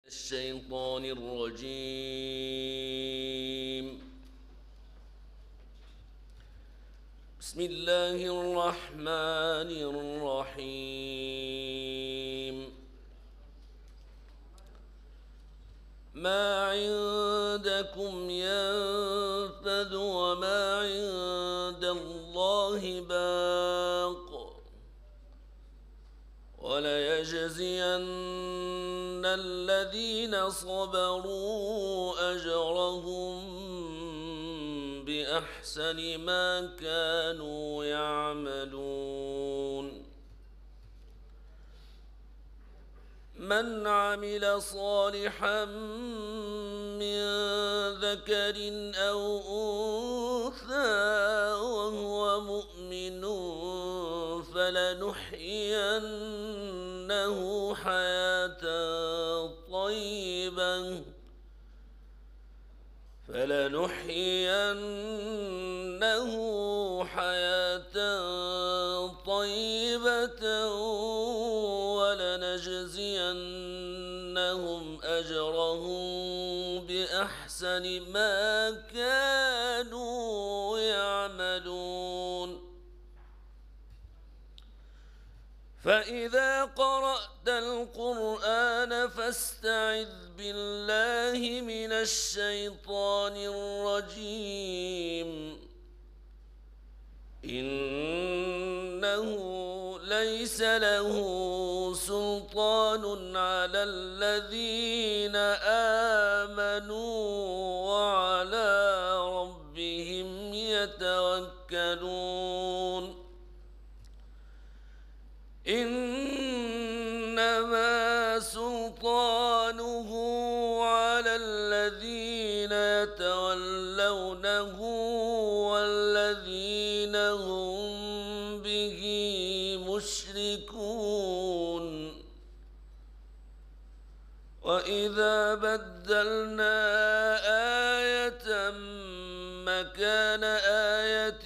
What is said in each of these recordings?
الشيطان الرجيم. بسم الله الرحمن الرحيم. ما عندكم ينفد وما عند الله باق وليجزين الذين صبروا أجرهم بأحسن ما كانوا يعملون. من عمل صالحا من ذكر أو أنثى وهو مؤمن فلنحيينه حياة طيبة ولنجزينهم أجرهم بأحسن ما كانوا يعملون. فإذا قرأت القرآن فاستعذ بالله من الشيطان الرجيم. إنه ليس له سلطان على الذين آمنوا وعلى ربهم يتوكلون. إنما سلطانه على الذين يتولونه والذين هم به مشركون. وإذا بدلنا آية مكان آية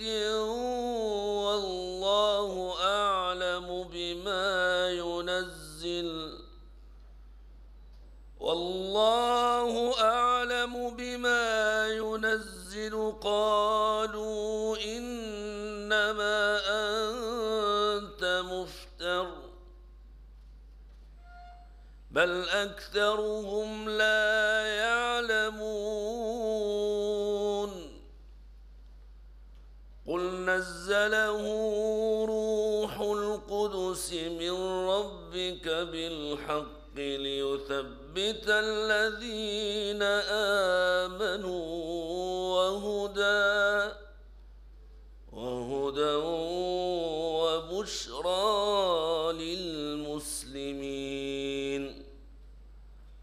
والله أعلم بما ينزل قالوا إنما أنت مفتر بل أكثرهم لا يعلمون. قل نزله روح القدس من ربك بالحق ليثبت الذين آمنوا وهدى وبشرى للمسلمين.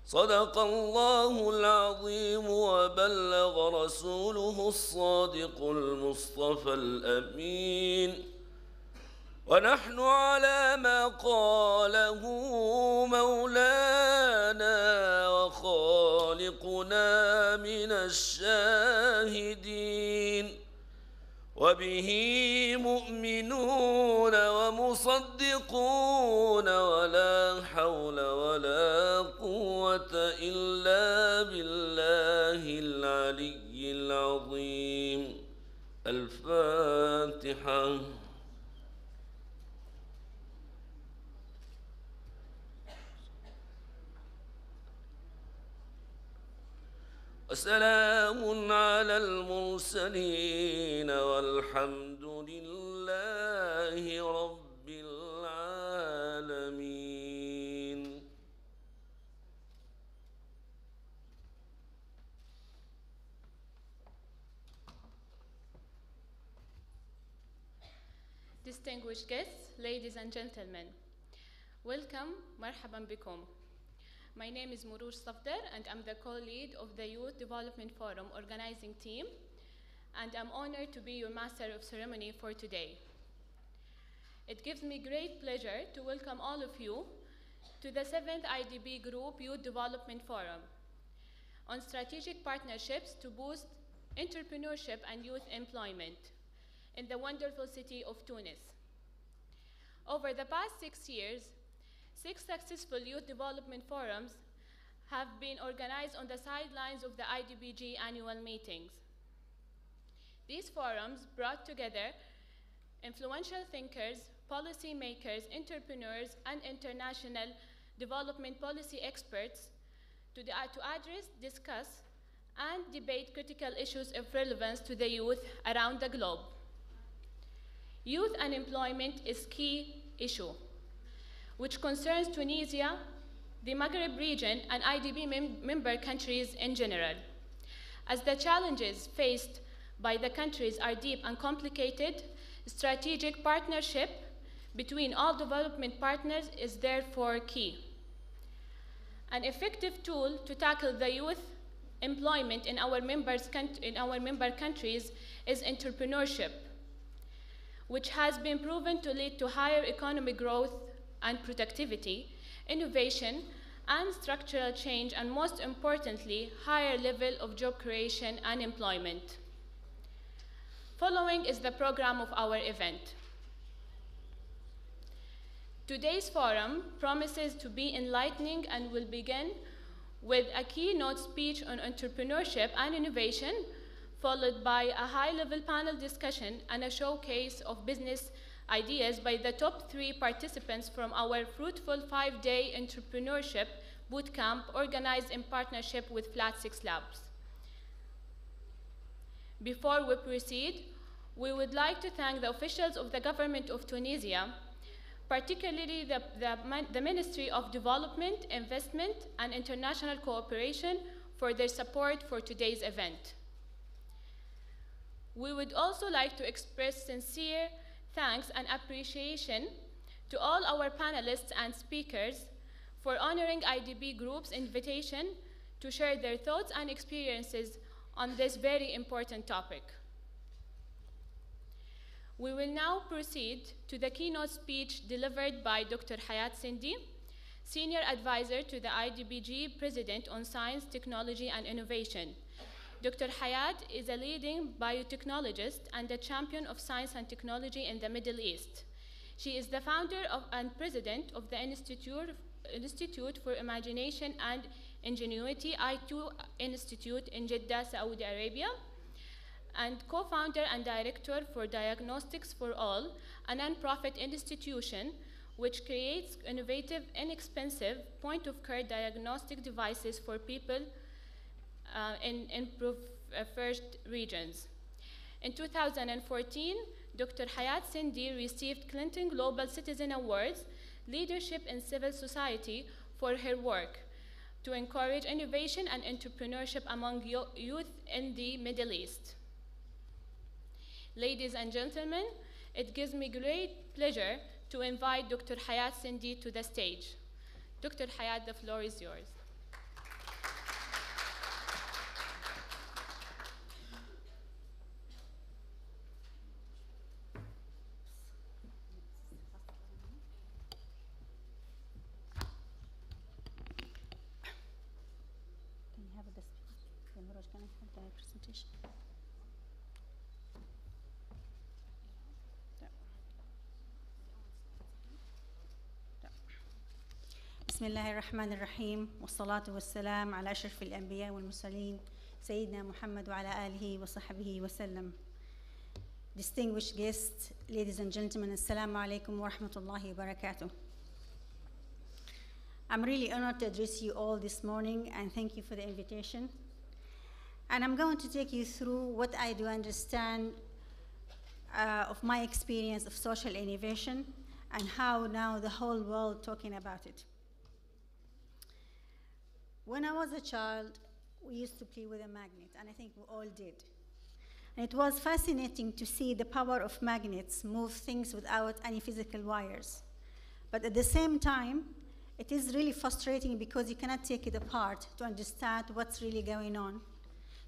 صدق الله العظيم وبلغ رسوله الصادق المصطفى الأمين. ونحن على ما قاله مولانا وخالقنا من الشاهدين وبه مؤمنون ومصدقون ولا حول ولا قوة إلا بالله العلي العظيم. الفاتحة. وسلام على المرسلين والحمد لله رب العالمين. Distinguished guests, ladies and gentlemen, welcome, marhaban bikum. My name is Muruj Safdar and I'm the co-lead of the Youth Development Forum organizing team, and I'm honored to be your master of ceremony for today. It gives me great pleasure to welcome all of you to the 7th ISDB Group Youth Development Forum on strategic partnerships to boost entrepreneurship and youth employment in the wonderful city of Tunis. Over the past 6 years, 6 successful youth development forums have been organized on the sidelines of the IDBG annual meetings. These forums brought together influential thinkers, policy makers, entrepreneurs, and international development policy experts to address, discuss, and debate critical issues of relevance to the youth around the globe. Youth unemployment is a key issue, which concerns Tunisia, the Maghreb region, and IDB member countries in general. As the challenges faced by the countries are deep and complicated, strategic partnership between all development partners is therefore key. An effective tool to tackle the youth employment in our member countries is entrepreneurship, which has been proven to lead to higher economic growth and productivity, innovation, and structural change, and most importantly, higher level of job creation and employment. Following is the program of our event. Today's forum promises to be enlightening and will begin with a keynote speech on entrepreneurship and innovation, followed by a high-level panel discussion and a showcase of business ideas by the top 3 participants from our fruitful 5-day entrepreneurship bootcamp organized in partnership with Flat 6 Labs. Before we proceed, we would like to thank the officials of the government of Tunisia, particularly the Ministry of Development, Investment, and International Cooperation for their support for today's event. We would also like to express sincere thanks and appreciation to all our panelists and speakers for honoring IDB Group's invitation to share their thoughts and experiences on this very important topic. We will now proceed to the keynote speech delivered by Dr. Hayat Sindi, Senior Advisor to the IDBG President on Science, Technology, and Innovation. Dr. Hayat is a leading biotechnologist and a champion of science and technology in the Middle East. She is the founder and president of the Institute for Imagination and Ingenuity, I2 Institute in Jeddah, Saudi Arabia, and co-founder and director for Diagnostics for All, a non-profit institution which creates innovative, inexpensive, point-of-care diagnostic devices for people in impoverished regions. In 2014, Dr. Hayat Sindi received Clinton Global Citizen Awards, Leadership in Civil Society, for her work to encourage innovation and entrepreneurship among youth in the Middle East. Ladies and gentlemen, it gives me great pleasure to invite Dr. Hayat Sindi to the stage. Dr. Hayat, the floor is yours. Can you have a display? Can I have the presentation? بسم الله الرحمن الرحيم والصلاة والسلام على أشرف الأنبياء والمرسلين سيدنا محمد وعلى آله وصحبه وسلم. Distinguished guests, ladies and gentlemen, assalamu alaikum wa rahmatullahi wa barakatuh. I'm really honored to address you all this morning and thank you for the invitation. And I'm going to take you through what I do understand of my experience of social innovation and how now the whole world talking about it. When I was a child, we used to play with a magnet, and I think we all did. And it was fascinating to see the power of magnets move things without any physical wires. But at the same time, it is really frustrating because you cannot take it apart to understand what's really going on.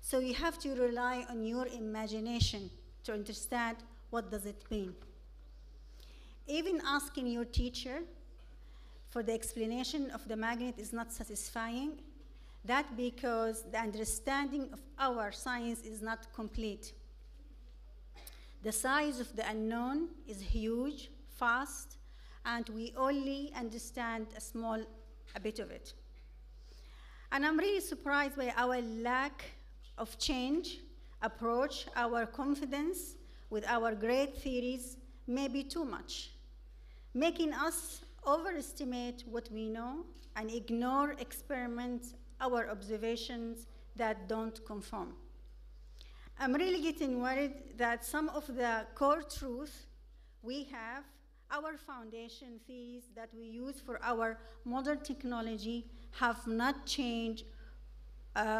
So you have to rely on your imagination to understand what does it mean. Even asking your teacher for the explanation of the magnet is not satisfying. That because the understanding of our science is not complete. The size of the unknown is huge, vast, and we only understand a bit of it. And I'm really surprised by our lack of change, approach, our confidence with our great theories may be too much, making us overestimate what we know and ignore experiments, our observations that don't conform. I'm really getting worried that some of the core truths we have, our foundation theories that we use for our modern technology have not changed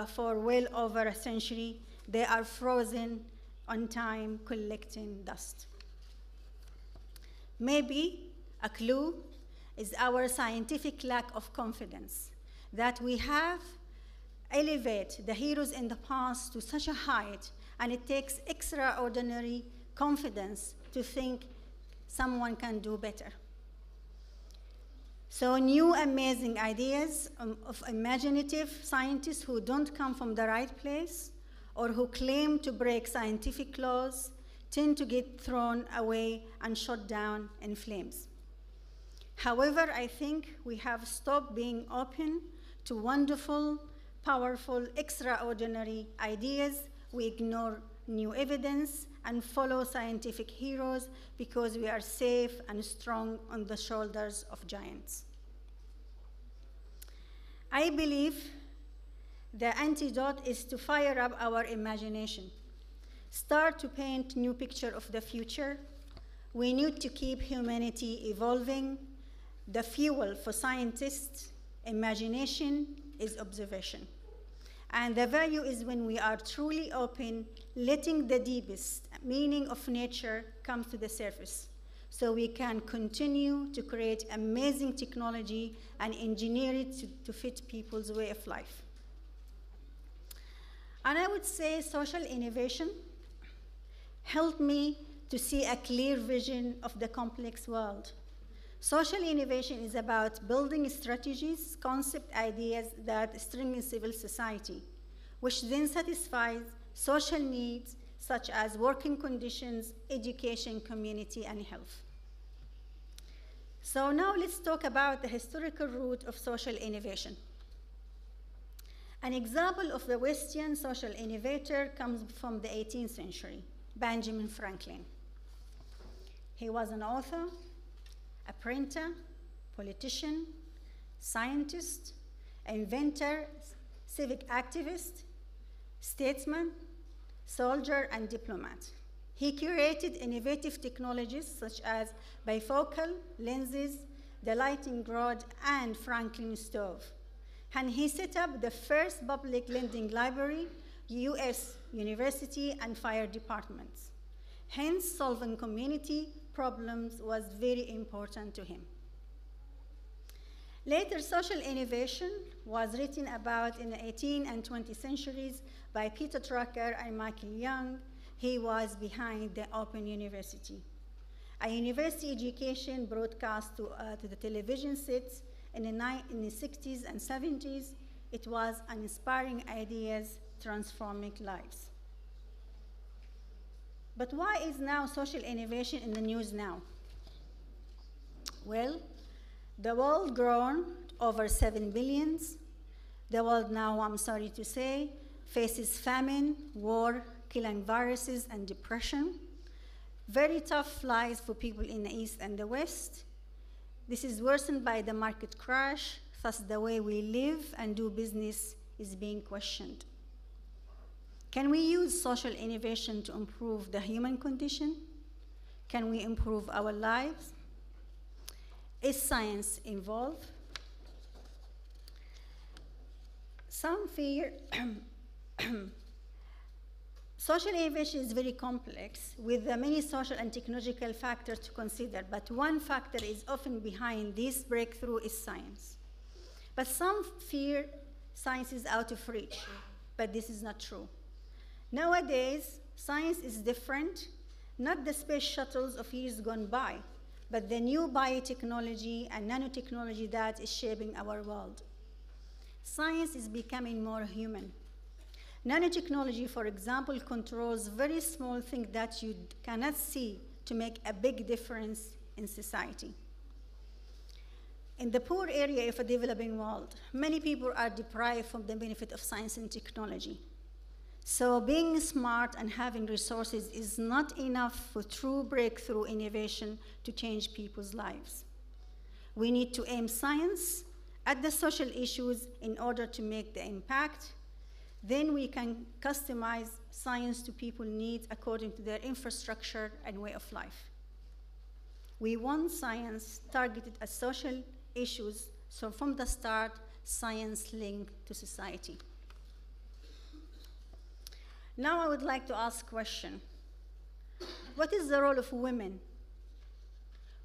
for well over a century. They are frozen on time, collecting dust. Maybe a clue is our scientific lack of confidence, that we have elevated the heroes in the past to such a height, and it takes extraordinary confidence to think someone can do better. So new amazing ideas of imaginative scientists who don't come from the right place or who claim to break scientific laws tend to get thrown away and shot down in flames. However, I think we have stopped being open to wonderful, powerful, extraordinary ideas. We ignore new evidence and follow scientific heroes because we are safe and strong on the shoulders of giants. I believe the antidote is to fire up our imagination. Start to paint a new picture of the future. We need to keep humanity evolving. The fuel for scientists' imagination is observation. And the value is when we are truly open, letting the deepest meaning of nature come to the surface, so we can continue to create amazing technology and engineer it to fit people's way of life. And I would say social innovation helped me to see a clear vision of the complex world. Social innovation is about building strategies, concept ideas that strengthen civil society, which then satisfies social needs such as working conditions, education, community, and health. So now let's talk about the historical root of social innovation. An example of the Western social innovator comes from the 18th century, Benjamin Franklin. He was an author, a printer, politician, scientist, inventor, civic activist, statesman, soldier, and diplomat. He created innovative technologies such as bifocal lenses, the lighting rod, and Franklin stove. And he set up the first public lending library, US university, and fire departments. Hence, solving community problems was very important to him. Later, social innovation was written about in the 18th and 20th centuries by Peter Drucker and Michael Young. He was behind the Open University. A university education broadcast to the television sets in the 60s and 70s. It was an inspiring ideas transforming lives. But why is now social innovation in the news now? Well, the world grown over 7 billion. The world now, I'm sorry to say, faces famine, war, killing viruses, and depression. Very tough lives for people in the East and the West. This is worsened by the market crash, thus the way we live and do business is being questioned. Can we use social innovation to improve the human condition? Can we improve our lives? Is science involved? Some fear social innovation is very complex with many social and technological factors to consider, but one factor is often behind this breakthrough is science. But some fear science is out of reach, but this is not true. Nowadays, science is different, not the space shuttles of years gone by, but the new biotechnology and nanotechnology that is shaping our world. Science is becoming more human. Nanotechnology, for example, controls very small things that you cannot see to make a big difference in society. In the poor area of a developing world, many people are deprived from the benefit of science and technology. So being smart and having resources is not enough for true breakthrough innovation to change people's lives. We need to aim science at the social issues in order to make the impact. Then we can customize science to people's needs according to their infrastructure and way of life. We want science targeted at social issues, so from the start, science linked to society. Now I would like to ask a question. What is the role of women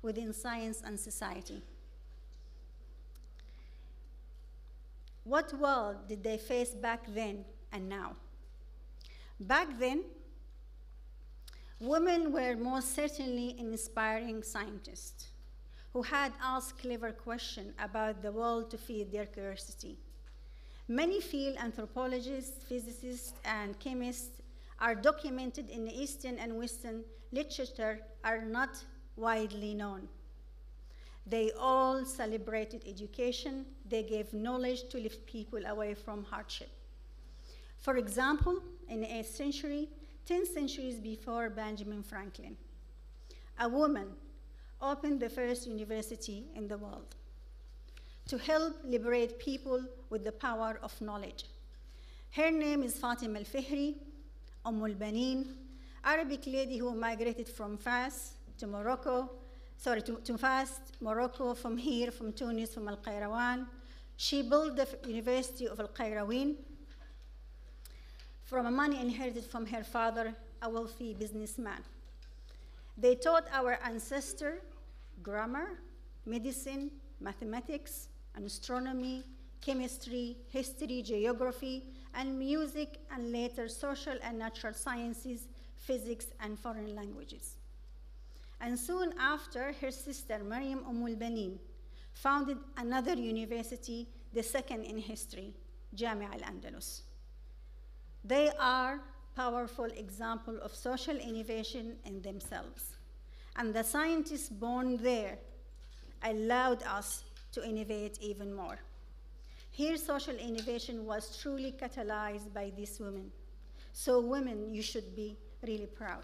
within science and society? What world did they face back then and now? Back then, women were most certainly inspiring scientists who had asked clever questions about the world to feed their curiosity. Many field anthropologists, physicists, and chemists are documented in the Eastern and Western literature are not widely known. They all celebrated education. They gave knowledge to lift people away from hardship. For example, in the 8th century, 10 centuries before Benjamin Franklin, a woman opened the first university in the world to help liberate people with the power of knowledge. Her name is Fatima al-Fihri, al-Banin, Arabic lady who migrated from Fas to Morocco, to Fas, Morocco, from here, from Tunis, from Al-Qayrawan. She built the University of Al-Qayrawin from money inherited from her father, a wealthy businessman. They taught our ancestors grammar, medicine, mathematics, and astronomy, chemistry, history, geography, and music, and later social and natural sciences, physics, and foreign languages. And soon after, her sister, Maryam al-Banin, founded another university, the second in history, Jamia al-Andalus. They are powerful example of social innovation in themselves. And the scientists born there allowed us to innovate even more. Here, social innovation was truly catalyzed by these women. So women, you should be really proud.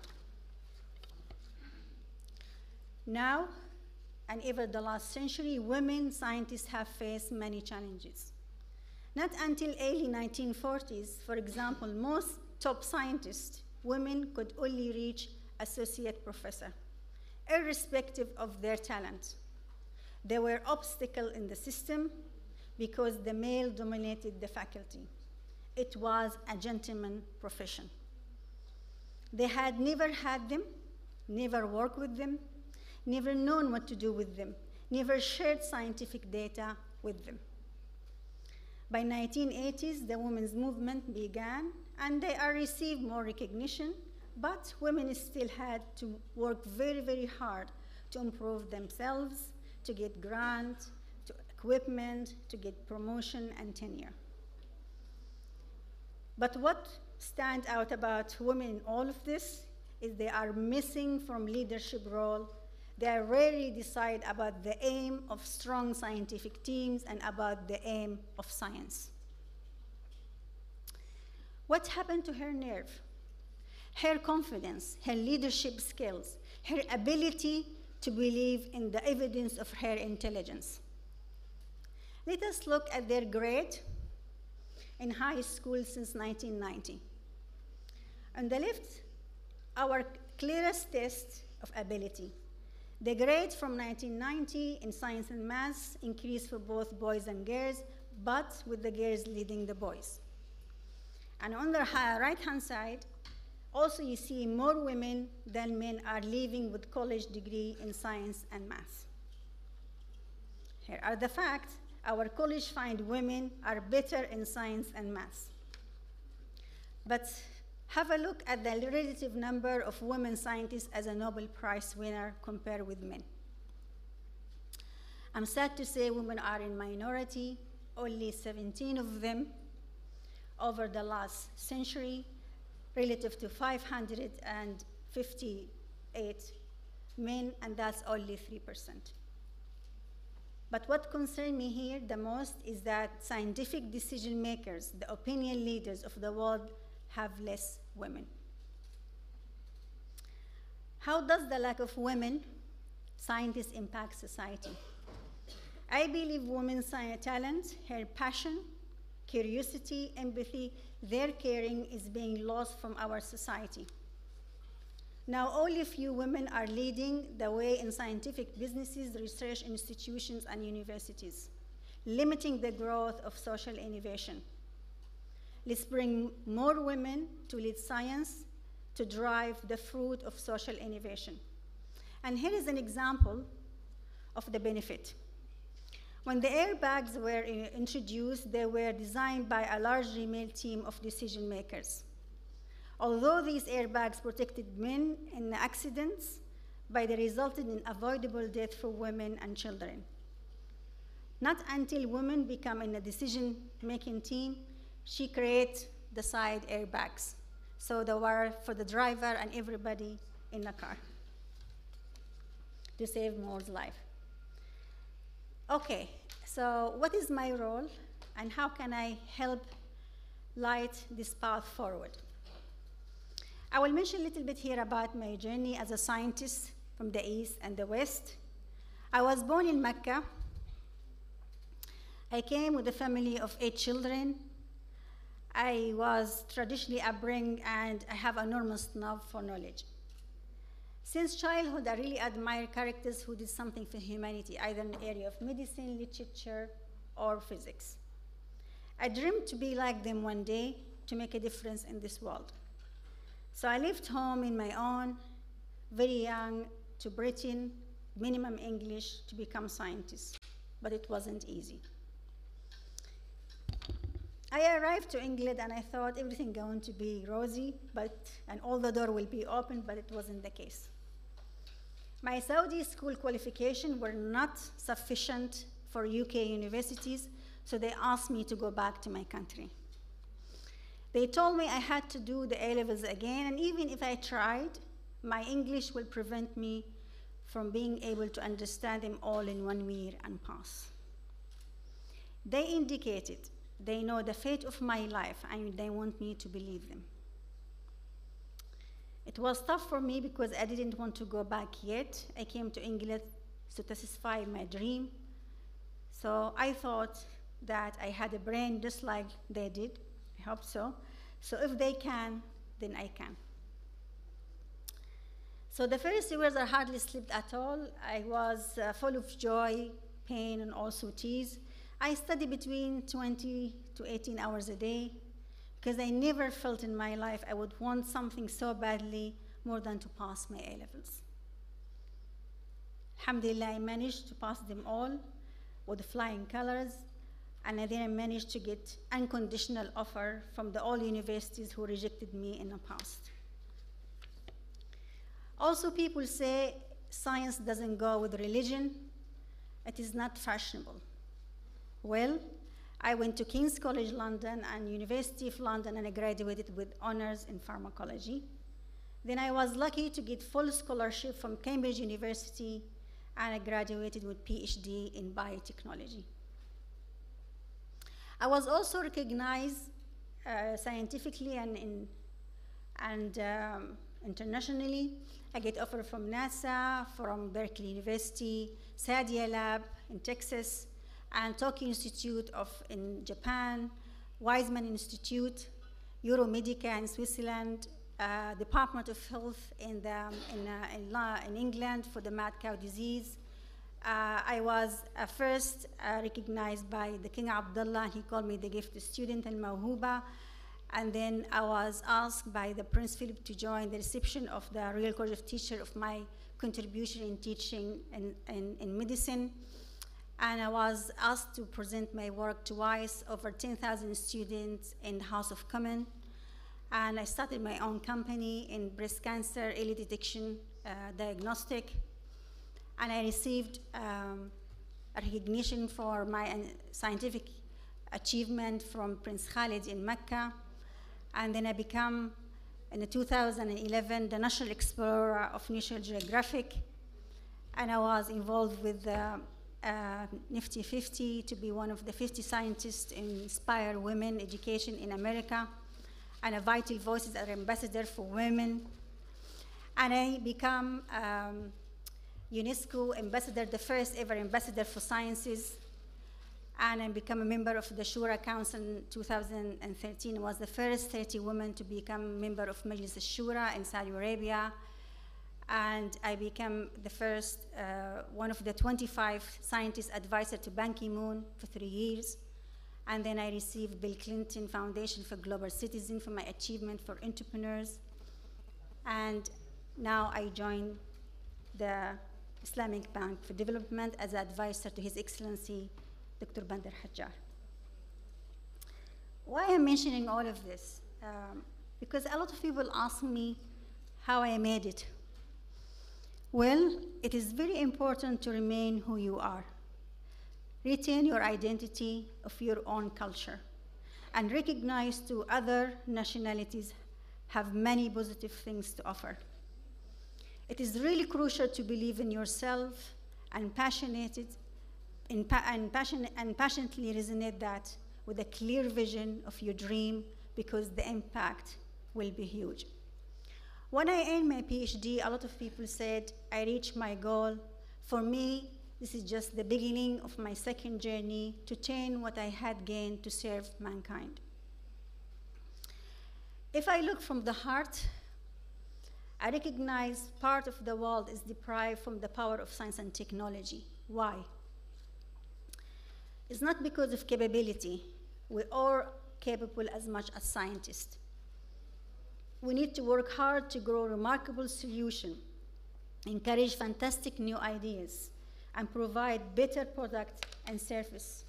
Now, and over the last century, women scientists have faced many challenges. Not until early 1940s, for example, most top scientists, women could only reach associate professor, irrespective of their talent. There were obstacles in the system because the male dominated the faculty. It was a gentleman profession. They had never had them, never worked with them, never known what to do with them, never shared scientific data with them. By 1980s, the women's movement began, and they are received more recognition, but women still had to work very, very hard to improve themselves, to get grants, to equipment, to get promotion and tenure. But what stands out about women in all of this is they are missing from leadership role. They rarely decide about the aim of strong scientific teams and about the aim of science. What happened to her nerve? Her confidence, her leadership skills, her ability to believe in the evidence of her intelligence. Let us look at their grade in high school since 1990. On the left, our clearest test of ability. The grade from 1990 in science and maths increased for both boys and girls, but with the girls leading the boys. And on the right-hand side, also you see more women than men are leaving with college degree in science and math. Here are the facts. Our college find women are better in science and math. But have a look at the relative number of women scientists as a Nobel Prize winner compared with men. I'm sad to say women are in minority, only 17 of them over the last century, relative to 558 men, and that's only 3%. But what concerns me here the most is that scientific decision makers, the opinion leaders of the world, have less women. How does the lack of women scientists impact society? I believe women's talent, her passion, curiosity, empathy, their caring is being lost from our society. Now, only a few women are leading the way in scientific businesses, research institutions, and universities, limiting the growth of social innovation. Let's bring more women to lead science to drive the fruit of social innovation. And here is an example of the benefit. When the airbags were introduced, they were designed by a largely male team of decision makers. Although these airbags protected men in accidents, but they resulted in avoidable death for women and children. Not until women become in a decision-making team, she creates the side airbags. So they were for the driver and everybody in the car to save more life. Okay, so what is my role and how can I help light this path forward? I will mention a little bit here about my journey as a scientist from the East and the West. I was born in Mecca. I came with a family of 8 children. I was traditionally upbringed and I have enormous love for knowledge. Since childhood, I really admire characters who did something for humanity, either in the area of medicine, literature, or physics. I dreamed to be like them one day, to make a difference in this world. So I left home in my own, very young, to Britain, minimum English, to become scientist. But it wasn't easy. I arrived to England and I thought everything going to be rosy, and all the door will be open, but it wasn't the case. My Saudi school qualifications were not sufficient for UK universities, so they asked me to go back to my country. They told me I had to do the A-levels again, and even if I tried, my English will prevent me from being able to understand them all in 1 year and pass. They indicated they know the fate of my life, and they want me to believe them. It was tough for me because I didn't want to go back yet. I came to England to satisfy my dream. So I thought that I had a brain just like they did. I hope so. So if they can, then I can. So the first years I hardly slept at all. I was full of joy, pain, and also tears. I studied between 20 to 18 hours a day because I never felt in my life I would want something so badly more than to pass my A-levels. Alhamdulillah, I managed to pass them all with flying colors, and then I managed to get unconditional offer from all universities who rejected me in the past. Also, people say science doesn't go with religion. It is not fashionable. Well, I went to King's College London and University of London, and I graduated with honors in pharmacology. Then I was lucky to get full scholarship from Cambridge University, and I graduated with PhD in biotechnology. I was also recognized scientifically and internationally. I get offer from NASA, from Berkeley University, Sadia Lab in Texas, and Tokyo Institute in Japan, Weizmann Institute, Euromedica in Switzerland, Department of Health in England for the mad cow disease. I was first recognized by the King Abdullah. He called me the gifted student and Mawhuba. And then I was asked by the Prince Philip to join the reception of the Royal College of Teachers of my contribution in teaching in medicine. And I was asked to present my work twice, over 10,000 students in House of Commons. And I started my own company in breast cancer early detection diagnostic. And I received recognition for my scientific achievement from Prince Khalid in Mecca. And then I became, in 2011, the National Explorer of National Geographic. And I was involved with the Nifty 50 to be one of the 50 scientists to inspire women education in America, and a Vital Voices as ambassador for women. And I become UNESCO ambassador, the first ever ambassador for sciences. And I become a member of the Shura Council in 2013. I was the first 30 women to become a member of Majlis al-Shura in Saudi Arabia. And I became the first, one of the 25 scientist advisor to Ban Ki-moon for 3 years. And then I received Bill Clinton Foundation for Global Citizen for my achievement for entrepreneurs. And now I joined the Islamic Bank for Development as advisor to His Excellency, Dr. Bandar Hajjar. Why am I mentioning all of this? Because a lot of people ask me how I made it. Well, it is very important to remain who you are. Retain your identity of your own culture, and recognize to other nationalities have many positive things to offer. It is really crucial to believe in yourself and passionately resonate that with a clear vision of your dream, because the impact will be huge. When I earned my PhD, a lot of people said I reached my goal. For me, this is just the beginning of my second journey to attain what I had gained to serve mankind. If I look from the heart, I recognize part of the world is deprived from the power of science and technology. Why? It's not because of capability. We're all capable as much as scientists. We need to work hard to grow remarkable solutions, encourage fantastic new ideas, and provide better product and service.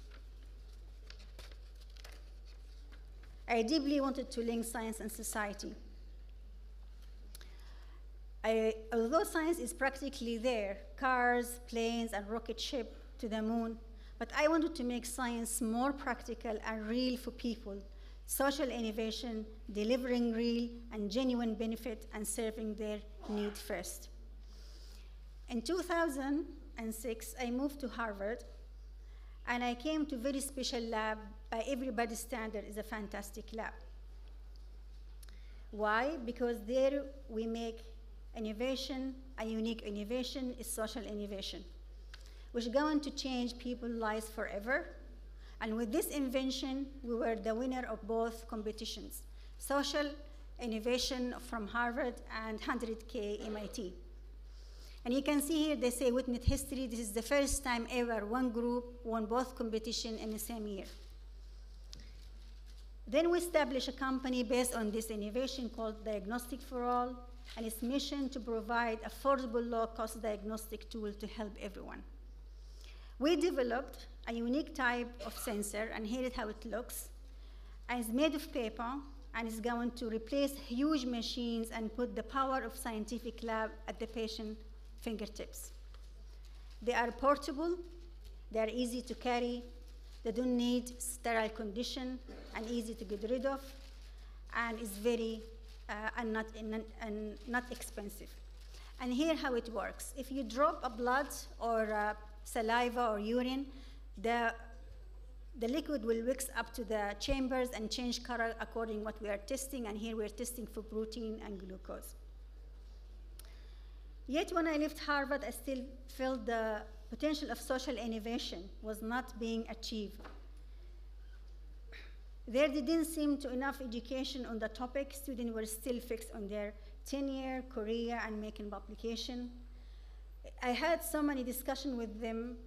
I deeply wanted to link science and society. Although science is practically there, cars, planes, and rocket ship to the moon, but I wanted to make science more practical and real for people, social innovation, delivering real and genuine benefit and serving their need first. In 2006, I moved to Harvard, and I came to a very special lab. By everybody's standard, is a fantastic lab. Why? Because there we make innovation, a unique innovation is social innovation, which is going to change people's lives forever. And with this invention, we were the winner of both competitions, social innovation from Harvard and 100K MIT. And you can see here, they say witness history. This is the first time ever one group won both competitions in the same year. Then we established a company based on this innovation called Diagnostic for All, and its mission to provide affordable, low-cost diagnostic tool to help everyone. We developed a unique type of sensor, and here is how it looks. And it's made of paper, and it's going to replace huge machines and put the power of scientific lab at the patient fingertips. They are portable, they are easy to carry, they don't need sterile condition, and easy to get rid of, and it's very and not expensive. And here how it works. If you drop a blood or saliva or urine, the liquid will mix up to the chambers and change color according to what we are testing, and here we're testing for protein and glucose. Yet when I left Harvard, I still felt the potential of social innovation was not being achieved. There didn't seem to enough education on the topic. Students were still fixed on their tenure, career, and making publication. I had so many discussions with them,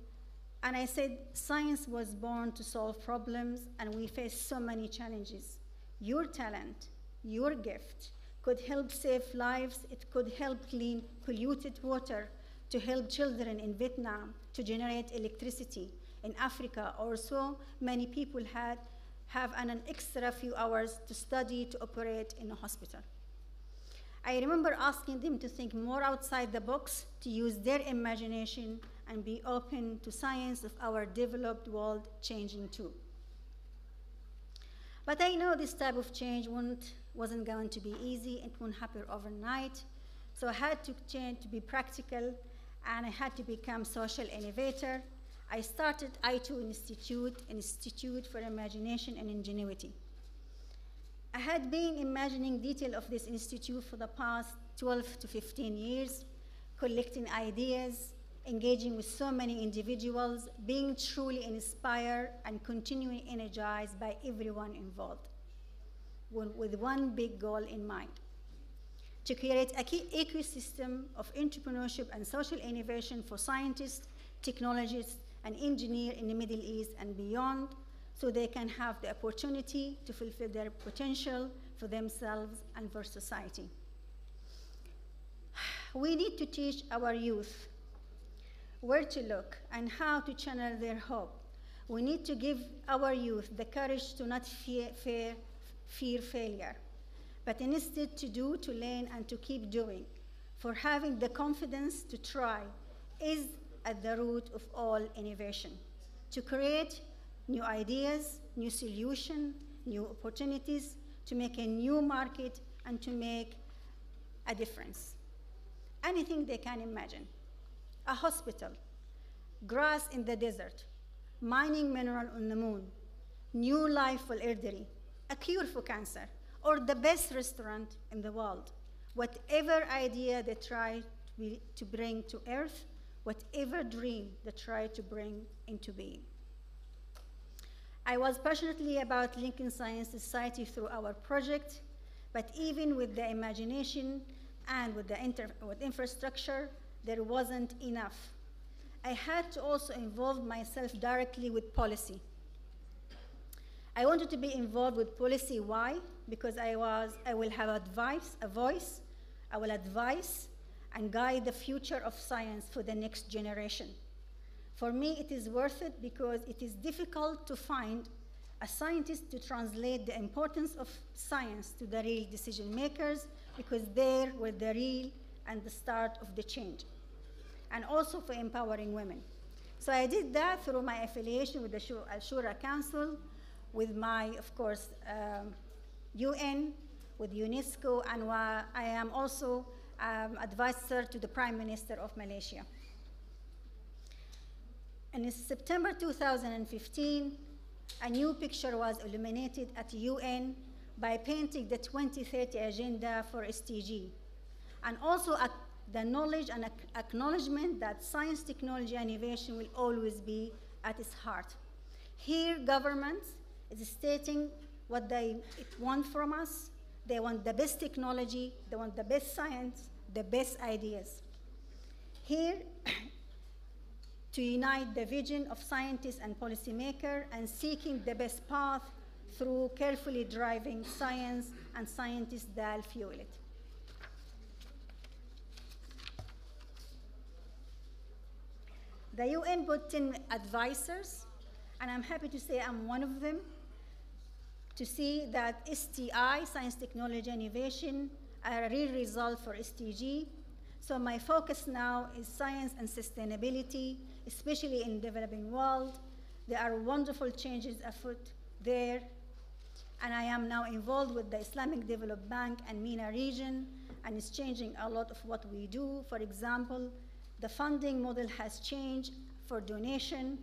and I said, science was born to solve problems, and we face so many challenges. Your talent, your gift, could help save lives. It could help clean polluted water, to help children in Vietnam, to electricity in Africa, or so many people have an extra few hours to study, to operate in a hospital. I remember asking them to think more outside the box, to use their imagination and be open to science of our developed world changing too. But I know this type of change wasn't going to be easy. It won't happen overnight. So I had to change to be practical, and I had to become social innovator. I started I2 Institute for Imagination and Ingenuity. I had been imagining detail of this institute for the past 12 to 15 years, collecting ideas, engaging with so many individuals, being truly inspired and continually energized by everyone involved, with one big goal in mind: to create a key ecosystem of entrepreneurship and social innovation for scientists, technologists, and engineers in the Middle East and beyond, so they can have the opportunity to fulfill their potential for themselves and for society. We need to teach our youth where to look and how to channel their hope. We need to give our youth the courage to not fear failure, but instead to learn and to keep doing. For having the confidence to try is at the root of all innovation. To create new ideas, new solutions, new opportunities, to make a new market, and to make a difference. Anything they can imagine. A hospital, grass in the desert, mining mineral on the moon, new life for elderly, a cure for cancer, or the best restaurant in the world. Whatever idea they try to bring to earth, whatever dream they try to bring into being. I was passionately about linking science to society through our project, but even with the imagination and with infrastructure, there wasn't enough. I had to also involve myself directly with policy. I wanted to be involved with policy. Why? Because I will have a voice, I will advise and guide the future of science for the next generation. For me, it is worth it because it is difficult to find a scientist to translate the importance of science to the real decision makers, because they were the real and the start of the change, and also for empowering women. So I did that through my affiliation with the Shura Council, with my, of course, UN, with UNESCO, and I am also advisor to the Prime Minister of Malaysia. In September 2015, a new picture was illuminated at UN by painting the 2030 Agenda for SDG, and also the knowledge and acknowledgement that science, technology, and innovation will always be at its heart. Here, government is stating what they want from us. They want the best technology, they want the best science, the best ideas. Here, to unite the vision of scientists and policymakers and seeking the best path through carefully driving science and scientists that fuel it. The UN put 10 advisors, and I'm happy to say I'm one of them, to see that STI, Science, Technology, and Innovation, are a real result for SDG. So my focus now is science and sustainability, especially in the developing world. There are wonderful changes afoot there, and I am now involved with the Islamic Development Bank and MENA region, and it's changing a lot of what we do. For example, the funding model has changed for donation,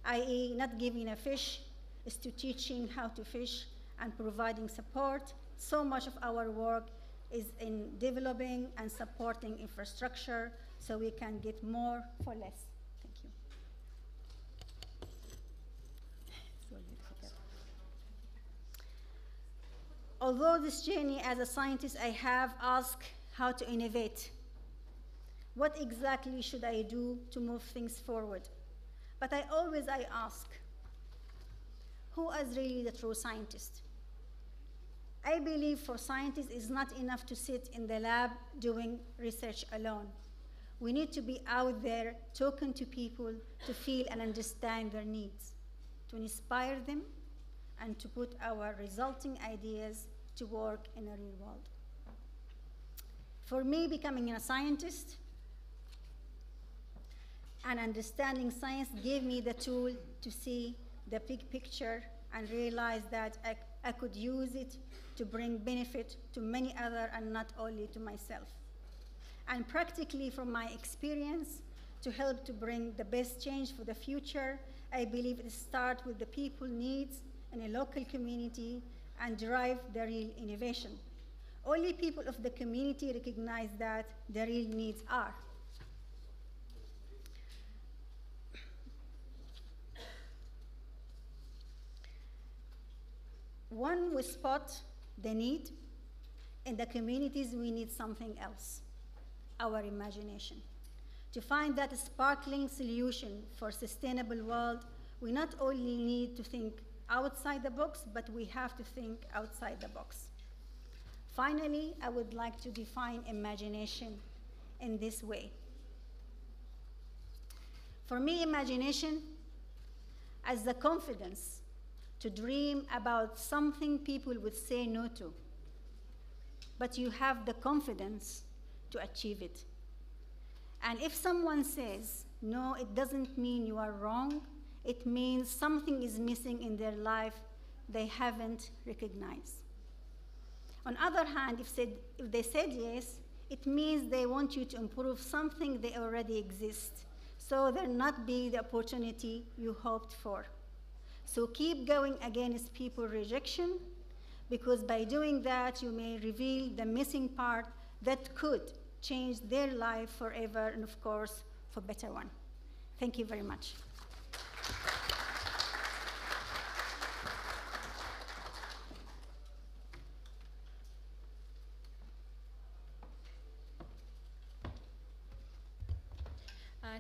i.e. not giving a fish, is to teaching how to fish and providing support. So much of our work is in developing and supporting infrastructure so we can get more for less. Thank you. Although this journey as a scientist, I have asked how to innovate. What exactly should I do to move things forward? But I ask, who is really the true scientist? I believe for scientists it's not enough to sit in the lab doing research alone. We need to be out there talking to people to feel and understand their needs, to inspire them, and to put our resulting ideas to work in a real world. For me, becoming a scientist and understanding science gave me the tool to see the big picture and realize that I could use it to bring benefit to many others and not only to myself. And practically from my experience, to help to bring the best change for the future. I believe it starts with the people needs in a local community and drive the real innovation. Only people of the community recognize that the real needs are. When we spot the need in the communities, we need something else, our imagination. To find that sparkling solution for a sustainable world, we not only need to think outside the box, but we have to think outside the box. Finally, I would like to define imagination in this way. For me, imagination as the confidence to dream about something people would say no to, but you have the confidence to achieve it. And if someone says, no, it doesn't mean you are wrong, it means something is missing in their life they haven't recognized. On the other hand, if they said yes, it means they want you to improve something they already exist, so there not be the opportunity you hoped for. So keep going against people's rejection, because by doing that, you may reveal the missing part that could change their life forever, and of course, for a better one. Thank you very much.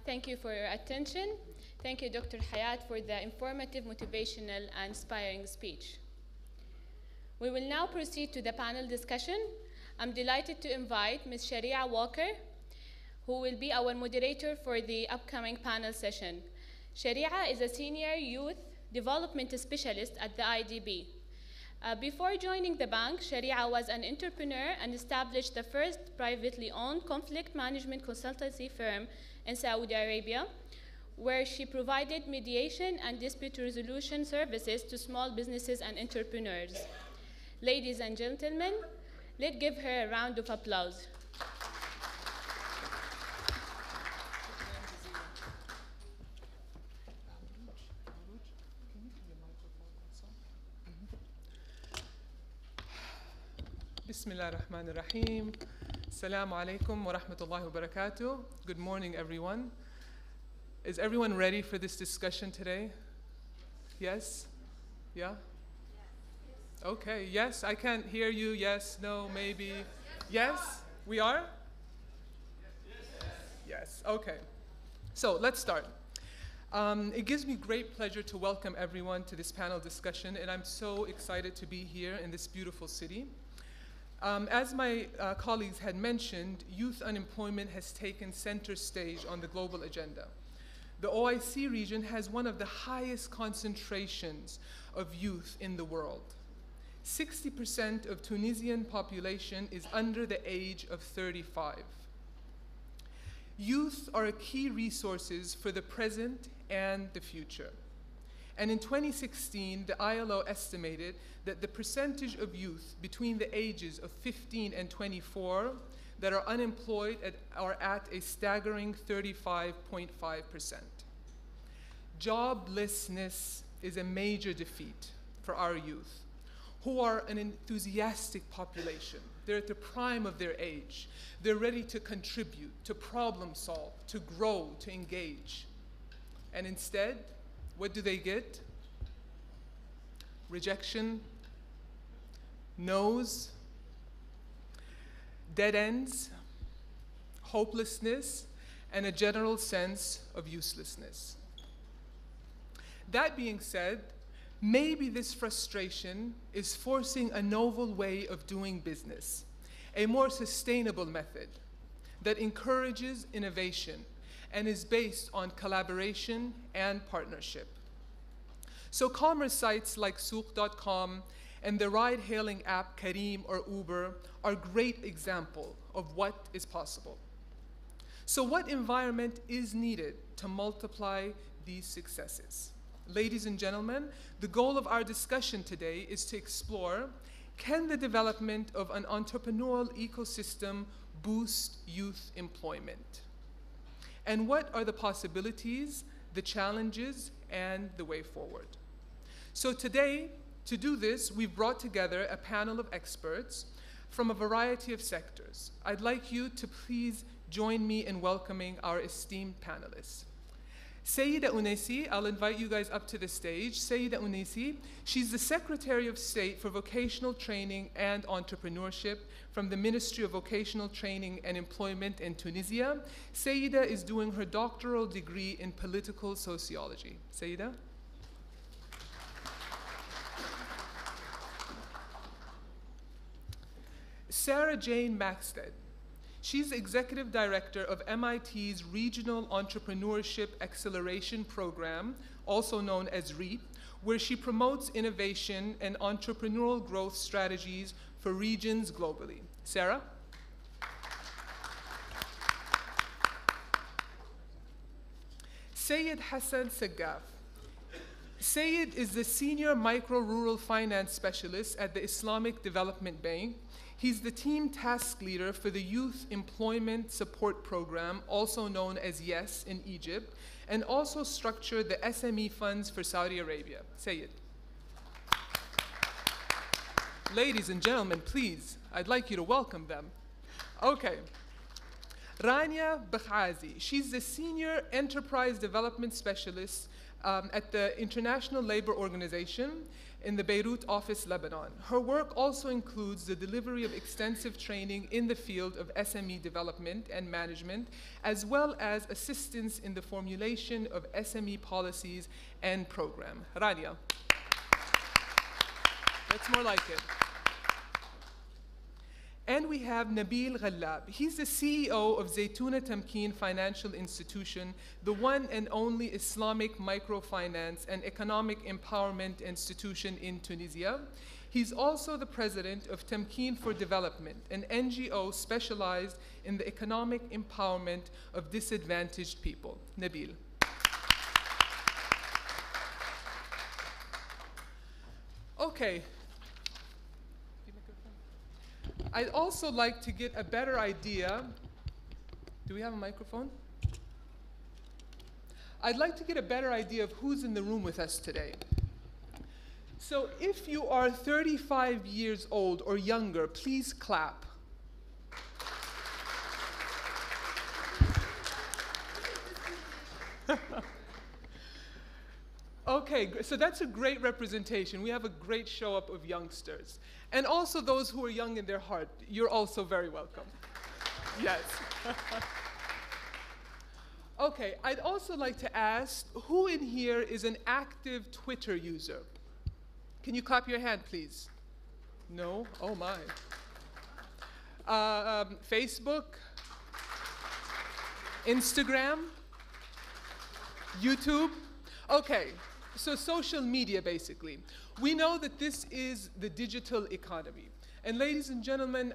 Thank you for your attention. Thank you, Dr. Hayat, for the informative, motivational, and inspiring speech. We will now proceed to the panel discussion. I'm delighted to invite Ms. Sharia Walker, who will be our moderator for the upcoming panel session. Sharia is a senior youth development specialist at the ISDB. Before joining the bank, Sharia was an entrepreneur and established the first privately owned conflict management consultancy firm in Saudi Arabia, where she provided mediation and dispute resolution services to small businesses and entrepreneurs. Ladies and gentlemen, let's give her a round of applause. Bismillah ar-Rahman ar-Rahim. Assalamu alaikum wa rahmatullahi wa barakatuh. Good morning, everyone. Is everyone ready for this discussion today? Yes? Yeah? Okay, yes, I can't hear you. Yes, no, maybe. Yes? We are? Yes, okay. So let's start. It gives me great pleasure to welcome everyone to this panel discussion, and I'm so excited to be here in this beautiful city. As my colleagues had mentioned, youth unemployment has taken center stage on the global agenda. The OIC region has one of the highest concentrations of youth in the world. 60% of Tunisian population is under the age of 35. Youth are a key resources for the present and the future. And in 2016, the ILO estimated that the percentage of youth between the ages of 15 and 24 that are unemployed are at a staggering 35.5%. Joblessness is a major defeat for our youth, who are an enthusiastic population. They're at the prime of their age. They're ready to contribute, to problem solve, to grow, to engage. And instead, what do they get? Rejection, no's, dead ends, hopelessness, and a general sense of uselessness. That being said, maybe this frustration is forcing a novel way of doing business, a more sustainable method that encourages innovation and is based on collaboration and partnership. So commerce sites like Souq.com and the ride-hailing app Careem or Uber are great examples of what is possible. So what environment is needed to multiply these successes? Ladies and gentlemen, the goal of our discussion today is to explore, can the development of an entrepreneurial ecosystem boost youth employment? and what are the possibilities, the challenges, and the way forward. So today, to do this, we've brought together a panel of experts from a variety of sectors. I'd like you to please join me in welcoming our esteemed panelists. Sayyida Unesi, I'll invite you guys up to the stage. Sayyida Unesi, she's the Secretary of State for Vocational Training and Entrepreneurship from the Ministry of Vocational Training and Employment in Tunisia. Sayyida is doing her doctoral degree in political sociology. Sayyida? Sarah Jane Maxted. She's the Executive Director of MIT's Regional Entrepreneurship Acceleration Program, also known as REAP, where she promotes innovation and entrepreneurial growth strategies for regions globally. Sarah? Sayed Hassan Sagaf. Sayed is the Senior Micro-Rural Finance Specialist at the Islamic Development Bank. He's the team task leader for the Youth Employment Support Program, also known as YES in Egypt, and also structured the SME funds for Saudi Arabia. Sayed. Ladies and gentlemen, please, I'd like you to welcome them. Okay. Rania Bakhazi. She's the Senior Enterprise Development Specialist at the International Labor Organization in the Beirut office, Lebanon. Her work also includes the delivery of extensive training in the field of SME development and management, as well as assistance in the formulation of SME policies and program. Rania. That's more like it. And we have Nabil Ghallab. He's the CEO of Zaytuna Tamkeen Financial Institution, the one and only Islamic microfinance and economic empowerment institution in Tunisia. He's also the president of Tamkeen for Development, an NGO specialized in the economic empowerment of disadvantaged people. Nabil. Okay. I'd also like to get a better idea. Do we have a microphone? I'd like to get a better idea of who's in the room with us today. So if you are 35 years old or younger, please clap. Okay, so that's a great representation. We have a great show up of youngsters. And also those who are young in their heart, you're also very welcome. Yes. Okay, I'd also like to ask, who in here is an active Twitter user? Can you clap your hand, please? No? Oh my. Facebook? Instagram? YouTube? Okay. So social media, basically. We know that this is the digital economy. And ladies and gentlemen,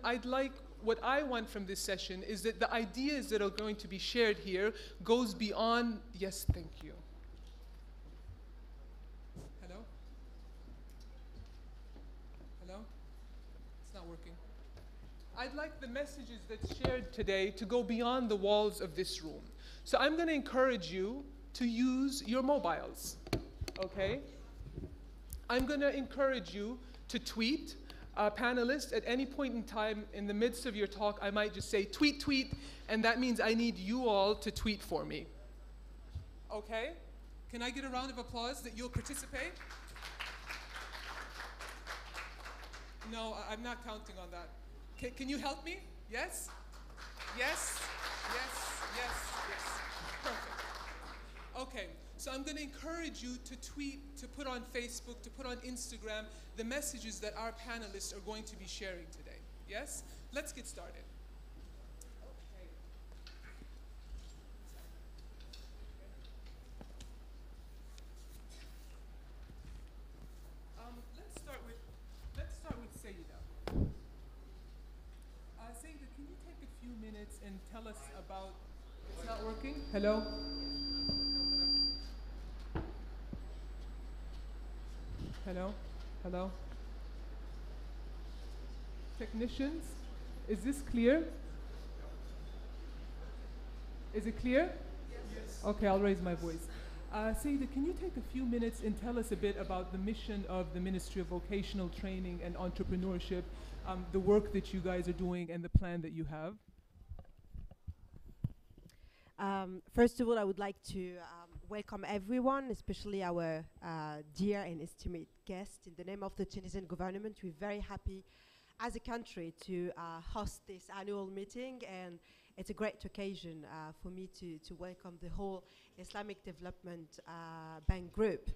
what I want from this session is that the ideas that are going to be shared here goes beyond, yes, thank you. Hello? Hello? It's not working. I'd like the messages that's shared today to go beyond the walls of this room. So I'm going to encourage you to use your mobiles. Okay? I'm going to encourage you to tweet. Panelists, at any point in time in the midst of your talk, I might just say, tweet, tweet, and that means I need you all to tweet for me. Okay? Can I get a round of applause that you'll participate? No, I'm not counting on that. Can you help me? Yes? Yes? Yes? Yes? Yes. Perfect. Okay. So I'm going to encourage you to tweet, to put on Facebook, to put on Instagram the messages that our panelists are going to be sharing today. Yes? Let's get started. Okay. Let's start with Sayyida. Sayyida, can you take a few minutes and tell us about? It's not working. Hello. Hello? Hello? Technicians, is this clear? Is it clear? Okay, I'll raise my voice. Saida, can you take a few minutes and tell us a bit about the mission of the Ministry of Vocational Training and Entrepreneurship, the work that you guys are doing and the plan that you have? First of all, I would like to welcome everyone, especially our dear and esteemed guests. In the name of the Tunisian government, we're very happy as a country to host this annual meeting, and it's a great occasion for me to welcome the whole Islamic Development Bank Group.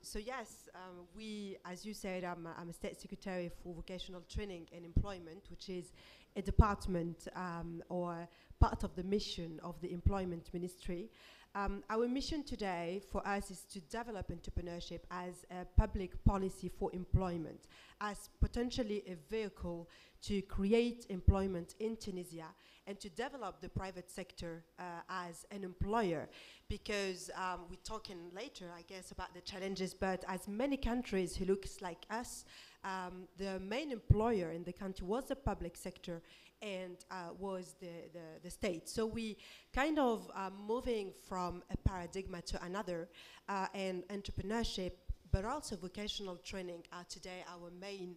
So yes, we, as you said, I'm a State Secretary for Vocational Training and Employment, which is a department or part of the mission of the Employment Ministry. Our mission today for us is to develop entrepreneurship as a public policy for employment, as potentially a vehicle to create employment in Tunisia and to develop the private sector as an employer. Because we're talking later, I guess, about the challenges, but as many countries who looks like us, the main employer in the country was the public sector and was the state. So we kind of moving from a paradigm to another, and entrepreneurship, but also vocational training are today our main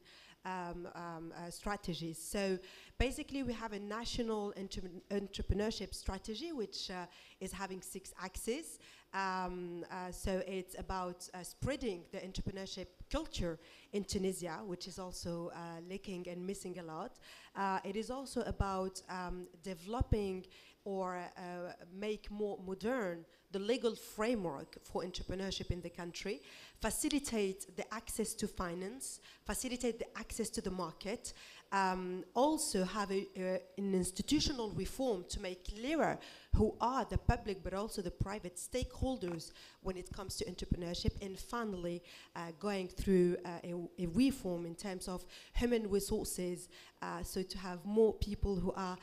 strategies. So basically we have a national entrepreneurship strategy which is having 6 axes. So it's about spreading the entrepreneurship culture in Tunisia, which is also lacking and missing a lot. It is also about developing or make more modern the legal framework for entrepreneurship in the country, facilitate the access to finance, facilitate the access to the market, also have an institutional reform to make clearer who are the public but also the private stakeholders when it comes to entrepreneurship, and finally going through a reform in terms of human resources, so to have more people who are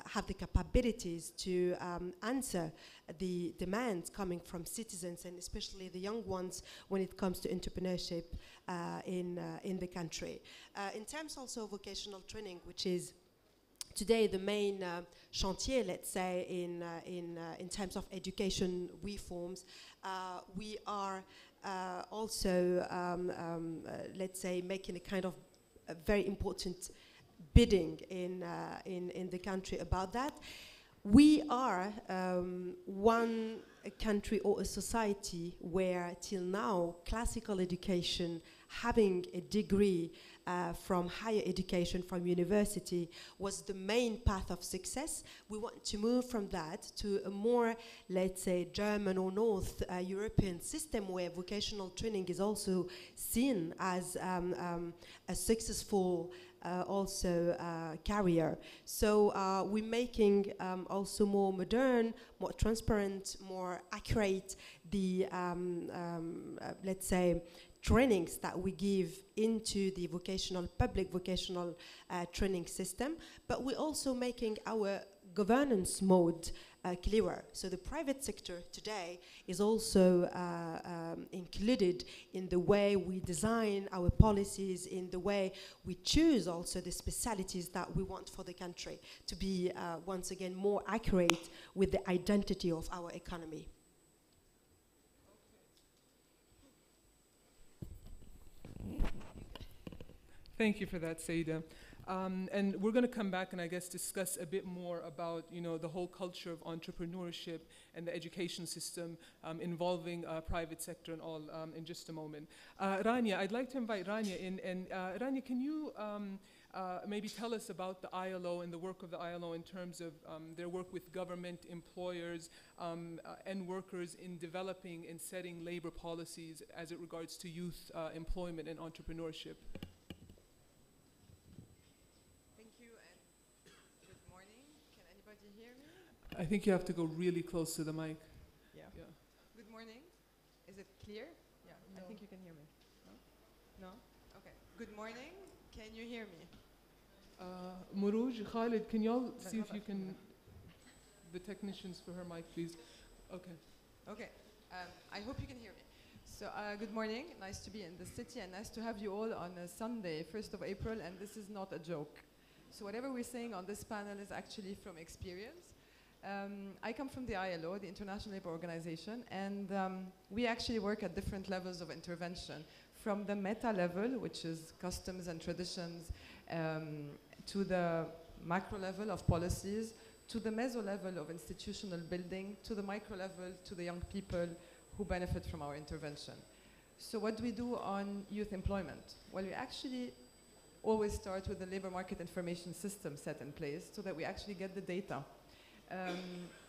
have the capabilities to answer the demands coming from citizens, and especially the young ones when it comes to entrepreneurship in the country. In terms also of vocational training, which is today the main chantier, let's say, in terms of education reforms, we are also, let's say, making a kind of a very important bidding in the country about that. We are one country or a society where till now classical education, having a degree from higher education, from university, was the main path of success. We want to move from that to a more, let's say, German or North European system where vocational training is also seen as a successful also career. So we're making also more modern, more transparent, more accurate the, let's say, trainings that we give into the public vocational training system, but we're also making our governance mode clearer. So the private sector today is also included in the way we design our policies, in the way we choose also the specialities that we want for the country to be, once again, more accurate with the identity of our economy. Thank you for that, Saida. And we're going to come back and I guess discuss a bit more about, you know, the whole culture of entrepreneurship and the education system involving private sector and all in just a moment. Rania, I'd like to invite Rania in. And Rania, can you maybe tell us about the ILO and the work of the ILO in terms of their work with government, employers, and workers in developing and setting labor policies as it regards to youth employment and entrepreneurship? I think you have to go really close to the mic. Yeah. Good morning. Is it clear? Yeah, no. I think you can hear me. No? No? Okay. Good morning. Can you hear me? Mourouj, Khalid, can y'all see if you can, the technicians for her mic, please. Okay. Okay. I hope you can hear me. So good morning. Nice to be in the city and nice to have you all on a Sunday, 1st of April, and this is not a joke. So whatever we're saying on this panel is actually from experience. I come from the ILO, the International Labour Organization, and we actually work at different levels of intervention, from the meta level, which is customs and traditions, to the macro level of policies, to the meso level of institutional building, to the micro level, to the young people who benefit from our intervention. So what do we do on youth employment? Well, we actually always start with the labor market information system set in place so that we actually get the data.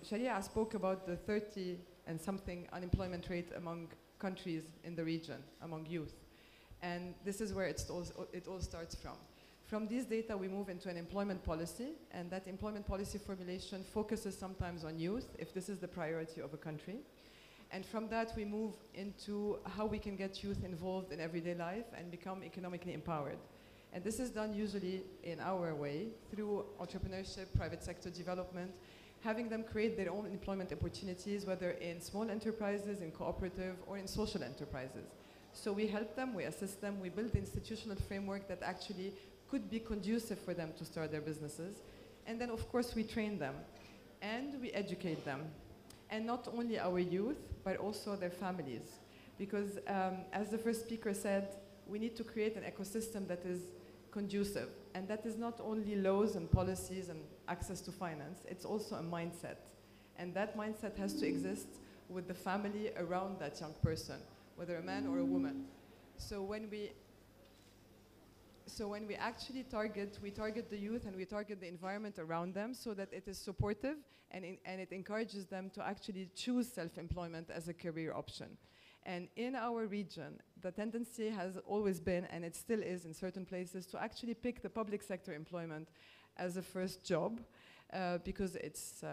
Sharia spoke about the 30 and something unemployment rate among countries in the region, among youth. And this is where it all starts from. From these data, we move into an employment policy, and that employment policy formulation focuses sometimes on youth, if this is the priority of a country. And from that, we move into how we can get youth involved in everyday life and become economically empowered. And this is done usually in our way, through entrepreneurship, private sector development, having them create their own employment opportunities, whether in small enterprises, in cooperative, or in social enterprises. So we help them, we assist them, we build the institutional framework that actually could be conducive for them to start their businesses. And then, of course, we train them and we educate them. And not only our youth, but also their families. Because as the first speaker said, we need to create an ecosystem that is conducive. And that is not only laws and policies and access to finance, it's also a mindset. And that mindset has to exist with the family around that young person, whether a man or a woman. So when we actually target the youth and we target the environment around them so that it is supportive and it encourages them to actually choose self-employment as a career option. And in our region, the tendency has always been, and it still is in certain places, to actually pick the public sector employment as a first job because it's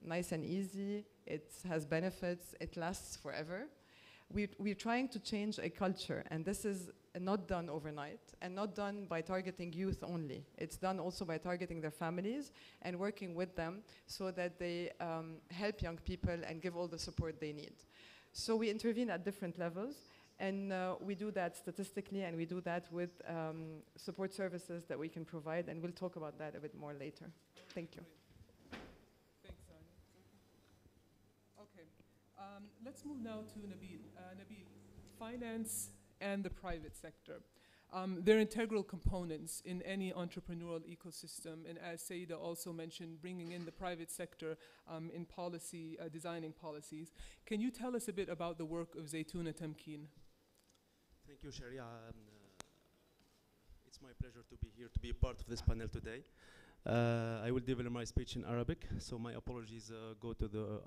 nice and easy, it has benefits, it lasts forever. We're trying to change a culture, and this is not done overnight and not done by targeting youth only. It's done also by targeting their families and working with them so that they help young people and give all the support they need. So we intervene at different levels, and we do that statistically, and we do that with support services that we can provide, and we'll talk about that a bit more later. Thank you. Thanks, Anya. Okay, let's move now to Nabil. Nabil, finance and the private sector. They're integral components in any entrepreneurial ecosystem, and as Saida also mentioned, bringing in the private sector in policy, designing policies. Can you tell us a bit about the work of Zaytouna Tamkeen? Thank you, Sharia. It's my pleasure to be here, to be a part of this panel today. I will deliver my speech in Arabic, so my apologies go to the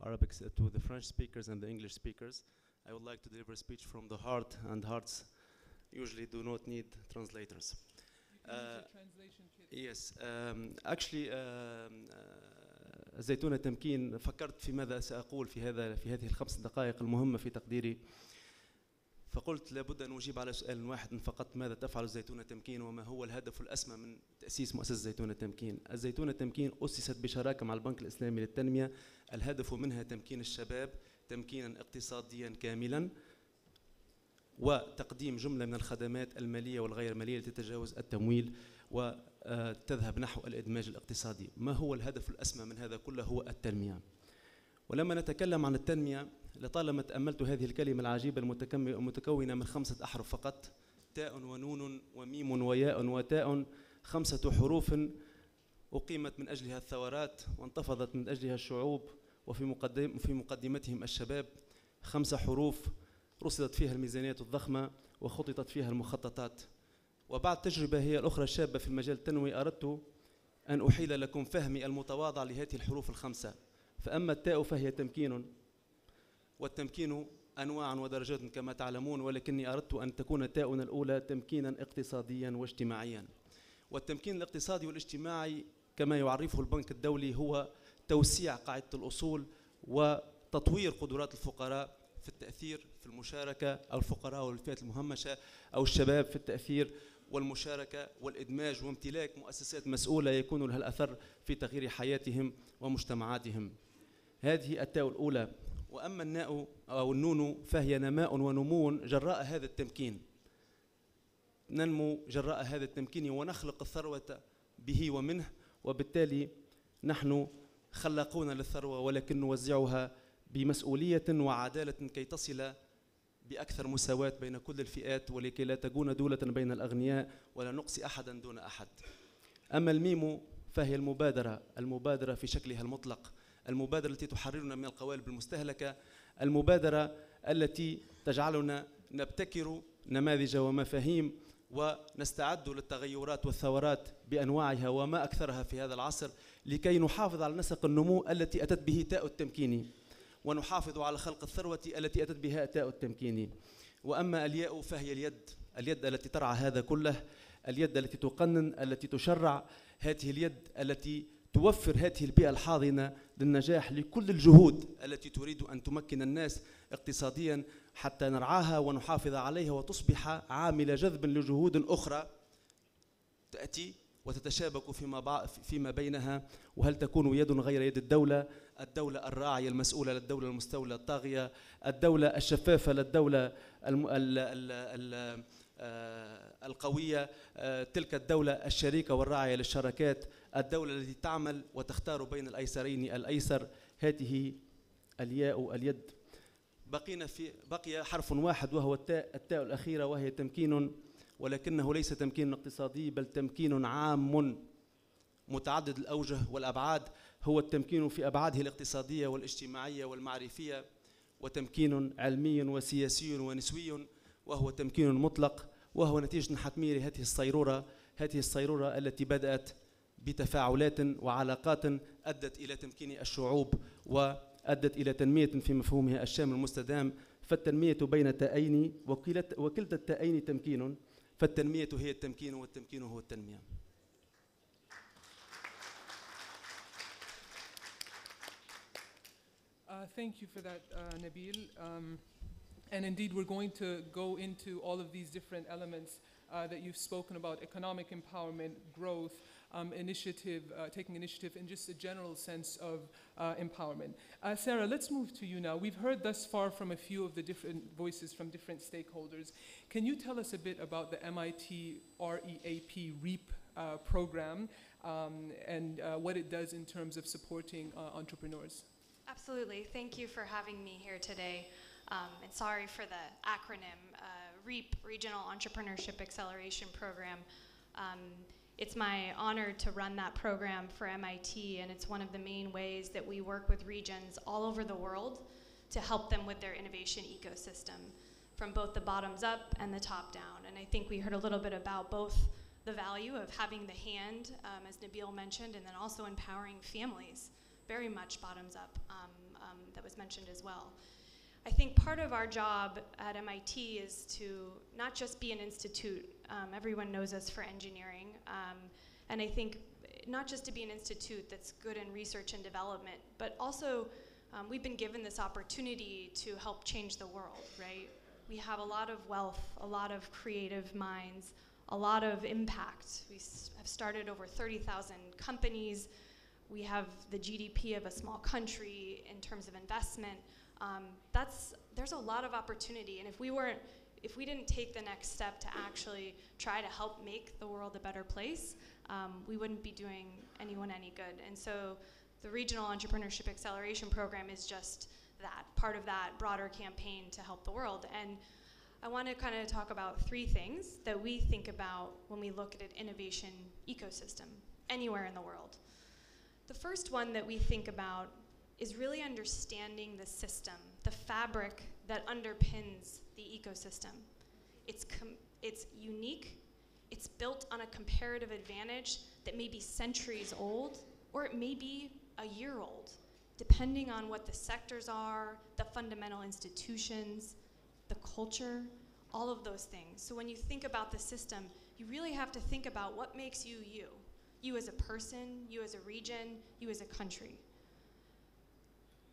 to the French speakers and the English speakers. I would like to deliver a speech from the heart, and hearts usually do not need translators. Translation kit. Yes, actually زيتونة تمكين فكرت في ماذا سأقول في هذه الخمس دقائق المهمة في تقديري، فقلت لابد أن أجيب على سؤال واحد فقط: ماذا تفعل زيتونة تمكين وما هو الهدف الأسمى من تأسيس مؤسسة زيتونة تمكين؟ الزيتونة تمكين أسست بشراكة مع البنك الإسلامي للتنمية، الهدف منها تمكين الشباب تمكينا اقتصاديا كاملا وتقديم جملة من الخدمات المالية والغير مالية التي تتجاوز التمويل وتذهب نحو الإدماج الاقتصادي. ما هو الهدف الأسمى من هذا كله؟ هو التنمية. ولما نتكلم عن التنمية لطالما تأملت هذه الكلمة العجيبة المتكونة من 5 أحرف فقط: تاء ونون وميم وياء وتاء، 5 حروف أقيمت من أجلها الثورات وانتفضت من أجلها الشعوب وفي مقدمتهم الشباب، 5 حروف رصدت فيها الميزانيات الضخمة وخططت فيها المخططات. وبعد تجربة هي الأخرى الشابة في المجال التنموي أردت أن أحيل لكم فهمي المتواضع لهذه الحروف ال5. فأما التاء فهي تمكين، والتمكين أنواع ودرجات كما تعلمون، ولكني أردت أن تكون تاؤنا الأولى تمكينا اقتصاديا واجتماعيا. والتمكين الاقتصادي والاجتماعي كما يعرفه البنك الدولي هو توسيع قاعدة الأصول وتطوير قدرات الفقراء في التأثير في المشاركة، أو الفقراء والفئات المهمشة أو الشباب في التأثير والمشاركة والإدماج وامتلاك مؤسسات مسؤولة يكون لها الأثر في تغيير حياتهم ومجتمعاتهم. هذه التاء الأولى. وأما الناء أو النون فهي نماء ونمو جراء هذا التمكين. ننمو جراء هذا التمكين ونخلق الثروة به ومنه، وبالتالي نحن خلقونا للثروة، ولكن نوزعها بمسؤولية وعدالة كي تصل بأكثر مساواة بين كل الفئات، ولكي لا تكون دولة بين الأغنياء ولا نقصي أحدا دون أحد. أما الميم فهي المبادرة في شكلها المطلق، المبادرة التي تحررنا من القوالب المستهلكة، المبادرة التي تجعلنا نبتكر نماذج ومفاهيم ونستعد للتغيرات والثورات بأنواعها وما أكثرها في هذا العصر، لكي نحافظ على نسق النمو التي أتت به تاء التمكين، ونحافظ على خلق الثروة التي أتت بها تاء التمكين. وأما الياء فهي اليد التي ترعى هذا كله، اليد التي تقنن، التي تشرع، هذه اليد التي توفر هذه البيئة الحاضنة للنجاح لكل الجهود التي تريد أن تمكن الناس اقتصاديا، حتى نرعاها ونحافظ عليها وتصبح عامل جذب لجهود أخرى تأتي وتتشابك فيما بينها. وهل تكون يد غير يد الدولة الراعية المسؤولة للدولة المستولى الطاغية، الدولة الشفافة للدولة القوية، تلك الدولة الشريكة والراعية للشراكات، الدولة التي تعمل وتختار بين الأيسرين الأيسر. هذه الياء اليد. بقي حرف واحد وهو التاء الأخيرة، وهي تمكين، ولكنه ليس تمكين اقتصادي بل تمكين عام متعدد الأوجه والأبعاد. هو التمكين في أبعاده الاقتصادية والاجتماعية والمعرفية، وتمكين علمي وسياسي ونسوي، وهو تمكين مطلق، وهو نتيجة حتمية هذه الصيرورة التي بدأت بتفاعلات وعلاقات أدت إلى تمكين الشعوب وأدت إلى تنمية في مفهومها الشامل المستدام. فالتنمية بين تائين، وكلتا التائين تمكين، فالتنمية هي التمكين والتمكين هو التنمية. Thank you for that, Nabil. And indeed, we're going to go into all of these different elements that you've spoken about: economic empowerment, growth, taking initiative, and just a general sense of empowerment. Sarah, let's move to you now. We've heard thus far from a few of the different voices from different stakeholders. Can you tell us a bit about the MIT REAP program and what it does in terms of supporting entrepreneurs? Absolutely. Thank you for having me here today. And sorry for the acronym, REAP, Regional Entrepreneurship Acceleration Program. It's my honor to run that program for MIT, and it's one of the main ways that we work with regions all over the world to help them with their innovation ecosystem, from both the bottoms up and the top down. And I think we heard a little bit about both the value of having the hand, as Nabil mentioned, and then also empowering families, very much bottoms up, that was mentioned as well. I think part of our job at MIT is to not just be an institute. Everyone knows us for engineering. And I think not just to be an institute that's good in research and development, but also we've been given this opportunity to help change the world, right? We have a lot of wealth, a lot of creative minds, a lot of impact. We have started over 30,000 companies. We have the GDP of a small country in terms of investment. There's a lot of opportunity, and if we didn't take the next step to actually try to help make the world a better place, we wouldn't be doing anyone any good. And so the Regional Entrepreneurship Acceleration Program is just that, part of that broader campaign to help the world. And I want to kind of talk about three things that we think about when we look at an innovation ecosystem anywhere in the world. The first one that we think about is really understanding the system, the fabric that underpins the ecosystem. It's unique, it's built on a comparative advantage that may be centuries old, or it may be a year old, depending on what the sectors are, the fundamental institutions, the culture, all of those things. So when you think about the system, you really have to think about what makes you you. You as a person, you as a region, you as a country.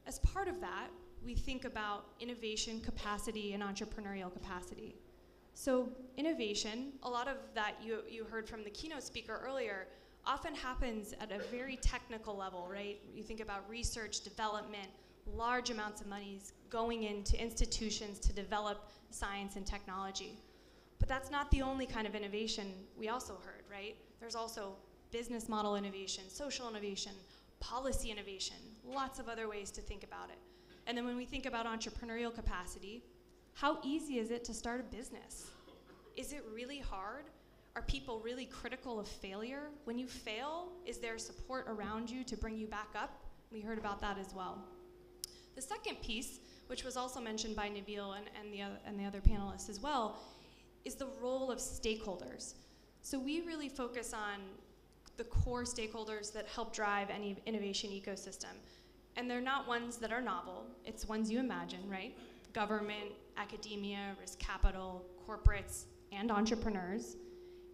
As part of that, we think about innovation capacity and entrepreneurial capacity. So innovation, a lot of that you heard from the keynote speaker earlier, often happens at a very technical level, right? You think about research, development, large amounts of money going into institutions to develop science and technology. But that's not the only kind of innovation we also heard, right? There's also business model innovation, social innovation, policy innovation, lots of other ways to think about it. And then when we think about entrepreneurial capacity, how easy is it to start a business? Is it really hard? Are people really critical of failure? When you fail, is there support around you to bring you back up? We heard about that as well. The second piece, which was also mentioned by Nabil and the other panelists as well, is the role of stakeholders. So we really focus on the core stakeholders that help drive any innovation ecosystem. And they're not ones that are novel, it's ones you imagine, right? Government, academia, risk capital, corporates, and entrepreneurs.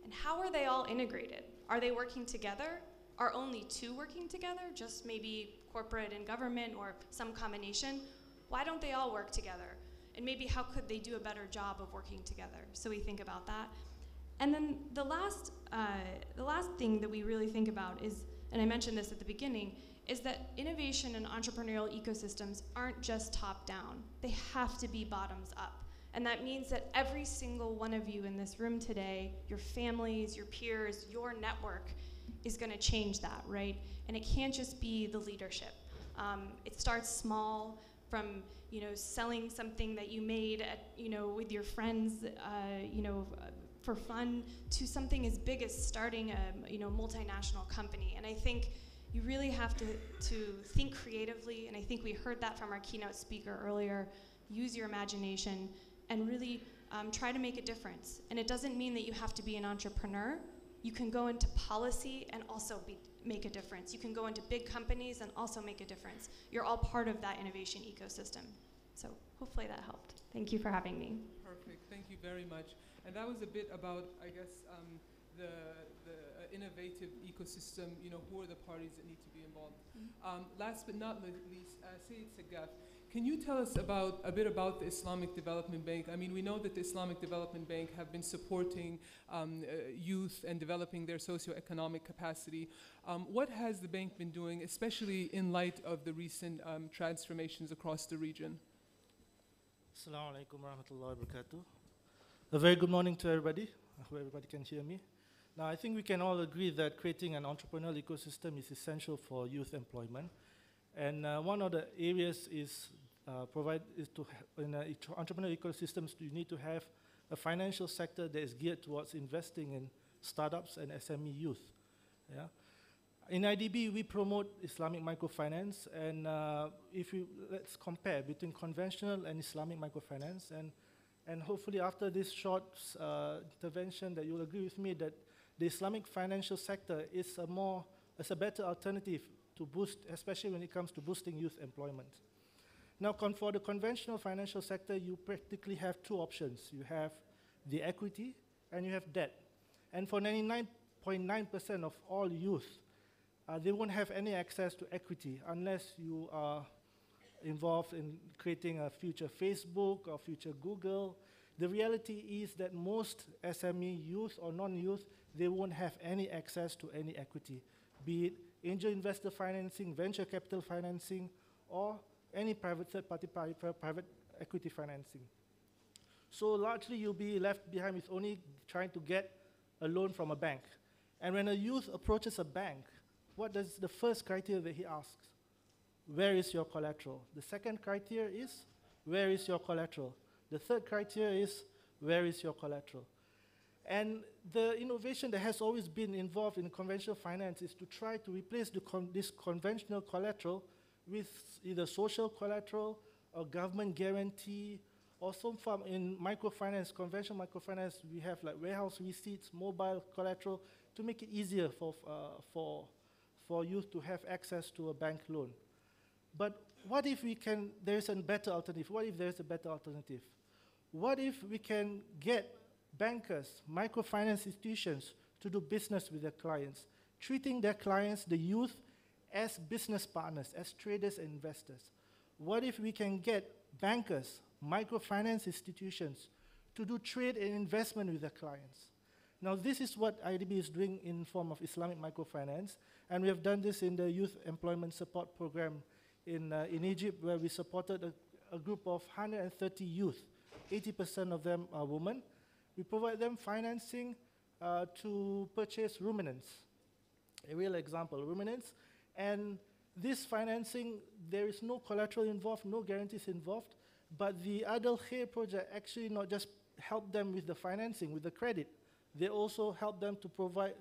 And how are they all integrated? Are they working together? Are only two working together? Just maybe corporate and government or some combination? Why don't they all work together? And maybe how could they do a better job of working together? So we think about that. And then the last thing that we really think about is, and I mentioned this at the beginning, is that innovation and entrepreneurial ecosystems aren't just top down. They have to be bottoms up. And that means that every single one of you in this room today, your families, your peers, your network is gonna change that, right? And it can't just be the leadership. It starts small from, selling something that you made at, with your friends, for fun, to something as big as starting a, multinational company. And I think you really have to think creatively, and I think we heard that from our keynote speaker earlier. Use your imagination and really try to make a difference. And it doesn't mean that you have to be an entrepreneur. You can go into policy and also make a difference. You can go into big companies and also make a difference. You're all part of that innovation ecosystem. So hopefully that helped. Thank you for having me. Perfect, thank you very much. And that was a bit about, I guess, the innovative ecosystem, who are the parties that need to be involved. Last but not least, Sayyid Sagaf, can you tell us a bit about the Islamic Development Bank? I mean, we know that the Islamic Development Bank have been supporting youth and developing their socioeconomic capacity. What has the bank been doing, especially in light of the recent transformations across the region? Assalamu alaikum wa rahmatullahi wa barakatuh. A very good morning to everybody. I hope everybody can hear me. Now, I think we can all agree that creating an entrepreneurial ecosystem is essential for youth employment. And one of the areas is in entrepreneurial ecosystems, you need to have a financial sector that is geared towards investing in startups and SME youth. Yeah? In IDB, we promote Islamic microfinance, and let's compare between conventional and Islamic microfinance, and hopefully after this short intervention that you'll agree with me that the Islamic financial sector is a better alternative to boost, especially when it comes to boosting youth employment. Now, for the conventional financial sector, you practically have two options. You have the equity and you have debt. And for 99.9% of all youth, they won't have any access to equity unless you are involved in creating a future Facebook or future Google. The reality is that most SME youth or non-youth, they won't have any access to any equity, be it angel investor financing, venture capital financing, or any private third-party private equity financing. So largely you'll be left behind with only trying to get a loan from a bank. And when a youth approaches a bank, what is the first criteria that he asks? Where is your collateral? The second criteria is, where is your collateral? The third criteria is, where is your collateral? And the innovation that has always been involved in conventional finance is to try to replace this conventional collateral with either social collateral or government guarantee or some form in microfinance, conventional microfinance, we have like warehouse receipts, mobile collateral to make it easier for youth to have access to a bank loan. But what if there's a better alternative? What if there's a better alternative? What if we can get bankers, microfinance institutions to do business with their clients, treating their clients, the youth, as business partners, as traders and investors? What if we can get bankers, microfinance institutions to do trade and investment with their clients? Now, this is what IDB is doing in form of Islamic microfinance, and we have done this in the Youth Employment Support Program in Egypt, where we supported a group of 130 youth. 80% of them are women. We provide them financing to purchase ruminants. A real example, ruminants. And This financing, there is no collateral involved, no guarantees involved, but the Adel Khair project actually not just help them with the financing, with the credit, they also help them to provide,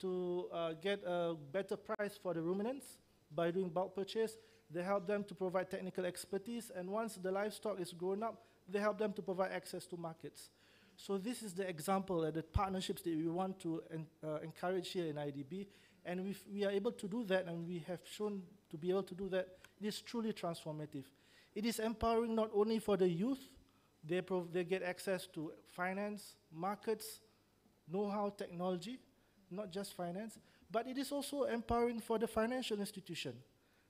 to get a better price for the ruminants by doing bulk purchase. They help them to provide technical expertise, and once the livestock is grown up, they help them to provide access to markets. So this is the example and the partnerships that we want to encourage here in IDB, and if we are able to do that, and we have shown to be able to do that, it is truly transformative. It is empowering not only for the youth, they get access to finance, markets, know-how, technology, not just finance, but it is also empowering for the financial institution.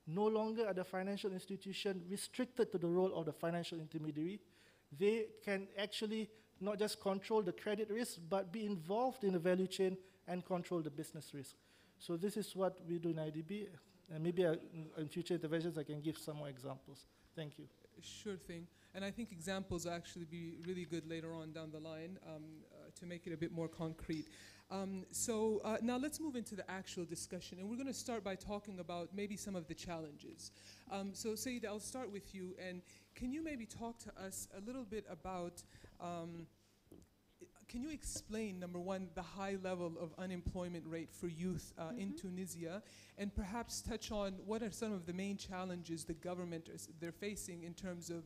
No longer are the financial institution restricted to the role of the financial intermediary. They can actually not just control the credit risk, but be involved in the value chain and control the business risk. So this is what we do in IDB, and maybe in future interventions I can give some more examples. Thank you. Sure thing. And I think examples will actually be really good later on down the line to make it a bit more concrete. So now let's move into the actual discussion, and we're going to start by talking about maybe some of the challenges. So Saeed, I'll start with you, and can you maybe talk to us a little bit about, can you explain, number one, the high level of unemployment rate for youth in Tunisia, and perhaps touch on what are some of the main challenges the government they're facing in terms of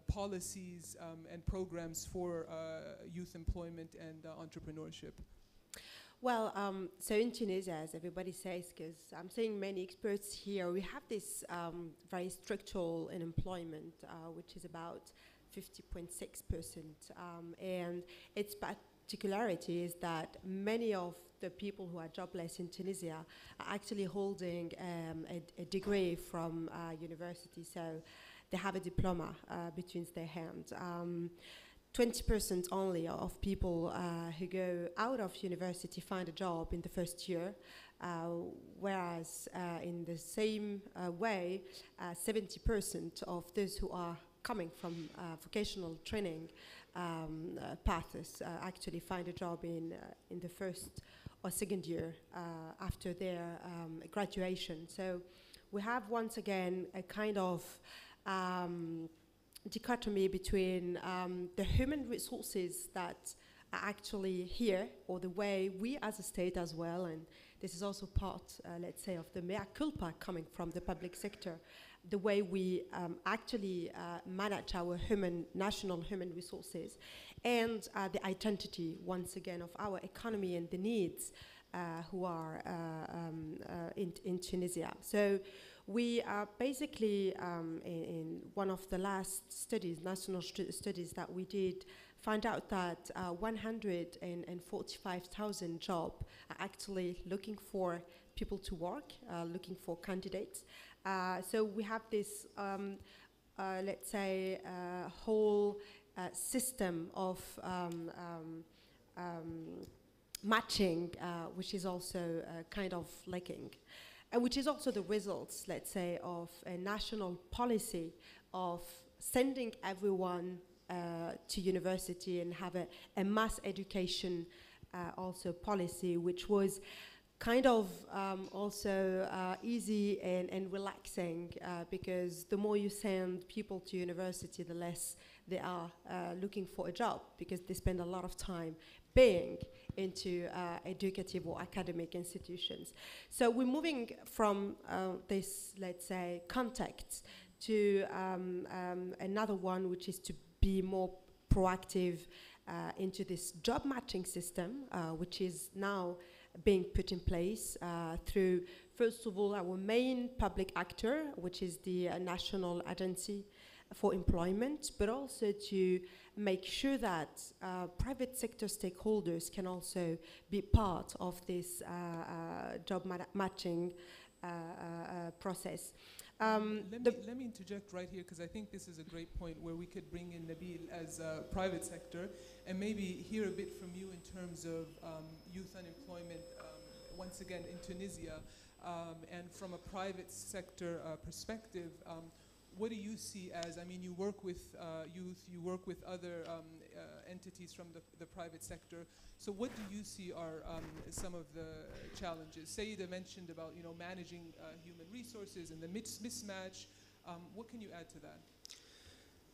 policies and programs for youth employment and entrepreneurship? Well, so in Tunisia, as everybody says, because I'm seeing many experts here, we have this very structural unemployment, which is about 50.6%. And its particularity is that many of the people who are jobless in Tunisia are actually holding a degree from university, so they have a diploma between their hands. 20% only of people who go out of university find a job in the first year, whereas in the same way, 70% of those who are coming from vocational training paths actually find a job in the first or second year after their graduation. So we have once again a kind of dichotomy between the human resources that are actually here, or the way we as a state as well, and this is also part, let's say, of the mea culpa coming from the public sector, the way we actually manage our national human resources, and the identity, once again, of our economy and the needs who are in Tunisia. So we are basically, in one of the last studies, national studies that we did, find out that 145,000 jobs are actually looking for people to work, looking for candidates. So we have this, let's say, whole system of matching, which is also kind of lacking. And which is also the results, let's say, of a national policy of sending everyone to university and have a mass education also policy, which was kind of also easy and relaxing, because the more you send people to university, the less they are looking for a job, because they spend a lot of time paying into educative or academic institutions. So we're moving from this, let's say, context to another one, which is to be more proactive into this job matching system, which is now being put in place through, first of all, our main public actor, which is the National Agency for Employment, but also to make sure that private sector stakeholders can also be part of this job matching process. Let me interject right here, because I think this is a great point where we could bring in Nabil as a private sector and maybe hear a bit from you in terms of youth unemployment, once again in Tunisia, and from a private sector perspective, what do you see as, I mean, you work with youth, you work with other entities from the private sector. So what do you see are some of the challenges? Saida mentioned about, you know, managing human resources and the mismatch. What can you add to that?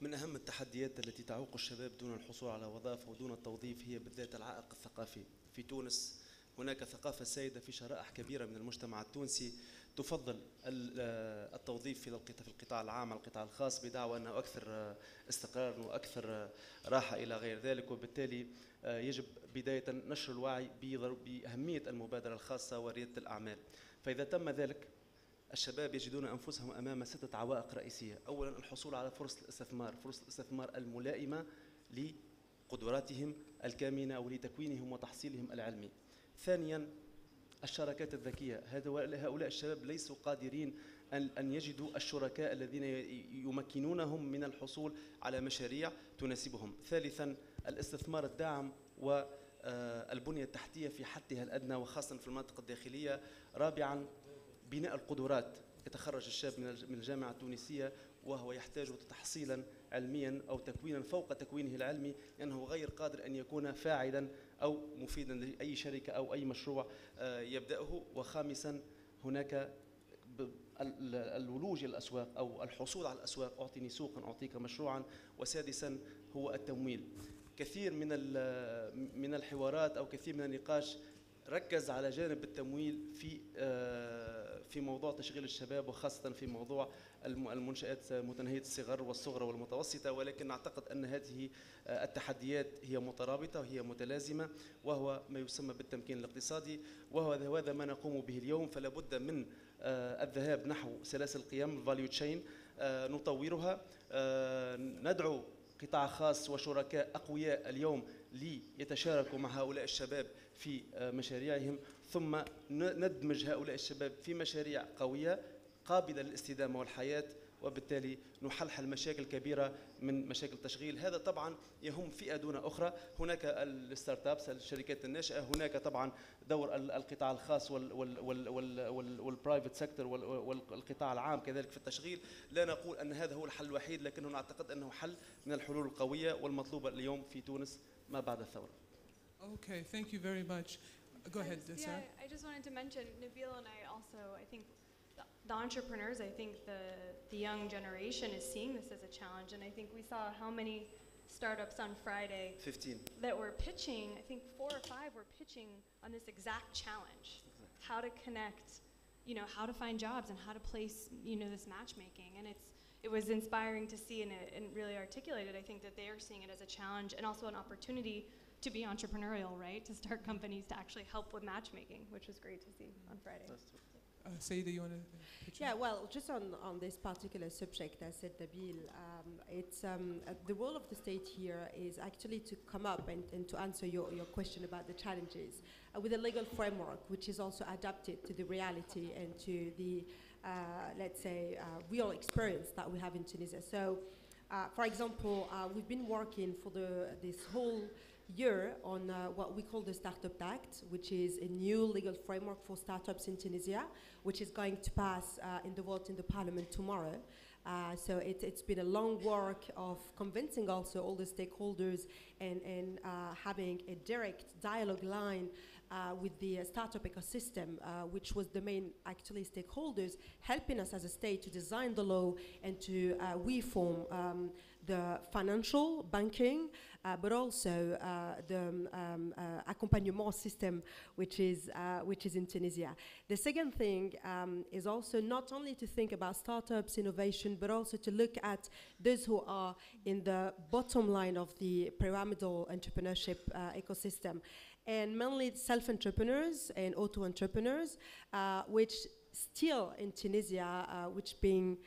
من أهم التحديات التي تعوق الشباب دون الحصول على وظائف ودون التوظيف هي بالذات العائق الثقافي. في تونس هناك ثقافة سائدة في شرائح كبيرة من المجتمع التونسي تفضل التوظيف في القطاع العام على القطاع الخاص بدعوى أنه أكثر استقرارا وأكثر راحة إلى غير ذلك، وبالتالي يجب بداية نشر الوعي بأهمية المبادرة الخاصة وريادة الأعمال. فإذا تم ذلك الشباب يجدون أنفسهم أمام 6 عوائق رئيسية. أولا الحصول على فرص الاستثمار الملائمة لقدراتهم الكامنة أو لتكوينهم وتحصيلهم العلمي. ثانيا الشراكات الذكية. هؤلاء الشباب ليسوا قادرين أن يجدوا الشركاء الذين يمكنونهم من الحصول على مشاريع تناسبهم. ثالثا الاستثمار الداعم والبنية التحتية في حدها الأدنى وخاصة في المناطق الداخلية. رابعا بناء القدرات. يتخرج الشاب من الجامعة التونسية وهو يحتاج تحصيلا علميا أو تكوينا فوق تكوينه العلمي لأنه غير قادر أن يكون فاعلا أو مفيدا لأي شركة أو أي مشروع يبدأه. وخامسا هناك الولوج إلى الأسواق أو الحصول على الأسواق. أعطيني سوقا أعطيك مشروعا. وسادسا هو التمويل. كثير من الحوارات أو كثير من النقاش ركز على جانب التمويل في موضوع تشغيل الشباب وخاصة في موضوع المنشآت متناهية الصغر والصغرى والمتوسطة، ولكن أعتقد أن هذه التحديات هي مترابطة وهي متلازمة، وهو ما يسمى بالتمكين الاقتصادي، وهذا ما نقوم به اليوم. فلا بد من الذهاب نحو سلاسل القيم الفاليو تشين، نطورها، ندعو قطاع خاص وشركاء أقوياء اليوم ليتشاركوا مع هؤلاء الشباب في مشاريعهم، ثم ندمج هؤلاء الشباب في مشاريع قوية قابلة للاستدامة والحياة، وبالتالي نحلحل مشاكل كبيرة من مشاكل التشغيل. هذا طبعا يهم فئة دون أخرى. هناك الستارت ابس الشركات الناشئة، هناك طبعا دور القطاع الخاص والبرايفت سيكتور والقطاع العام كذلك في التشغيل. لا نقول أن هذا هو الحل الوحيد، لكنه نعتقد أنه حل من الحلول القوية والمطلوبة اليوم في تونس ما بعد الثورة. Okay, thank you very much. Go ahead, Sarah. I just wanted to mention, Nabil and I think the entrepreneurs, I think the young generation is seeing this as a challenge, and I think we saw how many startups on Friday 15 that were pitching, I think 4 or 5 were pitching on this exact challenge, how to connect, you know, how to find jobs and how to place, you know, this matchmaking, and it was inspiring to see and really articulated. I think that they are seeing it as a challenge and also an opportunity to be entrepreneurial, right? To start companies to actually help with matchmaking, which was great to see on Friday. Saida, you want to? Yeah, well, just on this particular subject, as said Nabil, it's the role of the state here is actually to come up and to answer your question about the challenges with a legal framework which is also adapted to the reality and to the, let's say, real experience that we have in Tunisia. So, for example, we've been working for this whole year on what we call the Startup Act, which is a new legal framework for startups in Tunisia, which is going to pass in the vote in the parliament tomorrow. So it's been a long work of convincing also all the stakeholders and having a direct dialogue line with the startup ecosystem, which was the main actually stakeholders, helping us as a state to design the law and to reform the financial banking, but also the accompagnement system, which is in Tunisia. The second thing is also not only to think about startups, innovation, but also to look at those who are in the bottom line of the pyramidal entrepreneurship ecosystem, and mainly self-entrepreneurs and auto-entrepreneurs, which still in Tunisia, which being,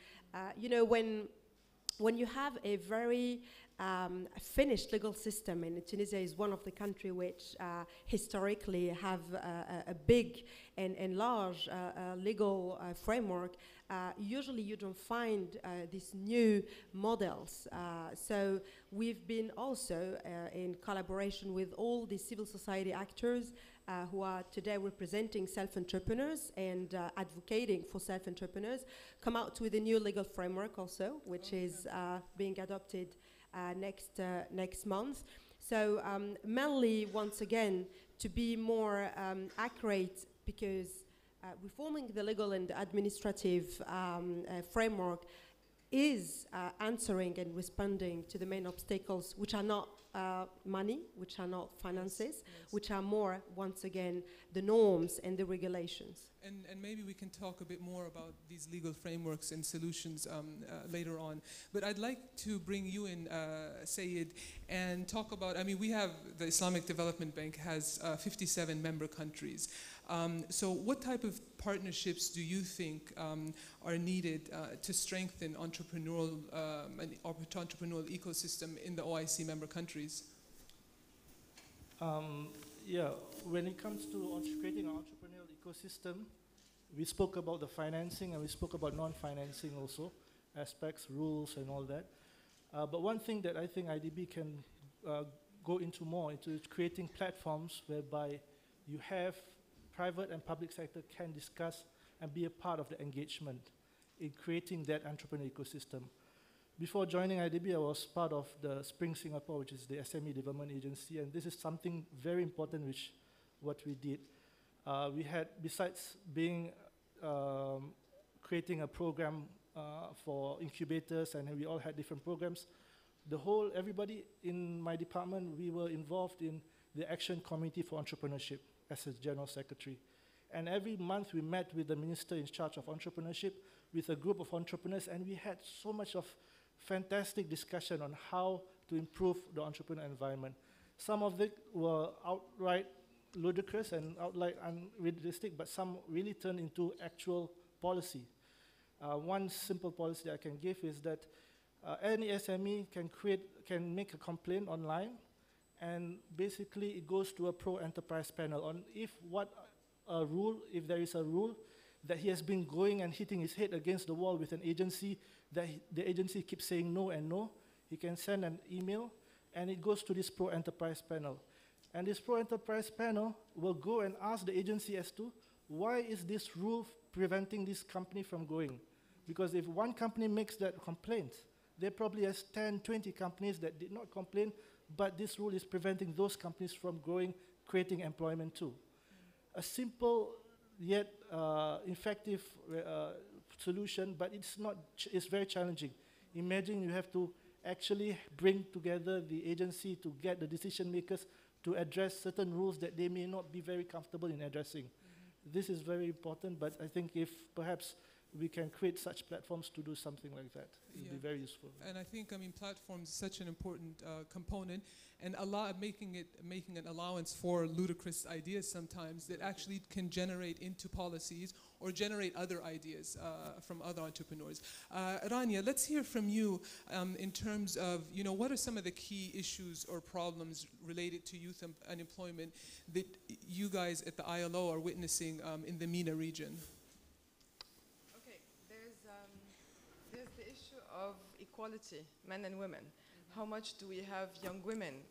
you know, when you have a very finished legal system, and Tunisia is one of the countries which historically have a big and large legal framework, usually you don't find these new models. So we've been also in collaboration with all the civil society actors who are today representing self-entrepreneurs and advocating for self-entrepreneurs, come out with a new legal framework also, which is being adopted next month. So mainly, once again, to be more accurate, because reforming the legal and administrative framework is answering and responding to the main obstacles, which are not money, which are not finances, which are more, once again, the norms and the regulations. And maybe we can talk a bit more about these legal frameworks and solutions later on. But I'd like to bring you in, Sayed, and talk about, I mean, we have, the Islamic Development Bank has 57 member countries. So what type of partnerships do you think are needed to strengthen entrepreneurial ecosystem in the OIC member countries? Yeah, when it comes to creating an entrepreneurial ecosystem, we spoke about the financing and we spoke about non-financing also, aspects, rules and all that. But one thing that I think IDB can go into more into is creating platforms whereby you have private and public sector can discuss and be a part of the engagement in creating that entrepreneurial ecosystem. Before joining IDB, I was part of the Spring Singapore, which is the SME development agency, and this is something very important which what we did. We had, besides being creating a program for incubators, and we all had different programs, everybody in my department, we were involved in the Action Committee for Entrepreneurship as a General Secretary. And every month we met with the minister in charge of entrepreneurship with a group of entrepreneurs, and we had so much of fantastic discussion on how to improve the entrepreneurial environment. Some of it were outright ludicrous and outright unrealistic, but some really turned into actual policy. One simple policy that I can give is that any SME can make a complaint online, and basically it goes to a pro-enterprise panel on if there is a rule that he has been going and hitting his head against the wall with an agency, that the agency keeps saying no and no, he can send an email and it goes to this pro-enterprise panel. And this pro-enterprise panel will go and ask the agency as to why is this rule preventing this company from going? Because if one company makes that complaint, there probably has 10, 20 companies that did not complain, but this rule is preventing those companies from growing, creating employment too. A simple yet effective solution, but it's very challenging. Imagine you have to actually bring together the agency to get the decision makers to address certain rules that they may not be very comfortable in addressing. This is very important, but I think if perhaps we can create such platforms to do something like that, it would be very useful. And I think, platforms is such an important component, and making an allowance for ludicrous ideas sometimes that actually can generate into policies or generate other ideas from other entrepreneurs. Rania, let's hear from you in terms of, what are some of the key issues or problems related to youth unemployment that you guys at the ILO are witnessing in the MENA region? There's the issue of equality, men and women. How much do we have young women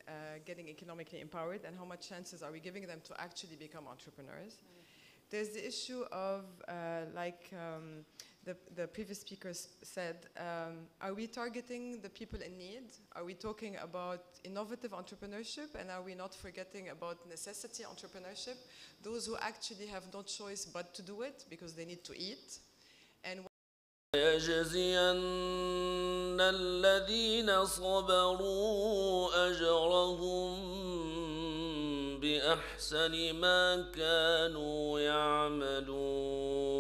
getting economically empowered, and how much chances are we giving them to actually become entrepreneurs? There's the issue of, the previous speakers said, are we targeting the people in need? Are we talking about innovative entrepreneurship, and are we not forgetting about necessity entrepreneurship? Those who actually have no choice but to do it because they need to eat. And يجزين الذين صبروا أجرهم بأحسن ما كانوا يعملون.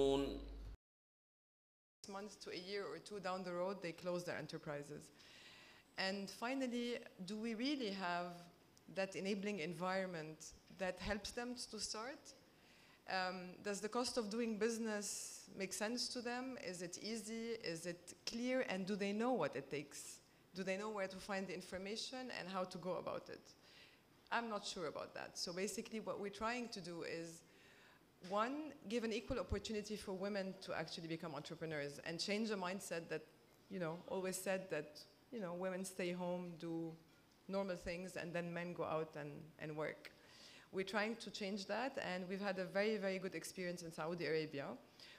Months to a year or two down the road, they close their enterprises. And finally, do we really have that enabling environment that helps them to start? Does the cost of doing business make sense to them? Is it easy? Is it clear? And do they know what it takes? Do they know where to find the information and how to go about it? I'm not sure about that. So basically what we're trying to do is, one, give an equal opportunity for women to actually become entrepreneurs and change the mindset that, always said that, women stay home, do normal things, and then men go out and work. We're trying to change that, and we've had a very, very good experience in Saudi Arabia,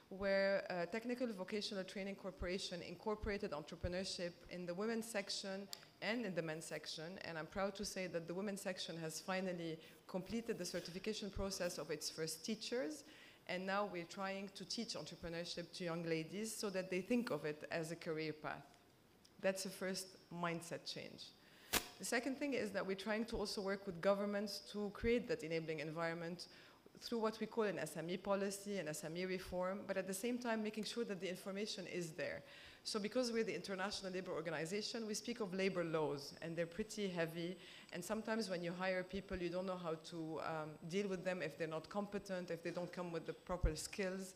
where Technical Vocational Training Corporation incorporated entrepreneurship in the women's section and in the men's section. And I'm proud to say that the women's section has finally completed the certification process of its first teachers. And now we're trying to teach entrepreneurship to young ladies so that they think of it as a career path. That's the first mindset change. The second thing is that we're trying to also work with governments to create that enabling environment through what we call an SME policy, an SME reform, but at the same time making sure that the information is there. So because we're the International Labour Organization, we speak of labor laws, and they're pretty heavy, and sometimes when you hire people, you don't know how to deal with them if they're not competent, if they don't come with the proper skills.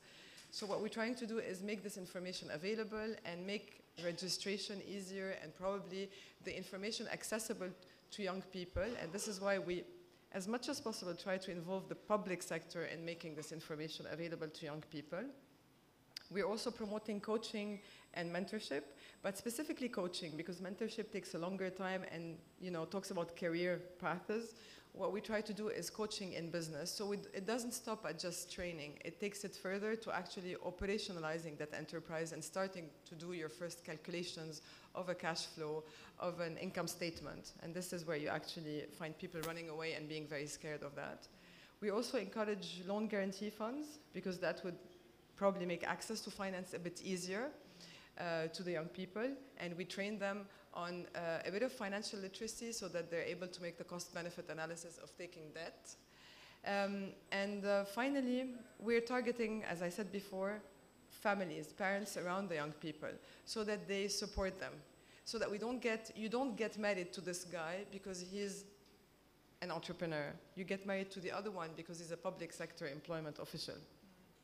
So what we're trying to do is make this information available and make registration easier and probably the information accessible to young people, and this is why we, as much as possible, try to involve the public sector in making this information available to young people. We're also promoting coaching and mentorship, but specifically coaching, because mentorship takes a longer time and talks about career paths. What we try to do is coaching in business. So it doesn't stop at just training. It takes it further to actually operationalizing that enterprise and starting to do your first calculations of a cash flow, of an income statement. And this is where you actually find people running away and being very scared of that. We also encourage loan guarantee funds, because that would probably make access to finance a bit easier to the young people. And we train them on a bit of financial literacy so that they're able to make the cost-benefit analysis of taking debt. Finally, we're targeting, as I said before, families, parents around the young people, so that they support them. So that you don't get married to this guy because he's an entrepreneur. You get married to the other one because he's a public sector employment official.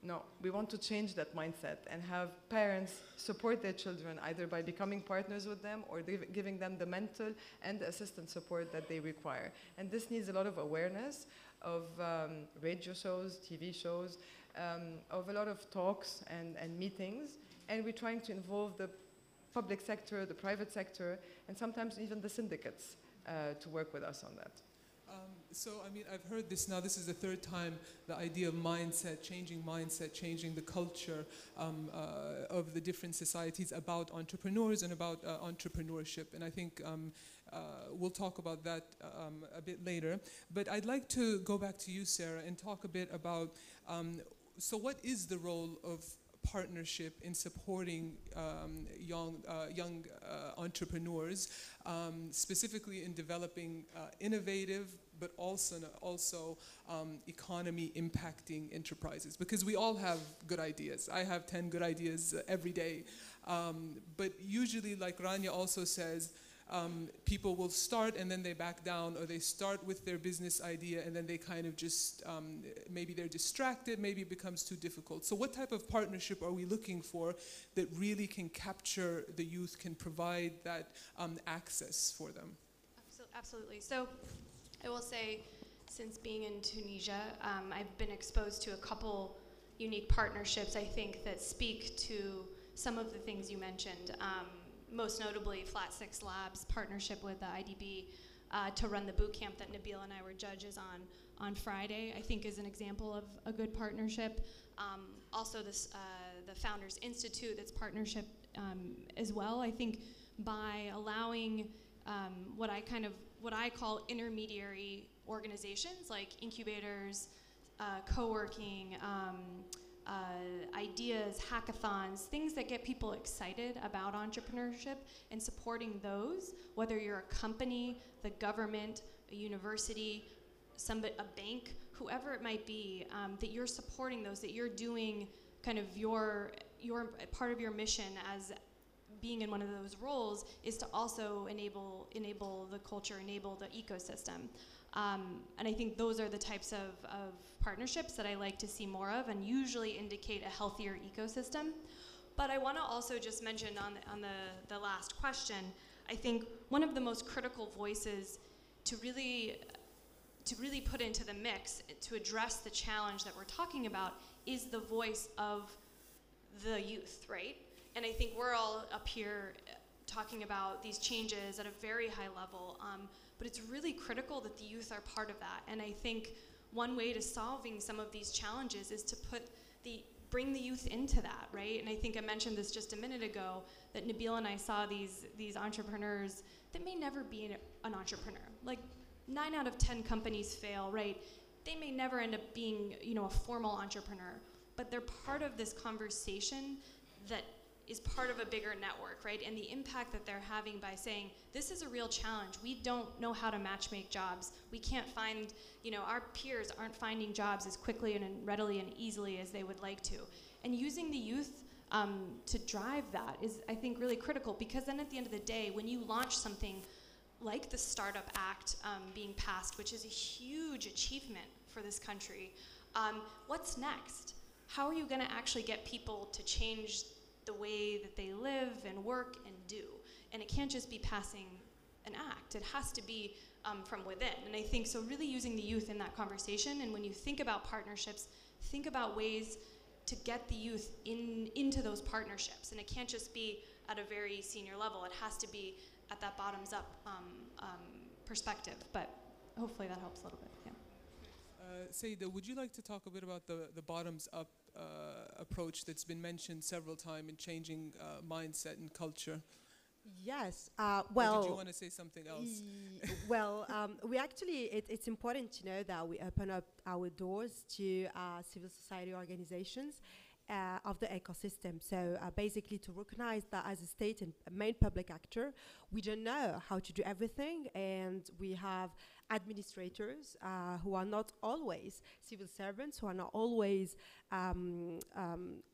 No, we want to change that mindset and have parents support their children either by becoming partners with them or giving them the mental and the assistance support that they require. And this needs a lot of awareness of radio shows, TV shows, of a lot of talks and meetings. And we're trying to involve the public sector, the private sector, and sometimes even the syndicates to work with us on that. So, I mean, I've heard this now. This is the third time, the idea of mindset, changing the culture of the different societies about entrepreneurs and about entrepreneurship. And I think we'll talk about that a bit later. But I'd like to go back to you, Sarah, and talk a bit about, so what is the role of partnership in supporting young entrepreneurs, specifically in developing innovative but also economy impacting enterprises? Because we all have good ideas. I have 10 good ideas every day. But usually, like Rania also says, people will start and then they back down, or they start with their business idea and then they kind of just, maybe they're distracted, maybe it becomes too difficult. So what type of partnership are we looking for that really can capture the youth, can provide that access for them? Absolutely. So I will say, since being in Tunisia, I've been exposed to a couple unique partnerships, I think, that speak to some of the things you mentioned. Most notably, Flat Six Labs' partnership with the IDB to run the boot camp that Nabil and I were judges on Friday, I think is an example of a good partnership. Also, the Founders Institute, that's partnership as well. I think by allowing what I call intermediary organizations like incubators, co-working, ideas, hackathons, things that get people excited about entrepreneurship, and supporting those, whether you're a company, the government, a university, a bank, whoever it might be, that you're supporting those, that you're doing kind of your part of your mission as being in one of those roles is to also enable the culture, enable the ecosystem. And I think those are the types of partnerships that I like to see more of and usually indicate a healthier ecosystem. But I want to also just mention on the last question, I think one of the most critical voices to really put into the mix to address the challenge that we're talking about is the voice of the youth, right? And I think we're all up here talking about these changes at a very high level, but it's really critical that the youth are part of that. And I think one way to solving some of these challenges is to bring the youth into that, right? And I think I mentioned this just a minute ago, that Nabil and I saw these entrepreneurs that may never be an entrepreneur. Like 9 out of 10 companies fail, right? They may never end up being, a formal entrepreneur, but they're part of this conversation that is part of a bigger network, right? And the impact that they're having by saying, this is a real challenge. We don't know how to matchmake jobs. We can't find, our peers aren't finding jobs as quickly and readily and easily as they would like to. And using the youth to drive that is, I think, really critical, because then at the end of the day, when you launch something like the Startup Act being passed, which is a huge achievement for this country, what's next? How are you gonna actually get people to change the way that they live and work and do? And it can't just be passing an act. It has to be from within. And I think so really using the youth in that conversation, and when you think about partnerships, think about ways to get the youth into those partnerships. And it can't just be at a very senior level. It has to be at that bottoms up perspective. But hopefully that helps a little bit, yeah. Saida, would you like to talk a bit about the bottoms up approach that's been mentioned several times in changing mindset and culture? Yes. Or Well, did you want to say something else? We actually, it's important to know that we open up our doors to civil society organizations of the ecosystem. So basically to recognize that as a state and a main public actor, we don't know how to do everything, and we have administrators who are not always civil servants, who are not always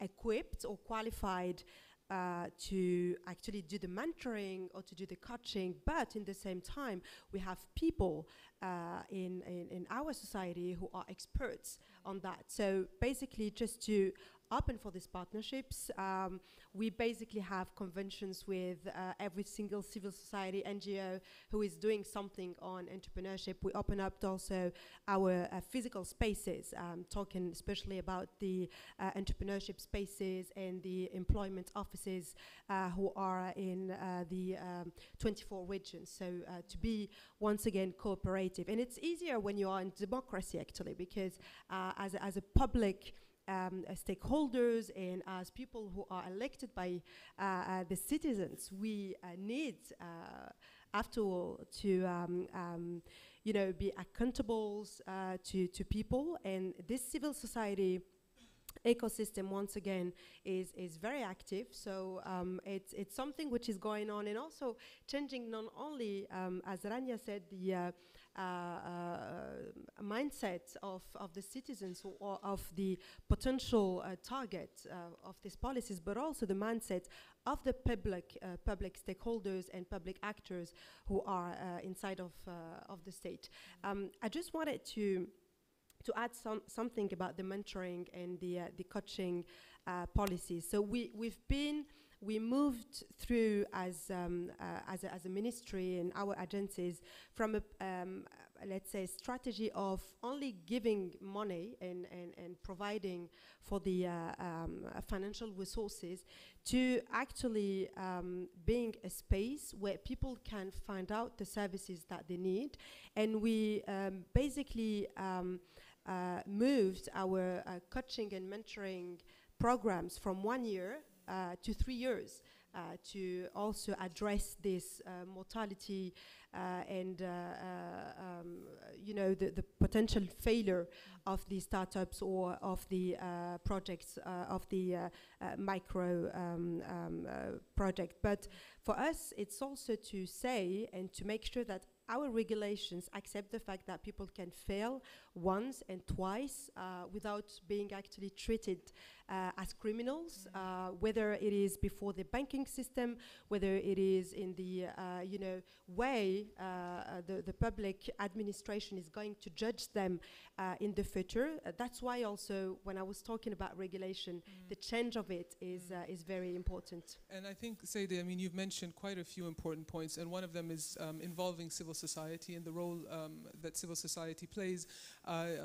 equipped or qualified to actually do the mentoring or to do the coaching, but in the same time, we have people in our society who are experts on that. So basically, just to open for these partnerships, we basically have conventions with every single civil society NGO who is doing something on entrepreneurship. We open up also our physical spaces, talking especially about the entrepreneurship spaces and the employment offices who are in the 24 regions. So to be, once again, cooperative. And it's easier when you are in democracy, actually, because as a public stakeholders and as people who are elected by the citizens, we need, after all, to be accountable to people. And this civil society ecosystem, once again, is very active. So it's something which is going on and also changing not only, as Rania said, the mindset of the citizens or of the potential target of these policies, but also the mindset of the public stakeholders and public actors who are inside of the state. I just wanted to add something about the mentoring and the coaching policies. So we moved through as a ministry and our agencies from a let's say strategy of only giving money and providing for the financial resources to actually being a space where people can find out the services that they need. And we basically moved our coaching and mentoring programs from 1 year to 3 years to also address this mortality and the potential failure of the startups or of the projects of the micro project. But for us, it's also to say and to make sure that our regulations accept the fact that people can fail once and twice without being actually treated as criminals, whether it is before the banking system, whether it is in the way the public administration is going to judge them in the future. That's why also when I was talking about regulation, the change of it is very important. And I think, Saida, I mean, you've mentioned quite a few important points, and one of them is involving civil society and the role that civil society plays,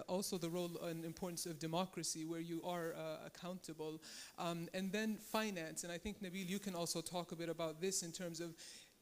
also the role and importance of democracy, where you are accountable, and then finance. And I think, Nabil, you can also talk a bit about this in terms of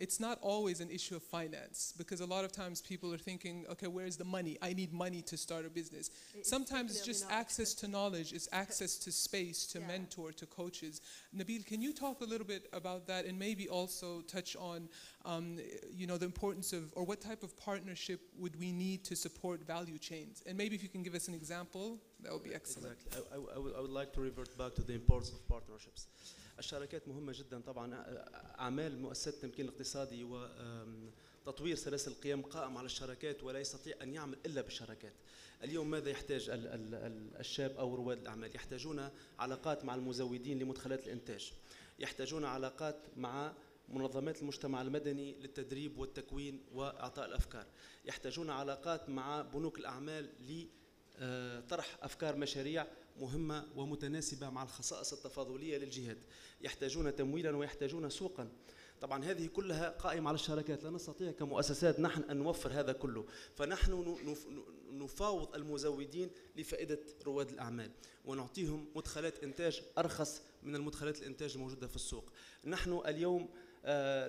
it's not always an issue of finance, because a lot of times people are thinking, okay, where's the money? I need money to start a business. Sometimes it's just access to knowledge, it's access to space, to mentor, to coaches. Nabil, can you talk a little bit about that, and maybe also touch on the importance of, or what type of partnership would we need to support value chains? And maybe if you can give us an example, that would be excellent. Exactly. I would like to revert back to the importance of partnerships. الشراكات مهمة جدا طبعا. أعمال مؤسسات التمكين الاقتصادي وتطوير سلاسل القيم قائم على الشراكات، ولا يستطيع أن يعمل إلا بالشراكات. اليوم ماذا يحتاج الشاب أو رواد الأعمال؟ يحتاجون علاقات مع المزودين لمدخلات الإنتاج، يحتاجون علاقات مع منظمات المجتمع المدني للتدريب والتكوين وإعطاء الأفكار، يحتاجون علاقات مع بنوك الأعمال لطرح أفكار مشاريع مهمة ومتناسبة مع الخصائص التفاضلية للجهات، يحتاجون تمويلا ويحتاجون سوقا. طبعا هذه كلها قائمة على الشراكات. لا نستطيع كمؤسسات نحن أن نوفر هذا كله، فنحن نفاوض المزودين لفائدة رواد الأعمال ونعطيهم مدخلات إنتاج أرخص من المدخلات الإنتاج الموجودة في السوق. نحن اليوم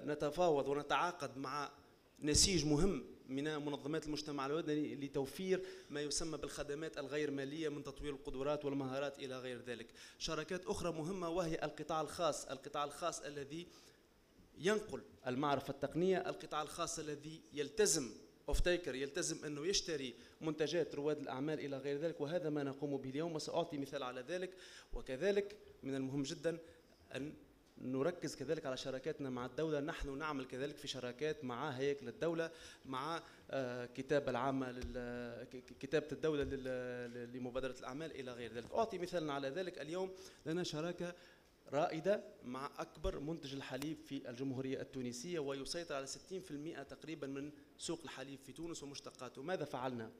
نتفاوض ونتعاقد مع نسيج مهم من منظمات المجتمع المدني لتوفير ما يسمى بالخدمات الغير مالية من تطوير القدرات والمهارات إلى غير ذلك. شراكات أخرى مهمة وهي القطاع الخاص، القطاع الخاص الذي ينقل المعرفة التقنية، القطاع الخاص الذي يلتزم يلتزم أنه يشتري منتجات رواد الأعمال إلى غير ذلك، وهذا ما نقوم به اليوم وسأعطي مثال على ذلك. وكذلك من المهم جدا أن نركز كذلك على شراكاتنا مع الدولة. نحن نعمل كذلك في شراكات مع هياكل الدولة، مع كتابة العامة كتابة الدولة لمبادرة الأعمال إلى غير ذلك. أعطي مثالا على ذلك. اليوم لنا شراكة رائدة مع أكبر منتج الحليب في الجمهورية التونسية، ويسيطر على 60% تقريبا من سوق الحليب في تونس ومشتقاته. ماذا فعلنا؟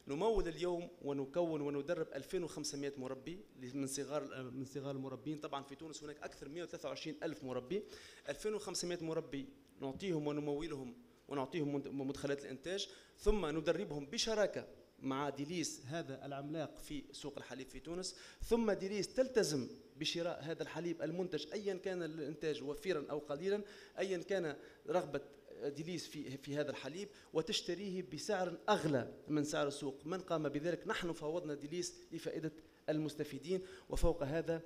نمول اليوم ونكون وندرب 2500 مربي من صغار المربين. طبعا في تونس هناك أكثر من 123 ألف مربي. 2500 مربي نعطيهم ونمولهم ونعطيهم مدخلات الإنتاج، ثم ندربهم بشراكة مع ديليس هذا العملاق في سوق الحليب في تونس. ثم ديليس تلتزم بشراء هذا الحليب المنتج أيا كان الإنتاج وفيرا أو قليلا، أيا كان رغبة ديليس في هذا الحليب، وتشتريه بسعر أغلى من سعر السوق. من قام بذلك؟ نحن فاوضنا ديليس لفائدة المستفيدين، وفوق هذا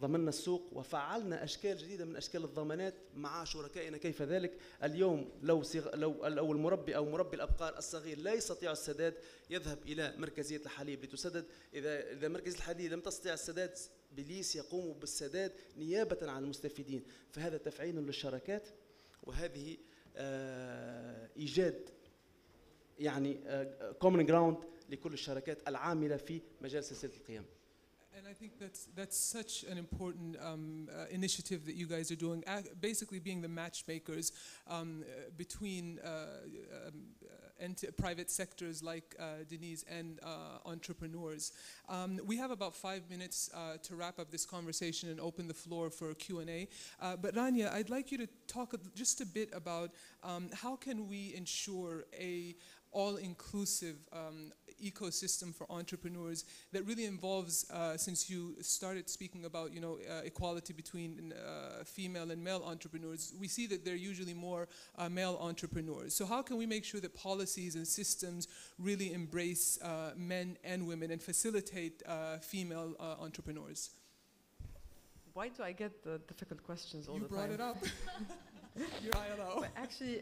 ضمننا السوق وفعلنا أشكال جديدة من أشكال الضمانات مع شركائنا. كيف ذلك؟ اليوم لو المربي أو مربي الأبقار الصغير لا يستطيع السداد، يذهب إلى مركزية الحليب لتسدد. إذا مركزية الحليب لم تستطيع السداد، ديليس يقوم بالسداد نيابة عن المستفيدين. فهذا تفعيل للشراكات، وهذه إيجاد يعني common ground لكل الشركات العاملة في مجال سلسلة القيم. And I think that's such an important initiative that you guys are doing, basically being the matchmakers between private sectors like Denise and entrepreneurs. We have about 5 minutes to wrap up this conversation and open the floor for Q&A. But Rania, I'd like you to talk just a bit about how can we ensure a all-inclusive ecosystem for entrepreneurs that really involves, since you started speaking about equality between female and male entrepreneurs, we see that they're usually more male entrepreneurs. So how can we make sure that policies and systems really embrace men and women and facilitate female entrepreneurs? Why do I get the difficult questions all the time? You brought it up. Your ILO. But actually,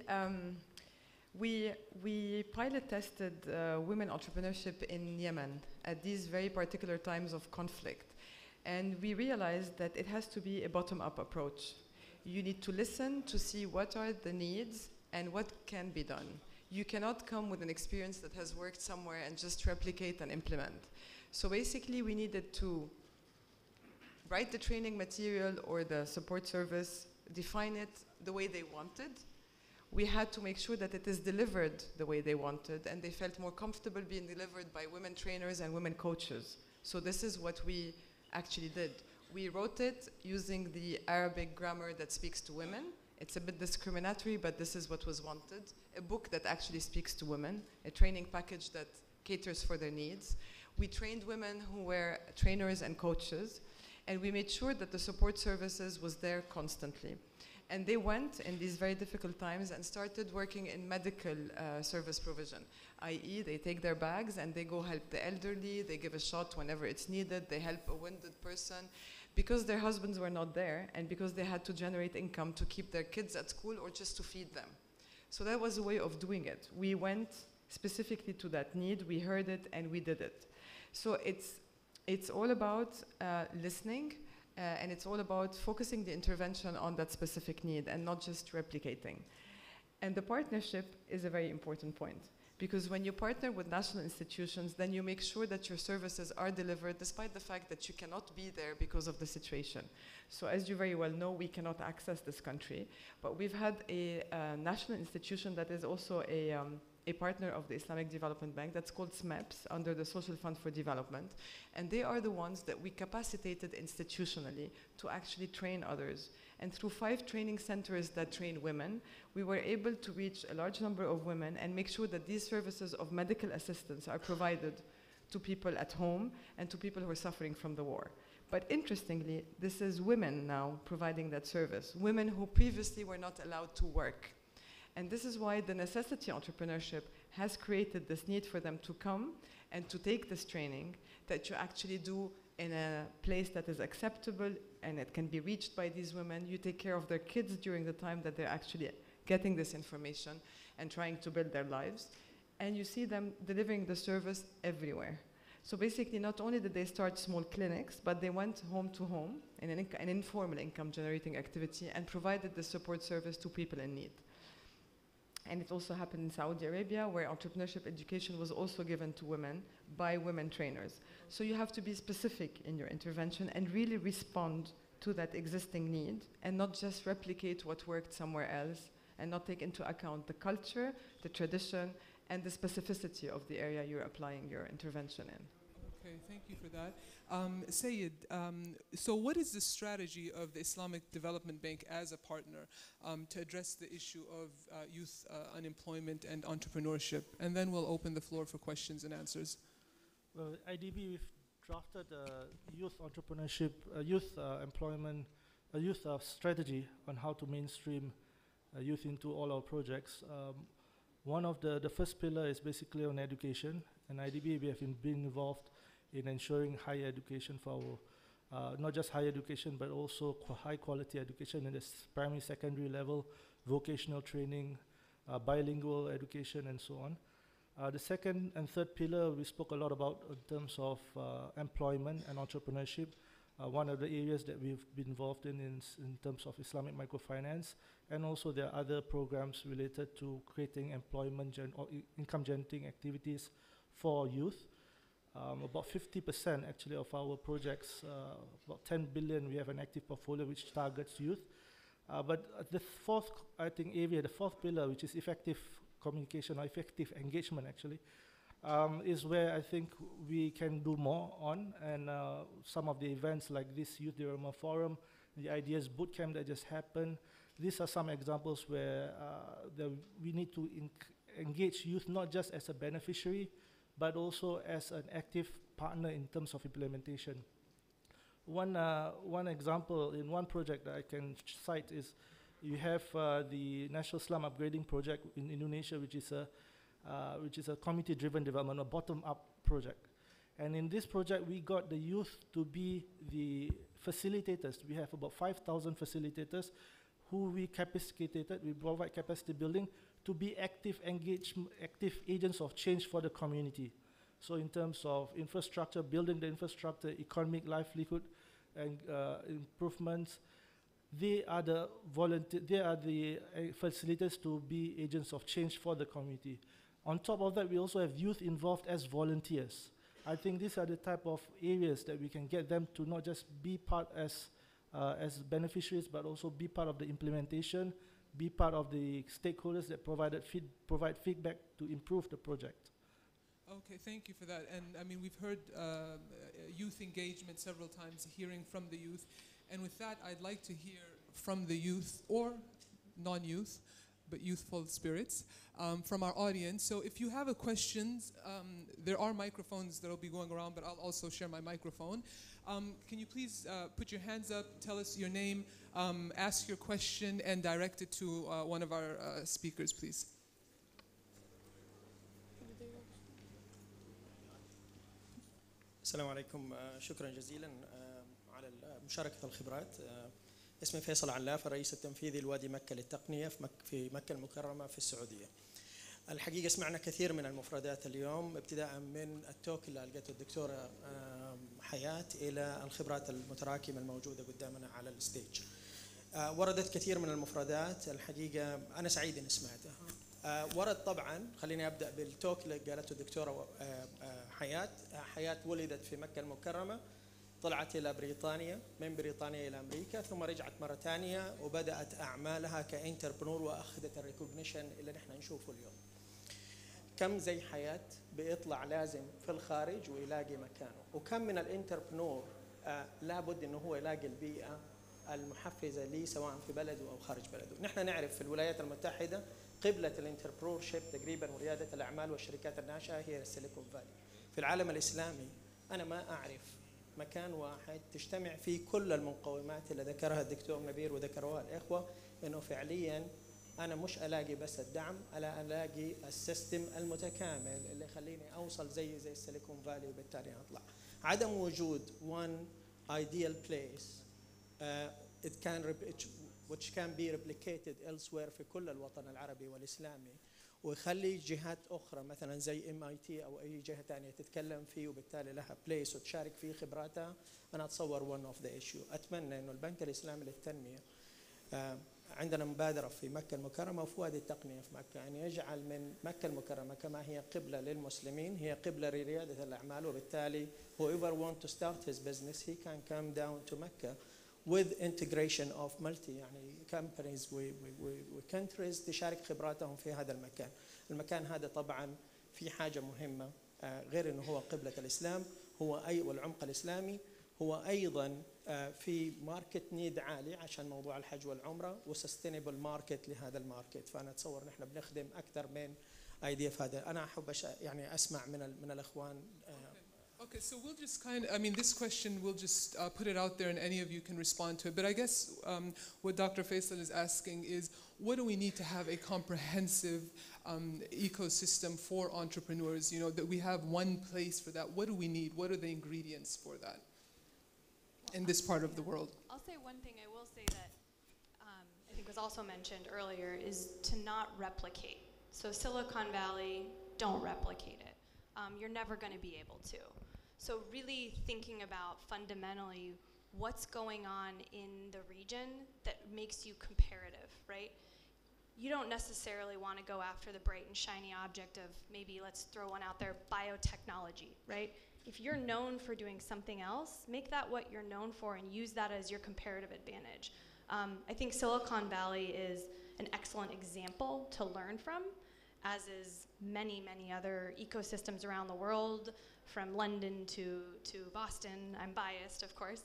we pilot tested women entrepreneurship in Yemen at these very particular times of conflict. And we realized that it has to be a bottom-up approach. You need to listen to see what are the needs and what can be done. You cannot come with an experience that has worked somewhere and just replicate and implement. So basically we needed to write the training material or the support service, define it the way they wanted. We had to make sure that it is delivered the way they wanted, and they felt more comfortable being delivered by women trainers and women coaches. So this is what we actually did. We wrote it using the Arabic grammar that speaks to women. It's a bit discriminatory, but this is what was wanted. A book that actually speaks to women, a training package that caters for their needs. We trained women who were trainers and coaches, and we made sure that the support services was there constantly. And they went in these very difficult times and started working in medical service provision, i.e. they take their bags and they go help the elderly, they give a shot whenever it's needed, they help a wounded person, because their husbands were not there and because they had to generate income to keep their kids at school or just to feed them. So that was a way of doing it. We went specifically to that need, we heard it, and we did it. So it's all about listening, and it's all about focusing the intervention on that specific need and not just replicating. And the partnership is a very important point, because when you partner with national institutions, then you make sure that your services are delivered despite the fact that you cannot be there because of the situation. So as you very well know, we cannot access this country, but we've had a national institution that is also a partner of the Islamic Development Bank that's called SMEPS, under the Social Fund for Development, and they are the ones that we capacitated institutionally to actually train others. And through 5 training centers that train women, we were able to reach a large number of women and make sure that these services of medical assistance are provided to people at home and to people who are suffering from the war. But interestingly, this is women now providing that service, women who previously were not allowed to work. And this is why the necessity entrepreneurship has created this need for them to come and to take this training that you actually do in a place that is acceptable and it can be reached by these women. You take care of their kids during the time that they're actually getting this information and trying to build their lives. And you see them delivering the service everywhere. So basically, not only did they start small clinics, but they went home to home in an informal income generating activity and provided the support service to people in need. And it also happened in Saudi Arabia, where entrepreneurship education was also given to women by women trainers. So you have to be specific in your intervention and really respond to that existing need and not just replicate what worked somewhere else and not take into account the culture, the tradition, and the specificity of the area you're applying your intervention in. Okay, thank you for that. Sayed, so what is the strategy of the Islamic Development Bank as a partner to address the issue of youth unemployment and entrepreneurship? And then we'll open the floor for questions and answers. Well, IDB, we've drafted a youth entrepreneurship, youth employment, a youth strategy on how to mainstream youth into all our projects. One of the first pillar is basically on education, and IDB, we have been involved in ensuring higher education for our, not just higher education, but also high quality education in the primary, secondary level, vocational training, bilingual education, and so on. The second and third pillar we spoke a lot about in terms of employment and entrepreneurship. One of the areas that we've been involved in terms of Islamic microfinance, and also there are other programs related to creating employment or income generating activities for youth. About 50% actually of our projects, about 10 billion, we have an active portfolio which targets youth. But the fourth, I think, area, the fourth pillar, which is effective communication or effective engagement actually, is where I think we can do more on, and some of the events like this Youth Diorama Forum, the Ideas Bootcamp that just happened, these are some examples where we need to engage youth not just as a beneficiary, but also as an active partner in terms of implementation. One example in one project that I can cite is you have the National Slum Upgrading Project in Indonesia, which is a community-driven development, a bottom-up project. And in this project, we got the youth to be the facilitators. We have about 5,000 facilitators who we capacitated. We provide capacity building to be active agents of change for the community. So in terms of infrastructure, building the infrastructure, economic livelihood, and improvements, they are the facilitators to be agents of change for the community. On top of that, we also have youth involved as volunteers. I think these are the type of areas that we can get them to not just be part as beneficiaries, but also be part of the implementation, be part of the stakeholders that provide feedback to improve the project. Okay, thank you for that. And I mean, we've heard youth engagement several times, hearing from the youth. And with that, I'd like to hear from the youth or non-youth, but youthful spirits from our audience. So if you have a questions, there are microphones that will be going around, but I'll also share my microphone. Can you please put your hands up, tell us your name, ask your question, and direct it to one of our speakers, please. السلام عليكم. شكرا جزيلا على مشاركة الخبرات. اسمي فيصل علاف، الرئيس التنفيذي لوادي مكة للتقنية في مكة المكرمة في السعودية. الحقيقة سمعنا كثير من المفردات اليوم، ابتداء من التوك اللي ألقته الدكتورة حياة إلى الخبرات المتراكمة الموجودة قدامنا على الستيج. وردت كثير من المفردات، الحقيقة أنا سعيد إني سمعتها. ورد طبعا، خليني أبدأ بالتوك اللي قالته الدكتورة حياة ولدت في مكة المكرمة، طلعت إلى بريطانيا، من بريطانيا إلى أمريكا، ثم رجعت مرة ثانية وبدأت أعمالها كإنتربرنور وأخذت الريكوجنيشن اللي نحن نشوفه اليوم. كم زي حياة بيطلع لازم في الخارج ويلاقي مكانه، وكم من الانتربرنور لابد إنه هو يلاقي البيئة المحفزة ليه سواء في بلده أو خارج بلده. نحن نعرف في الولايات المتحدة قبلة الانتربرنورشيب تقريبا وريادة الأعمال والشركات الناشئة هي السيليكون فالي. في العالم الإسلامي أنا ما أعرف مكان واحد تجتمع فيه كل المقومات اللي ذكرها الدكتور نبيل وذكروها الإخوة، إنه فعليا أنا مش ألاقي بس الدعم، ألا ألاقي السيستم المتكامل اللي يخليني أوصل زي السيليكون فالي وبالتالي أطلع. عدم وجود one ideal place which can be replicated elsewhere في كل الوطن العربي والإسلامي، ويخلي جهات أخرى مثلا زي MIT أو أي جهة ثانية تتكلم فيه وبالتالي لها بليس وتشارك فيه خبراتها، أنا أتصور one of the issue. أتمنى إنه البنك الإسلامي للتنمية عندنا مبادرة في مكة المكرمة وفي وادي التقنية في مكة، أن يجعل من مكة المكرمة كما هي قبلة للمسلمين هي قبلة لريادة الأعمال، وبالتالي whoever want to start his business he can come down to Mecca with integration of يعني companies countries تشارك خبراتهم في هذا المكان. المكان هذا طبعا في حاجة مهمة غير إنه هو قبلة الإسلام، هو والعمق الإسلامي، هو أيضا في ماركت نيد عالي عشان موضوع الحج والعمرة وسستينبل ماركت لهذا الماركت. فأنا أتصور نحن بنخدم أكثر من ايديا في هذا. أنا أحب يعني أسمع من الإخوان. Okay, so we'll just I mean, this question, we'll just put it out there and any of you can respond to it. But I guess what Dr. Faisal is asking is, what do we need to have a comprehensive ecosystem for entrepreneurs? You know, that we have one place for that. What do we need? What are the ingredients for that in this part of the world? I'll say one thing I will say that I think was also mentioned earlier is to not replicate. So Silicon Valley, don't replicate it. You're never going to be able to. So really thinking about fundamentally what's going on in the region that makes you comparative, right? You don't necessarily want to go after the bright and shiny object of maybe, let's throw one out there, biotechnology, right? If you're known for doing something else, make that what you're known for and use that as your comparative advantage. I think Silicon Valley is an excellent example to learn from, as is many, many other ecosystems around the world, from London to Boston, I'm biased, of course,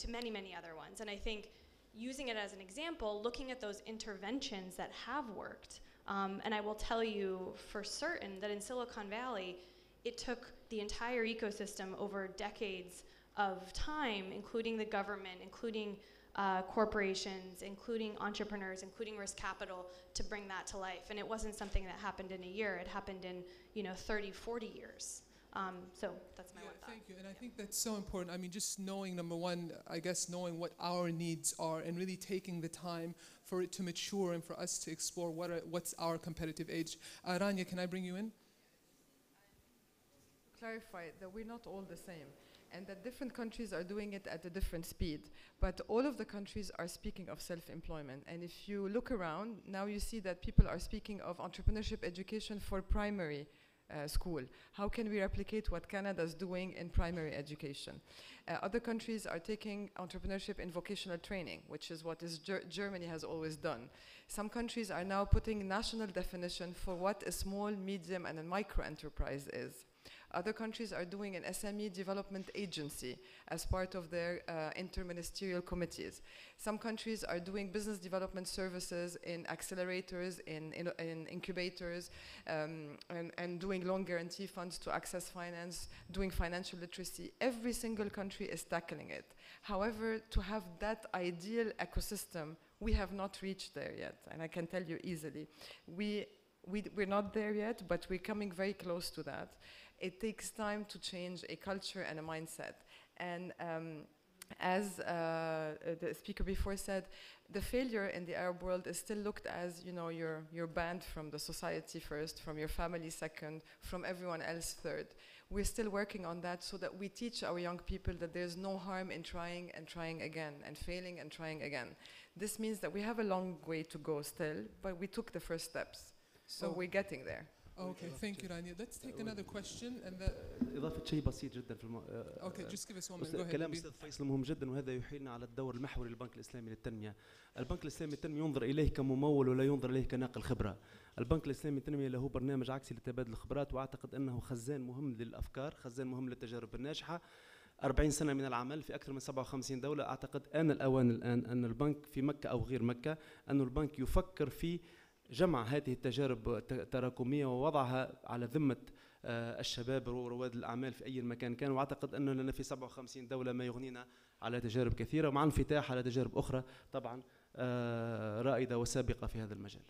to many, many other ones. And I think using it as an example, looking at those interventions that have worked, and I will tell you for certain that in Silicon Valley, it took the entire ecosystem over decades of time, including the government, including corporations, including entrepreneurs, including risk capital, to bring that to life. And it wasn't something that happened in a year. It happened in 30, 40 years. So that's my one thought. Thank you. And I think that's so important. I mean, just knowing, number one, I guess knowing what our needs are and really taking the time for it to mature and for us to explore what's our competitive edge. Rania, can I bring you in? Clarify that we're not all the same, and that different countries are doing it at a different speed. But all of the countries are speaking of self-employment. And if you look around, now you see that people are speaking of entrepreneurship education for primary school. How can we replicate what Canada is doing in primary education? Other countries are taking entrepreneurship in vocational training, which is what Germany has always done. Some countries are now putting national definition for what a small, medium, and a micro enterprise is. Other countries are doing an SME development agency as part of their interministerial committees. Some countries are doing business development services in accelerators, in incubators, and doing loan guarantee funds to access finance, doing financial literacy. Every single country is tackling it. However, to have that ideal ecosystem, we have not reached there yet, and I can tell you easily. We're not there yet, but we're coming very close to that. It takes time to change a culture and a mindset. And as the speaker before said, the failure in the Arab world is still looked as, you know, you're banned from the society first, from your family second, from everyone else third. We're still working on that so that we teach our young people that there's no harm in trying and trying again, and failing and trying again. This means that we have a long way to go still, but we took the first steps. So we're getting there. Okay, thank you, Rania. Let's take another question and then. إضافة شيء بسيط جدا في Okay, just give us one minute. Go ahead. كلام أستاذ فيصل مهم جدا، وهذا يحيلنا على الدور المحوري للبنك الإسلامي للتنمية. البنك الإسلامي للتنمية ينظر إليه كممول ولا ينظر إليه كناقل خبرة. البنك الإسلامي للتنمية له برنامج عكسي لتبادل الخبرات، وأعتقد أنه خزان مهم للأفكار، خزان مهم للتجارب الناجحة. 40 سنة من العمل في أكثر من 57 دولة. أعتقد آن الأوان الآن أن البنك في مكة أو غير مكة، أن البنك يفكر في جمع هذه التجارب التراكمية ووضعها على ذمة الشباب ورواد الأعمال في أي مكان كان. وأعتقد أنه لنا في 57 دولة ما يغنينا على تجارب كثيرة، ومع انفتاح على تجارب أخرى طبعا رائدة وسابقة في هذا المجال.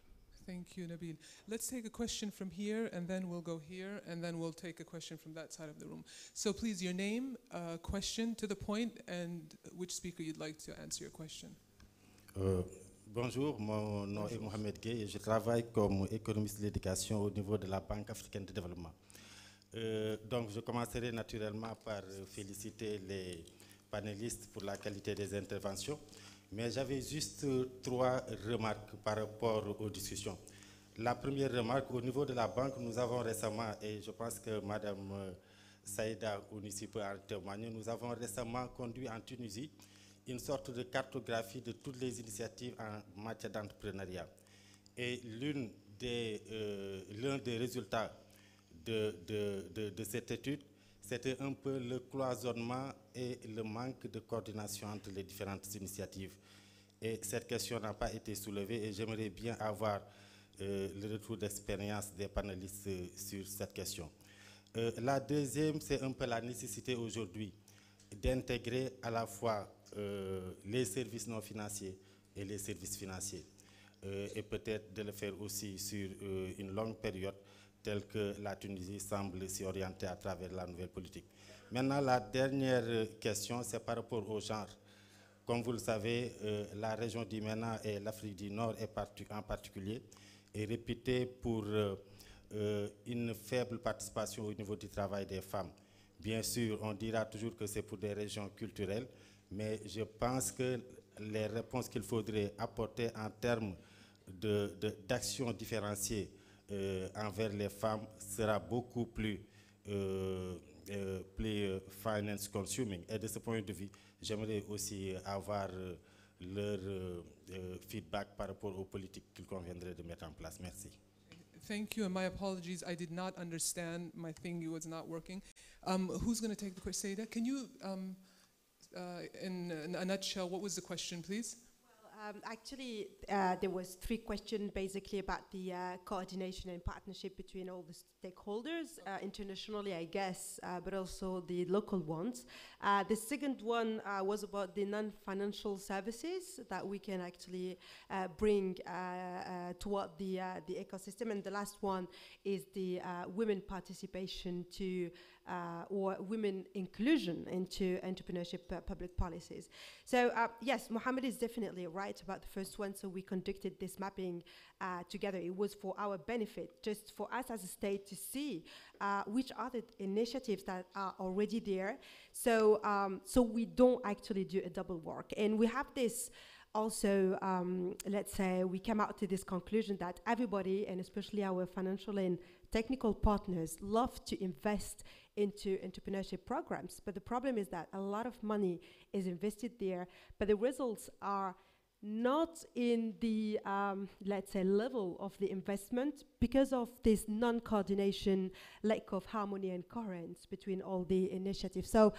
Thank you, Nabil. Let's take a question from here, and then we'll go here, and then we'll take a question from that side of the room. So please, your name, question to the point, and which speaker you'd like to answer your question. Bonjour, mon nom est Mohamed Gueye et je travaille comme économiste de l'éducation au niveau de la Banque africaine de développement. Donc je commencerai naturellement par féliciter les panélistes pour la qualité des interventions, mais j'avais juste 3 remarques par rapport aux discussions. La première remarque, au niveau de la banque, nous avons récemment, et je pense que Madame Saïda Ounissi peut en témoigner, nous avons récemment conduit en Tunisie une sorte de cartographie de toutes les initiatives en matière d'entrepreneuriat. Et l'un des résultats de cette étude, c'était un peu le cloisonnement et le manque de coordination entre les différentes initiatives. Et cette question n'a pas été soulevée et j'aimerais bien avoir le retour d'expérience des panélistes sur cette question. La deuxième, c'est un peu la nécessité aujourd'hui d'intégrer à la fois les services non financiers et les services financiers, et peut-être de le faire aussi sur une longue période telle que la Tunisie semble s'y orienter à travers la nouvelle politique. Maintenant, la dernière question, c'est par rapport au genre. Comme vous le savez, la région du MENA et l'Afrique du Nord en particulier est réputée pour une faible participation au niveau du travail des femmes. Bien sûr, on dira toujours que c'est pour des régions culturelles, mais je pense que les réponses qu'il faudrait apporter en termes d'actions différenciées envers les femmes sera beaucoup plus finance consuming. Et de ce point de vue, j'aimerais aussi avoir leur feedback par rapport aux politiques qu'il conviendrait de mettre en place. Merci. Thank you, and my apologies. I did not understand. My thing was not working. Who's going to take the question? Saida, can you, in a nutshell, what was the question, please? Actually, there was 3 questions basically about the coordination and partnership between all the stakeholders, internationally, I guess, but also the local ones. The second one was about the non-financial services that we can actually bring toward the ecosystem. And the last one is the women participation to or women inclusion into entrepreneurship public policies. So yes, Mohammed is definitely right about the first one. So we conducted this mapping together. It was for our benefit, just for us as a state to see which are the initiatives that are already there. So so we don't actually do a double work. And we have this also, let's say, we came out to this conclusion that everybody, and especially our financial and technical partners, love to invest into entrepreneurship programs. But the problem is that a lot of money is invested there, but the results are not in the, let's say, level of the investment because of this non-coordination, lack of harmony and coherence between all the initiatives. So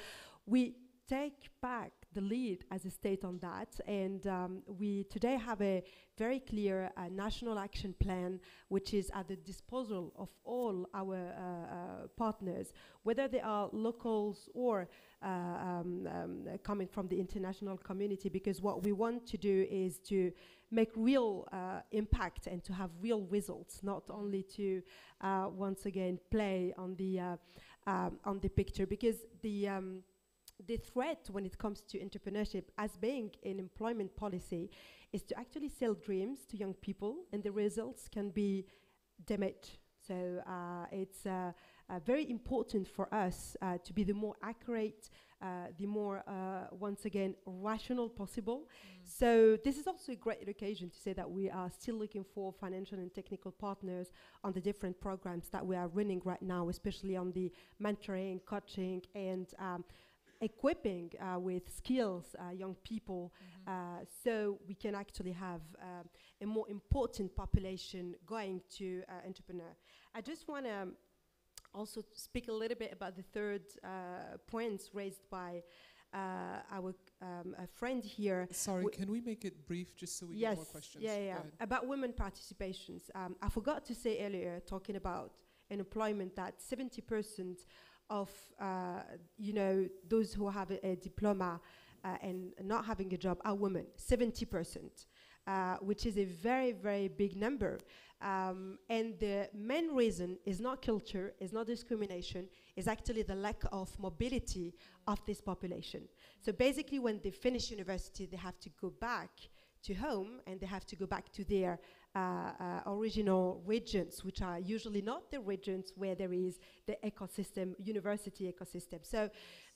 we take back the lead as a state on that, and we today have a very clear national action plan which is at the disposal of all our partners, whether they are locals or coming from the international community, because what we want to do is to make real impact and to have real results, not only to once again play on the picture, because the threat when it comes to entrepreneurship as being an employment policy is to actually sell dreams to young people, and the results can be damage. So it's very important for us to be the more accurate, the more, once again, rational possible. So this is also a great occasion to say that we are still looking for financial and technical partners on the different programs that we are running right now, especially on the mentoring, coaching, and equipping with skills young people, so we can actually have a more important population going to entrepreneur. I just want to also speak a little bit about the third points raised by our friend here. Sorry, can we make it brief just so we get more questions? Yeah. About women participations. I forgot to say earlier, talking about unemployment, that 70% of those who have a diploma and not having a job are women, 70%, which is a very, very big number. And the main reason is not culture, is not discrimination, is actually the lack of mobility of this population. So basically when they finish university, they have to go back to home, and they have to go back to their original regions, which are usually not the regions where there is the ecosystem, university ecosystem. So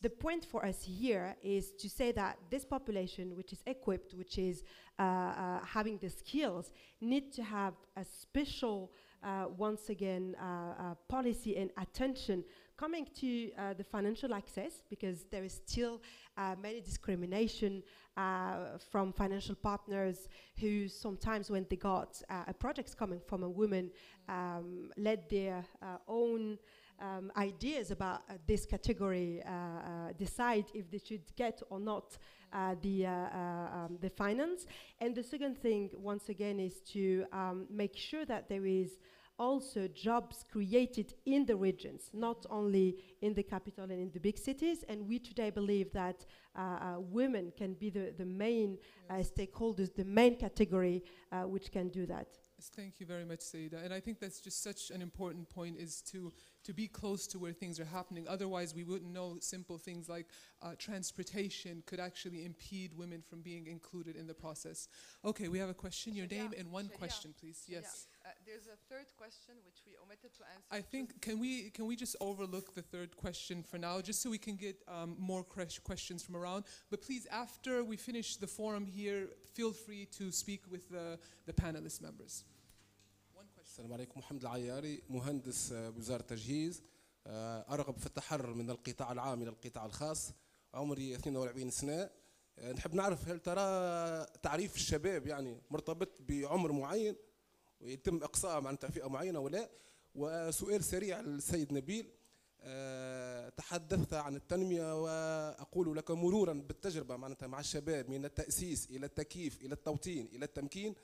the point for us here is to say that this population, which is equipped, which is having the skills, need to have a special, once again, policy and attention coming to the financial access, because there is still many discrimination from financial partners who sometimes, when they got projects coming from a woman, let their own ideas about this category decide if they should get or not the finance. And the second thing, once again, is to make sure that there is also jobs created in the regions, not only in the capital and in the big cities. And we today believe that women can be the main stakeholders, the main category which can do that. Yes, thank you very much, Saida. And I think that's just such an important point, is to be close to where things are happening. Otherwise, we wouldn't know simple things like transportation could actually impede women from being included in the process. Okay, we have a question. Your name and one question, please. Yes. There's a third question which we omitted to answer. I think, can we just overlook the third question for now, just so we can get more questions from around. But please, after we finish the forum here, feel free to speak with the panelist members. السلام عليكم. محمد العياري، مهندس بوزارة التجهيز، أرغب في التحرر من القطاع العام إلى القطاع الخاص، عمري 42 سنة. نحب نعرف هل ترى تعريف الشباب يعني مرتبط بعمر معين ويتم إقصاء معناتها فئة معينة ولا؟ وسؤال سريع للسيد نبيل، تحدثت عن التنمية وأقول لك مرورا بالتجربة معناتها مع الشباب من التأسيس إلى التكييف إلى التوطين إلى التمكين،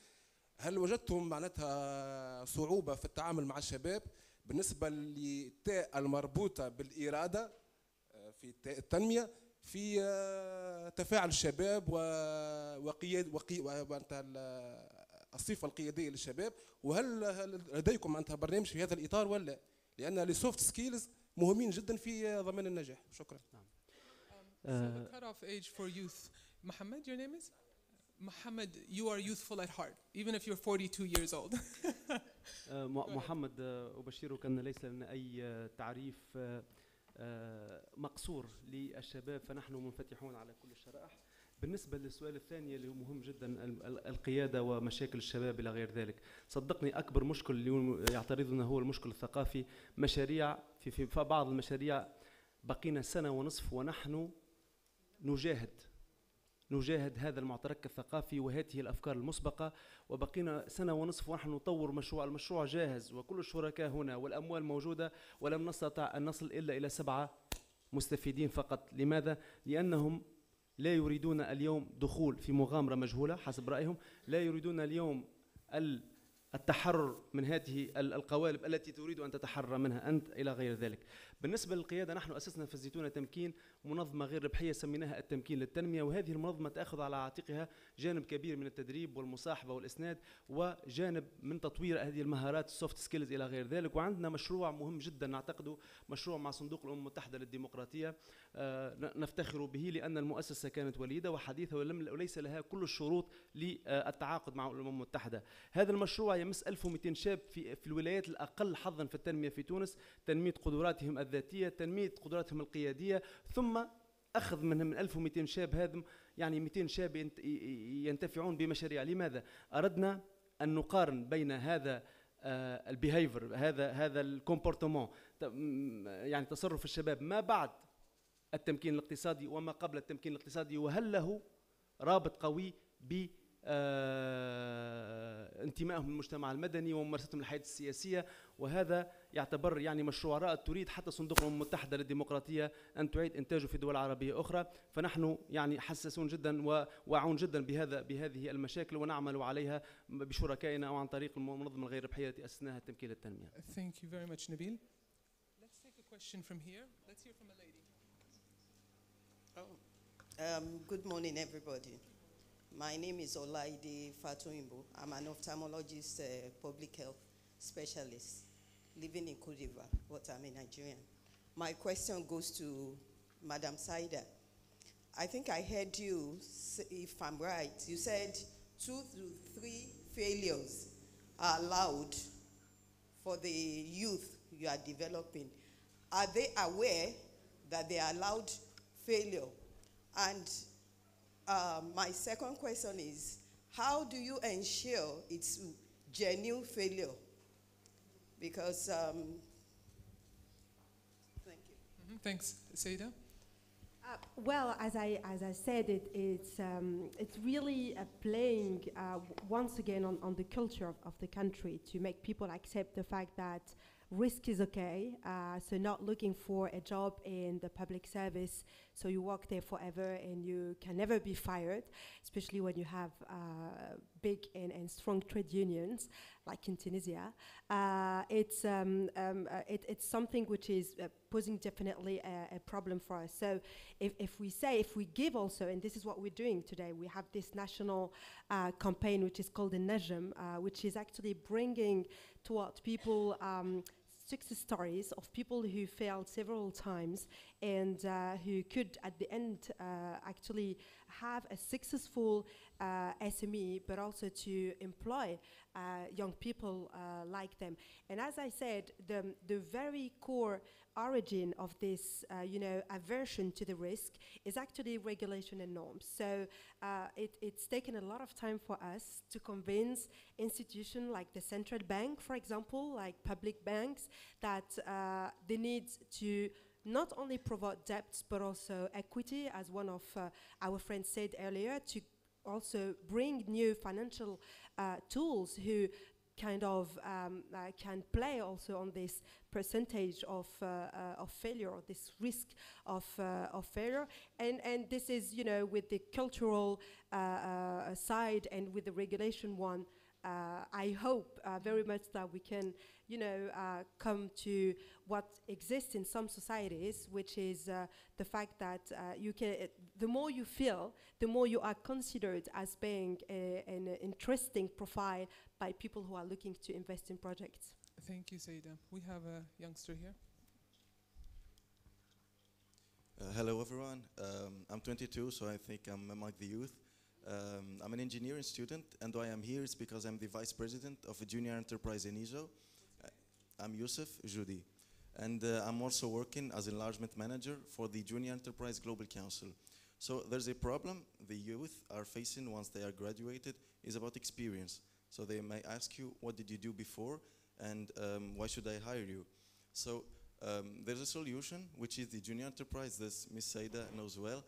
هل وجدتم معناتها صعوبة في التعامل مع الشباب بالنسبة للتاء المربوطة بالإرادة في التنمية، في تفاعل الشباب الصفة القيادية للشباب، وهل لديكم معناتها برنامج في هذا الإطار ولا؟ لأن السوفت سكيلز مهمين جدا في ضمان النجاح. شكرا. So the cutoff age for youth. Mohammed, your name is? Mohammed, you are youthful at heart, even if you're 42 years old. محمد أبشرك أن ليس لنا أي تعريف مقصور للشباب، فنحن منفتحون على كل الشرائح. بالنسبة للسؤال الثاني اللي هو مهم جدا، القيادة ومشاكل الشباب إلى غير ذلك، صدقني أكبر مشكل اليوم يعترضنا هو المشكل الثقافي. مشاريع في بعض المشاريع بقينا سنة ونصف ونحن نجاهد هذا المعترك الثقافي وهذه الأفكار المسبقة. وبقينا سنة ونصف ونحن نطور مشروع، المشروع جاهز وكل الشركاء هنا والأموال موجودة، ولم نستطع أن نصل إلا إلى 7 مستفيدين فقط. لماذا؟ لأنهم لا يريدون اليوم دخول في مغامرة مجهولة حسب رأيهم، لا يريدون اليوم التحرر من هذه القوالب التي تريد أن تتحرر منها أنت إلى غير ذلك. بالنسبة للقيادة، نحن أسسنا في الزيتونة تمكين منظمة غير ربحية سميناها التمكين للتنمية، وهذه المنظمة تأخذ على عاتقها جانب كبير من التدريب والمصاحبة والإسناد، وجانب من تطوير هذه المهارات السوفت سكيلز إلى غير ذلك. وعندنا مشروع مهم جدا نعتقده مشروع مع صندوق الأمم المتحدة للديمقراطية، نفتخر به لأن المؤسسة كانت وليدة وحديثة وليس لها كل الشروط للتعاقد مع الأمم المتحدة. هذا المشروع يمس 1200 شاب في الولايات الأقل حظا في التنمية في تونس، تنمية قدراتهم الذاتية، تنمية قدراتهم القيادية، ثم أخذ من 1200 شاب هذم يعني 200 شاب ينتفعون بمشاريع. لماذا؟ أردنا أن نقارن بين هذا البيهيفير، هذا الكومبورتمون، يعني تصرف الشباب ما بعد التمكين الاقتصادي وما قبل التمكين الاقتصادي، وهل له رابط قوي ب انتمائهم للمجتمع المدني وممارستهم للحياة السياسية. وهذا يعتبر يعني مشروع رائد تريد حتى صندوق الأمم المتحدة للديمقراطية أن تعيد إنتاجه في دول عربية أخرى. فنحن يعني حساسون جدا وواعون جدا بهذه المشاكل، ونعمل عليها بشركائنا أو عن طريق المنظمة الغير ربحية التي أسسناها التمكين للتنمية. Thank you very much, Nabil. Let's take a question from here. Let's hear from a lady. Good morning, everybody. My name is Olaide Fatoimbo. I'm an ophthalmologist, public health specialist, living in Cote d'Ivoire, but I'm a Nigerian. My question goes to Madam Saida. I think I heard you, if I'm right, you said 2 to 3 failures are allowed for the youth you are developing. Are they aware that they are allowed failure? And my second question is, how do you ensure it's genuine failure? Because, thank you. Thanks, Saida. Well, as I said, it's really playing once again on the culture of the country to make people accept the fact that risk is okay, so not looking for a job in the public service, so you work there forever and you can never be fired, especially when you have big and strong trade unions, like in Tunisia. It's something which is posing definitely a problem for us. So if we give also, and this is what we're doing today, we have this national campaign which is called the Najm, which is actually bringing toward people success stories of people who failed several times and who could at the end actually have a successful SME, but also to employ young people like them. And as I said, the very core origin of this aversion to the risk is actually regulation and norms. So it's taken a lot of time for us to convince institutions like the central bank, for example, like public banks, that they need to not only provide debts but also equity, as one of our friends said earlier, to also bring new financial tools who kind of can play also on this percentage of failure, or this risk of failure, and this is, with the cultural side and with the regulation one. I hope very much that we can, come to what exists in some societies, which is the fact that the more you feel, the more you are considered as being an interesting profile by people who are looking to invest in projects. Thank you, Saida. We have a youngster here. Hello, everyone. I'm 22, so I think I'm among the youth. I'm an engineering student, and why I'm here is because I'm the vice president of a junior enterprise in ISO. I'm Yusuf Judi, and I'm also working as enlargement manager for the Junior Enterprise Global Council. So there's a problem the youth are facing once they are graduated is about experience. So they may ask you, what did you do before, and why should I hire you? So there's a solution, which is the Junior Enterprise, this Ms. Saida knows well.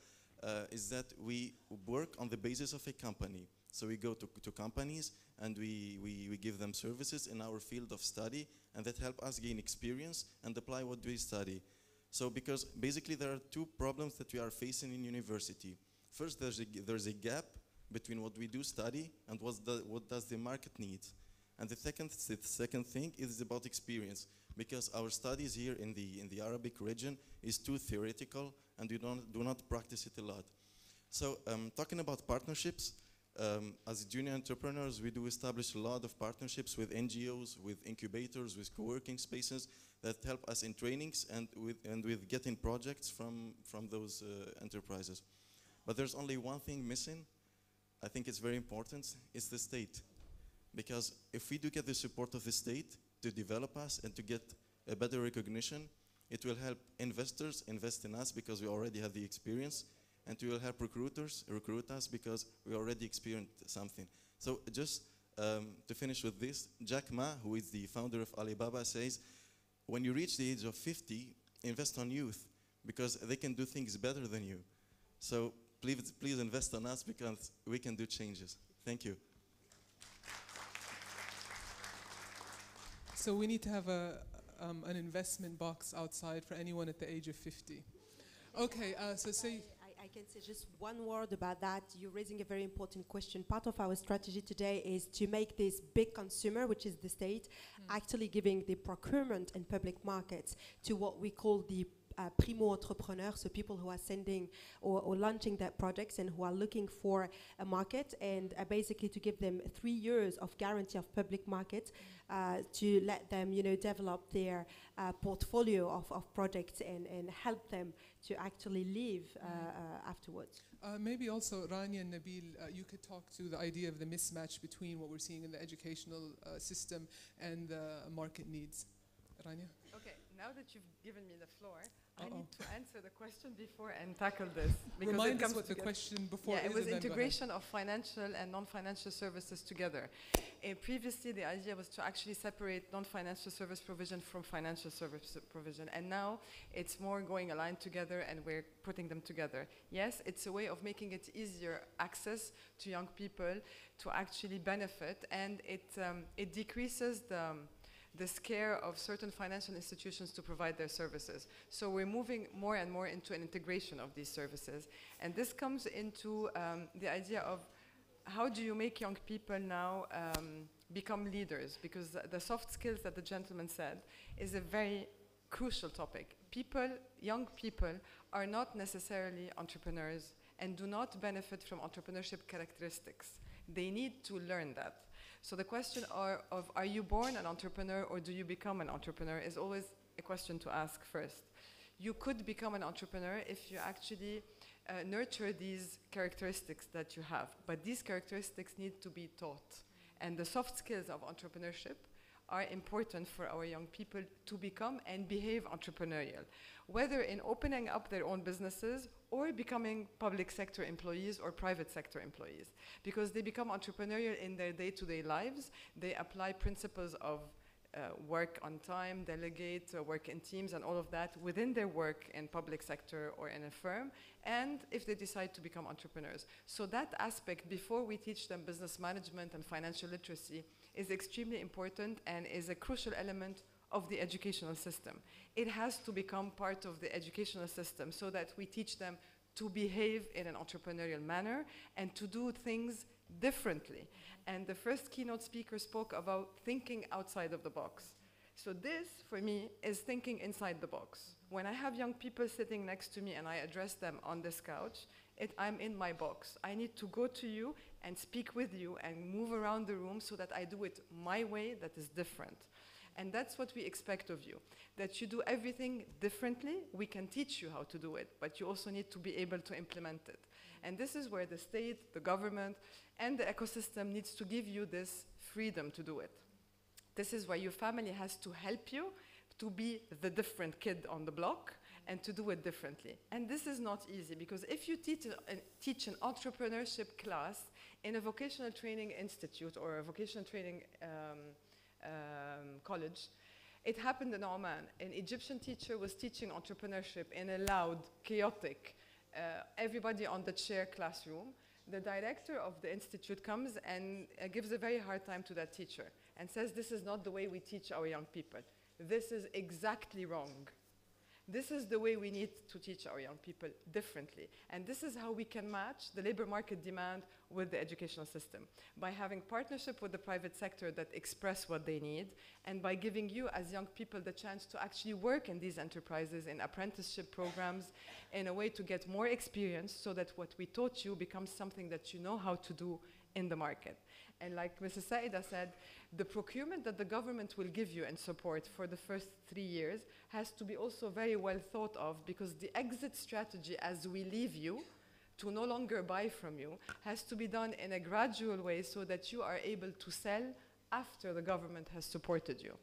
is that we work on the basis of a company. So we go to companies and we give them services in our field of study, and that help us gain experience and apply what we study. So because basically there are two problems that we are facing in university. First, there's a gap between what we do study and what does the market need. And the second thing is about experience, because our studies here in the Arabic region is too theoretical and we do not practice it a lot. So talking about partnerships, as junior entrepreneurs, we do establish a lot of partnerships with NGOs, with incubators, with co-working spaces that help us in trainings and with getting projects from those enterprises. But there's only one thing missing. I think it's very important. It's the state. Because if we do get the support of the state to develop us and to get a better recognition, it will help investors invest in us because we already have the experience, and we will help recruiters recruit us because we already experienced something. So just to finish with this, Jack Ma, who is the founder of Alibaba, says, when you reach the age of 50, invest on youth because they can do things better than you. So please invest on us because we can do changes. Thank you. So we need to have an investment box outside for anyone at the age of 50. Okay, so say... I can say just one word about that. You're raising a very important question. Part of our strategy today is to make this big consumer, which is the state, actually giving the procurement and public markets to what we call the primo entrepreneurs, so people who are sending or launching their projects and who are looking for a market, and basically to give them 3 years of guarantee of public market to let them, develop their portfolio of projects and help them to actually live afterwards. Maybe also Rania and Nabil, you could talk to the idea of the mismatch between what we're seeing in the educational system and the market needs. Rania? Okay, now that you've given me the floor, I need to answer the question before and tackle this. Remind us what the question before is. Yeah, it was integration of financial and non-financial services together. Previously, the idea was to actually separate non-financial service provision from financial service provision. And now it's more going aligned together and we're putting them together. Yes, it's a way of making it easier access to young people to actually benefit, and it decreases the scare of certain financial institutions to provide their services. So we're moving more and more into an integration of these services. And this comes into the idea of how do you make young people now become leaders? Because the soft skills that the gentleman said is a very crucial topic. Young people are not necessarily entrepreneurs and do not benefit from entrepreneurship characteristics. They need to learn that. So the question of are you born an entrepreneur or do you become an entrepreneur is always a question to ask first. You could become an entrepreneur if you actually nurture these characteristics that you have, but these characteristics need to be taught. And the soft skills of entrepreneurship are important for our young people to become and behave entrepreneurial, whether in opening up their own businesses or becoming public sector employees or private sector employees. Because they become entrepreneurial in their day-to-day lives, they apply principles of work on time, delegate, work in teams, and all of that within their work in public sector or in a firm, and if they decide to become entrepreneurs. So that aspect, before we teach them business management and financial literacy, is extremely important and is a crucial element of the educational system. It has to become part of the educational system so that we teach them to behave in an entrepreneurial manner and to do things differently. And the first keynote speaker spoke about thinking outside of the box. So this, for me, is thinking inside the box. When I have young people sitting next to me and I address them on this couch, I'm in my box. I need to go to you and speak with you and move around the room so that I do it my way that is different. And that's what we expect of you, that you do everything differently. We can teach you how to do it, but you also need to be able to implement it. And this is where the state, the government, and the ecosystem needs to give you this freedom to do it. This is where your family has to help you to be the different kid on the block and to do it differently. And this is not easy, because if you teach an entrepreneurship class in a vocational training institute or a vocational training college, it happened in Oman. An Egyptian teacher was teaching entrepreneurship in a loud, chaotic everybody on the chair classroom, the director of the institute comes and gives a very hard time to that teacher and says, this is not the way we teach our young people. This is exactly wrong. This is the way we need to teach our young people differently. And this is how we can match the labor market demand with the educational system, by having partnership with the private sector that express what they need, and by giving you as young people the chance to actually work in these enterprises, in apprenticeship programs, in a way to get more experience so that what we taught you becomes something that you know how to do in the market. And like Mrs. Saida said, the procurement that the government will give you in support for the first 3 years has to be also very well thought of, because the exit strategy as we leave you to no longer buy from you has to be done in a gradual way so that you are able to sell after the government has supported you.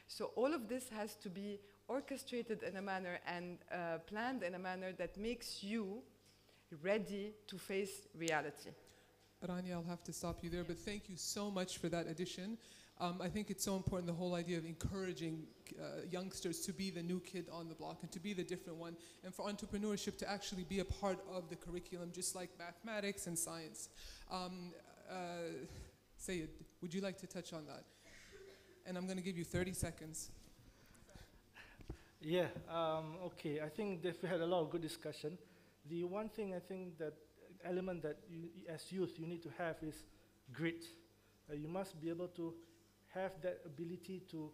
So all of this has to be orchestrated in a manner and planned in a manner that makes you ready to face reality. Rania, I'll have to stop you there, but thank you so much for that addition. I think it's so important, the whole idea of encouraging youngsters to be the new kid on the block and to be the different one, and for entrepreneurship to actually be a part of the curriculum, just like mathematics and science. Sayed, would you like to touch on that? And I'm going to give you 30 seconds. Yeah, okay, I think that we had a lot of good discussion. The one thing I think that element that you, as youth, you need to have is grit. You must be able to have that ability to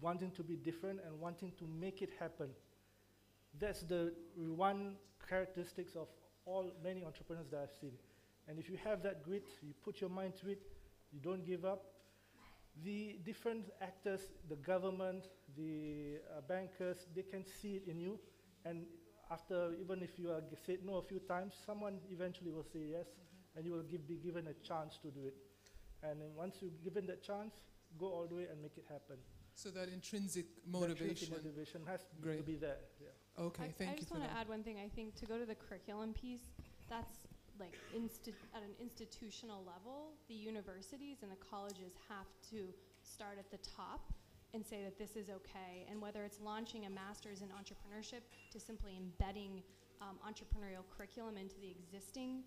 wanting to be different and wanting to make it happen. That's the one characteristics of many entrepreneurs that I've seen. And if you have that grit, you put your mind to it, you don't give up, the different actors, the government, the bankers, they can see it in you, and after, even if you said no a few times, someone eventually will say yes, and you will be given a chance to do it. And then once you're given that chance, go all the way and make it happen. So that intrinsic motivation, has to be there. Yeah. Okay, thank you for that. I just want to add one thing. I think to go to the curriculum piece, that's like at an institutional level, the universities and the colleges have to start at the top and say that this is okay. And whether it's launching a master's in entrepreneurship to simply embedding entrepreneurial curriculum into the existing,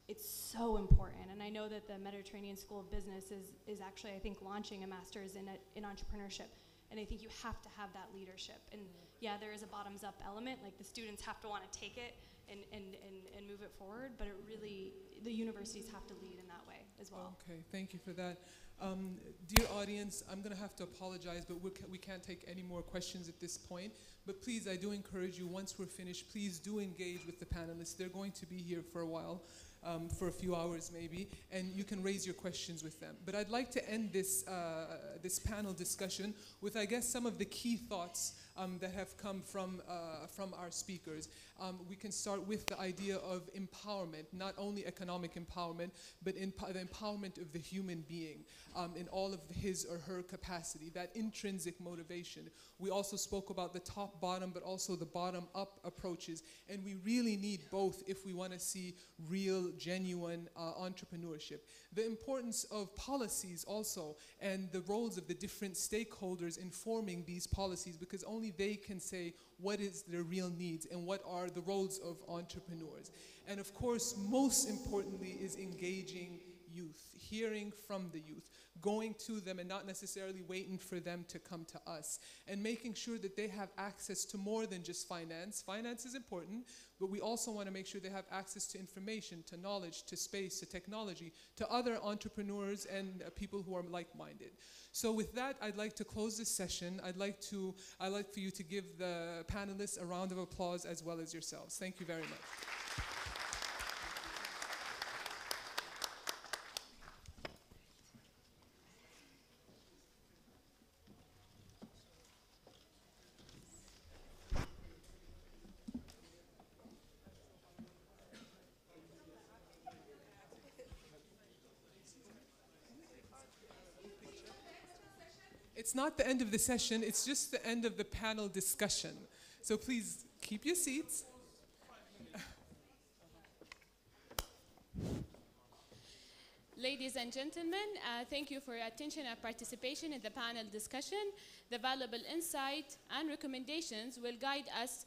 it's so important. And I know that the Mediterranean School of Business is actually, I think, launching a master's in entrepreneurship. And I think you have to have that leadership. And yeah, there is a bottoms-up element, like the students have to want to take it and move it forward, but it really, the universities have to lead in that way as well. Okay, thank you for that. Dear audience, I'm going to have to apologize, but we can't take any more questions at this point. But please, I do encourage you, once we're finished, please do engage with the panelists. They're going to be here for a while, for a few hours maybe, and you can raise your questions with them. But I'd like to end this, this panel discussion with, I guess, some of the key thoughts that have come from our speakers. We can start with the idea of empowerment, not only economic empowerment, but the empowerment of the human being in all of his or her capacity, that intrinsic motivation. We also spoke about the top-bottom, but also the bottom-up approaches, and we really need both if we want to see real, genuine entrepreneurship. The importance of policies also, and the roles of the different stakeholders in forming these policies, because only they can say what is their real needs and what are the roles of entrepreneurs. And of course, most importantly is engaging youth, hearing from the youth, going to them and not necessarily waiting for them to come to us, and making sure that they have access to more than just finance. Finance is important, but we also want to make sure they have access to information, to knowledge, to space, to technology, to other entrepreneurs and people who are like-minded. So with that, I'd like to close this session. I'd like for you to give the panelists a round of applause as well as yourselves. Thank you very much. It's not the end of the session, it's just the end of the panel discussion. So please keep your seats. Ladies and gentlemen, thank you for your attention and participation in the panel discussion. The valuable insight and recommendations will guide us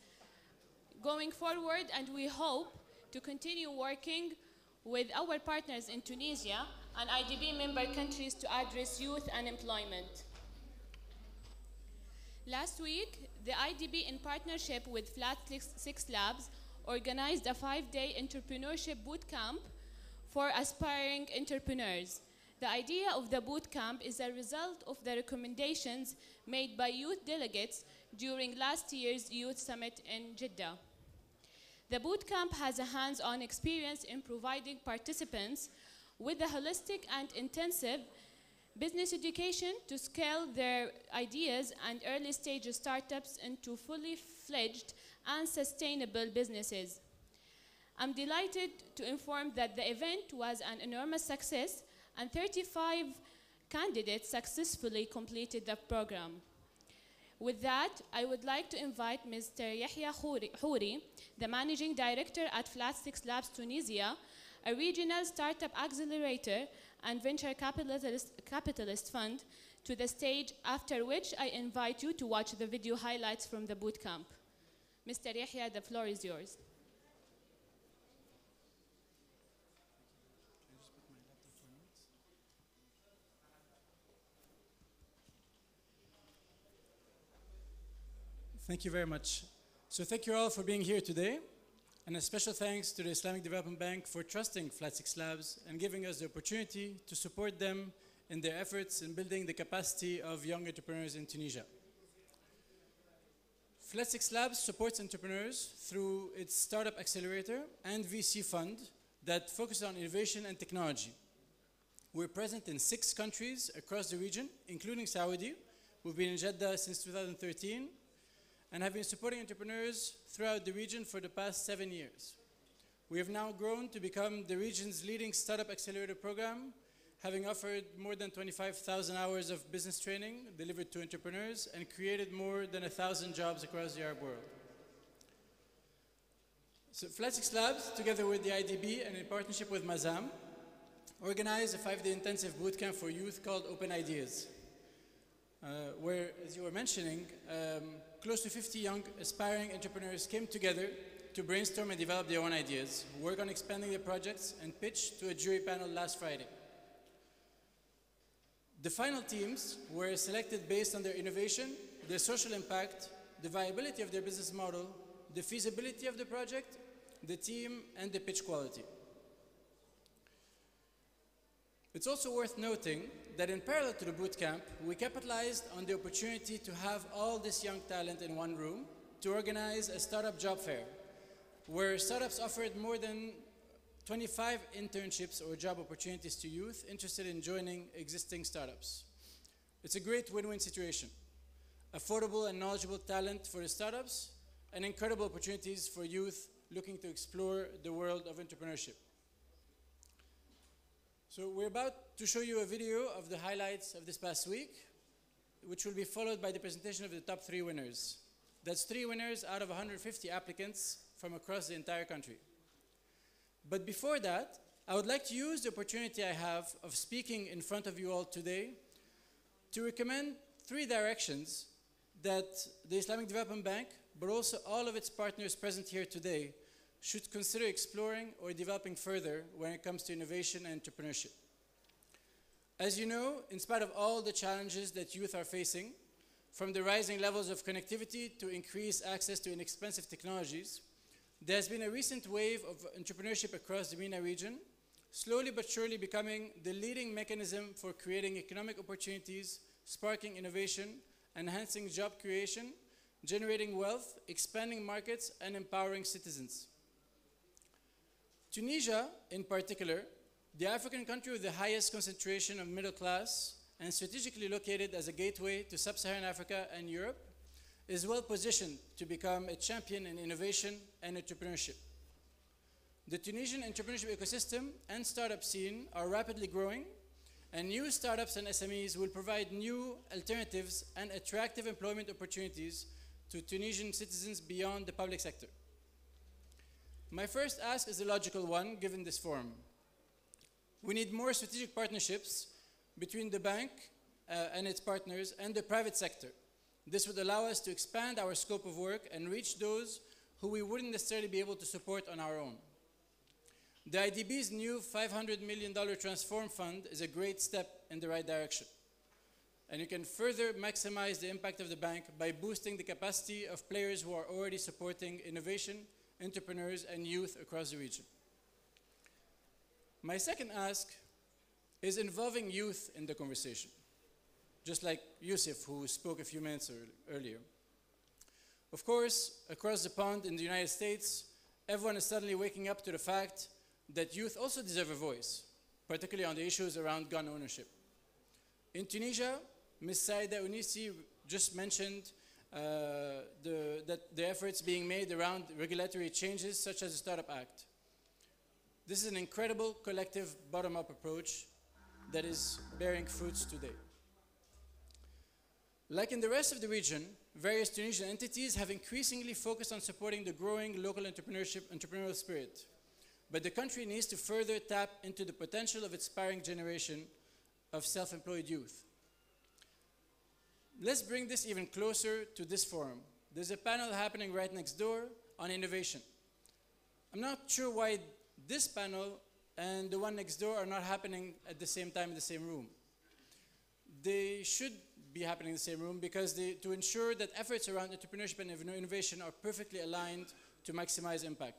going forward, and we hope to continue working with our partners in Tunisia and IDB member countries to address youth unemployment. Last week, the IDB, in partnership with Flat Six Labs, organized a 5-day entrepreneurship boot camp for aspiring entrepreneurs. The idea of the boot camp is a result of the recommendations made by youth delegates during last year's Youth Summit in Jeddah. The boot camp has a hands-on experience in providing participants with a holistic and intensive business education to scale their ideas and early-stage startups into fully fledged and sustainable businesses. I'm delighted to inform that the event was an enormous success and 35 candidates successfully completed the program. With that, I would like to invite Mr. Yahya Khouri, the Managing Director at Flat Six Labs Tunisia, a regional startup accelerator and venture capitalist fund, to the stage, after which I invite you to watch the video highlights from the bootcamp. Mr. Yahya, the floor is yours. Thank you very much. So thank you all for being here today, and a special thanks to the Islamic Development Bank for trusting Flat Six Labs and giving us the opportunity to support them in their efforts in building the capacity of young entrepreneurs in Tunisia. Flat Six Labs supports entrepreneurs through its startup accelerator and VC fund that focuses on innovation and technology. We're present in 6 countries across the region, including Saudi. We've been in Jeddah since 2013 and have been supporting entrepreneurs throughout the region for the past 7 years. We have now grown to become the region's leading startup accelerator program, having offered more than 25,000 hours of business training delivered to entrepreneurs and created more than 1,000 jobs across the Arab world. So Flat Six Labs, together with the IDB and in partnership with Mazam, organized a 5-day intensive bootcamp for youth called Open Ideas, where, as you were mentioning, close to 50 young aspiring entrepreneurs came together to brainstorm and develop their own ideas, work on expanding their projects, and pitch to a jury panel last Friday. The final teams were selected based on their innovation, their social impact, the viability of their business model, the feasibility of the project, the team, and the pitch quality. It's also worth noting that in parallel to the bootcamp, we capitalized on the opportunity to have all this young talent in one room to organize a startup job fair, where startups offered more than 25 internships or job opportunities to youth interested in joining existing startups. It's a great win-win situation. Affordable and knowledgeable talent for the startups, and incredible opportunities for youth looking to explore the world of entrepreneurship. So we're about to show you a video of the highlights of this past week, which will be followed by the presentation of the top 3 winners. That's 3 winners out of 150 applicants from across the entire country. But before that, I would like to use the opportunity I have of speaking in front of you all today to recommend 3 directions that the Islamic Development Bank, but also all of its partners present here today, should consider exploring or developing further when it comes to innovation and entrepreneurship. As you know, in spite of all the challenges that youth are facing, from the rising levels of connectivity to increased access to inexpensive technologies, there has been a recent wave of entrepreneurship across the MENA region, slowly but surely becoming the leading mechanism for creating economic opportunities, sparking innovation, enhancing job creation, generating wealth, expanding markets, and empowering citizens. Tunisia, in particular, the African country with the highest concentration of middle class and strategically located as a gateway to sub-Saharan Africa and Europe, is well positioned to become a champion in innovation and entrepreneurship. The Tunisian entrepreneurship ecosystem and startup scene are rapidly growing, and new startups and SMEs will provide new alternatives and attractive employment opportunities to Tunisian citizens beyond the public sector. My first ask is a logical one, given this forum. We need more strategic partnerships between the bank and its partners and the private sector. This would allow us to expand our scope of work and reach those who we wouldn't necessarily be able to support on our own. The IDB's new $500 million Transform Fund is a great step in the right direction. And you can further maximize the impact of the bank by boosting the capacity of players who are already supporting innovation, entrepreneurs, and youth across the region. My second ask is involving youth in the conversation, just like Yusuf, who spoke a few minutes earlier. Of course, across the pond in the United States, everyone is suddenly waking up to the fact that youth also deserve a voice, particularly on the issues around gun ownership. In Tunisia, Ms. Saida Ounisi just mentioned that the efforts being made around regulatory changes such as the Startup Act. This is an incredible collective bottom-up approach that is bearing fruits today. Like in the rest of the region, various Tunisian entities have increasingly focused on supporting the growing local entrepreneurial spirit. But the country needs to further tap into the potential of its aspiring generation of self-employed youth. Let's bring this even closer to this forum. There's a panel happening right next door on innovation. I'm not sure why this panel and the one next door are not happening at the same time in the same room. They should be happening in the same room because to ensure that efforts around entrepreneurship and innovation are perfectly aligned to maximize impact.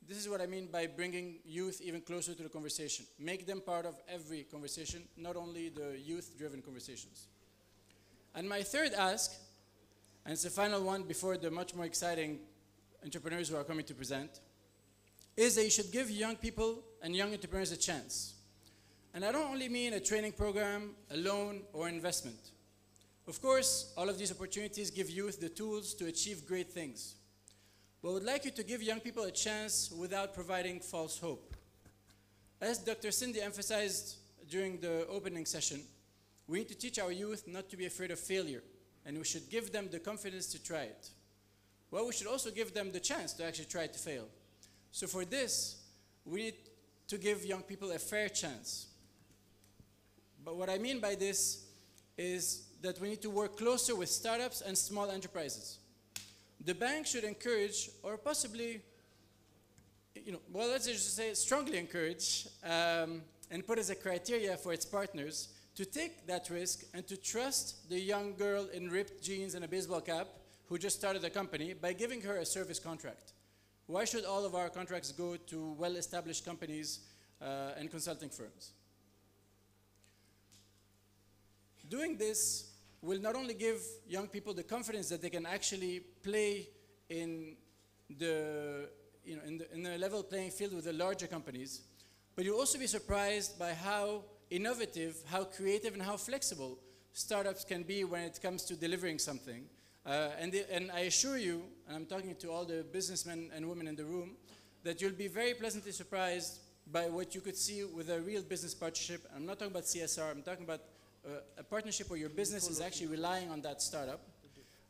This is what I mean by bringing youth even closer to the conversation. Make them part of every conversation, not only the youth-driven conversations. And my third ask, and it's the final one before the much more exciting entrepreneurs who are coming to present, is that you should give young people and young entrepreneurs a chance. And I don't only mean a training program, a loan, or investment. Of course, all of these opportunities give youth the tools to achieve great things. But I would like you to give young people a chance without providing false hope. As Dr. Cindy emphasized during the opening session, we need to teach our youth not to be afraid of failure, and we should give them the confidence to try it. Well, we should also give them the chance to actually try to fail. So for this, we need to give young people a fair chance. But what I mean by this is that we need to work closer with startups and small enterprises. The bank should encourage, or possibly, well, let's just say strongly encourage, and put as a criteria for its partners to take that risk and to trust the young girl in ripped jeans and a baseball cap who just started a company by giving her a service contract. Why should all of our contracts go to well-established companies and consulting firms? Doing this will not only give young people the confidence that they can actually play in the level playing field with the larger companies, but you'll also be surprised by how innovative, how creative, and how flexible startups can be when it comes to delivering something. And I assure you, and I'm talking to all the businessmen and women in the room, that you'll be very pleasantly surprised by what you could see with a real business partnership. I'm not talking about CSR, I'm talking about a partnership where your business is actually relying on that startup.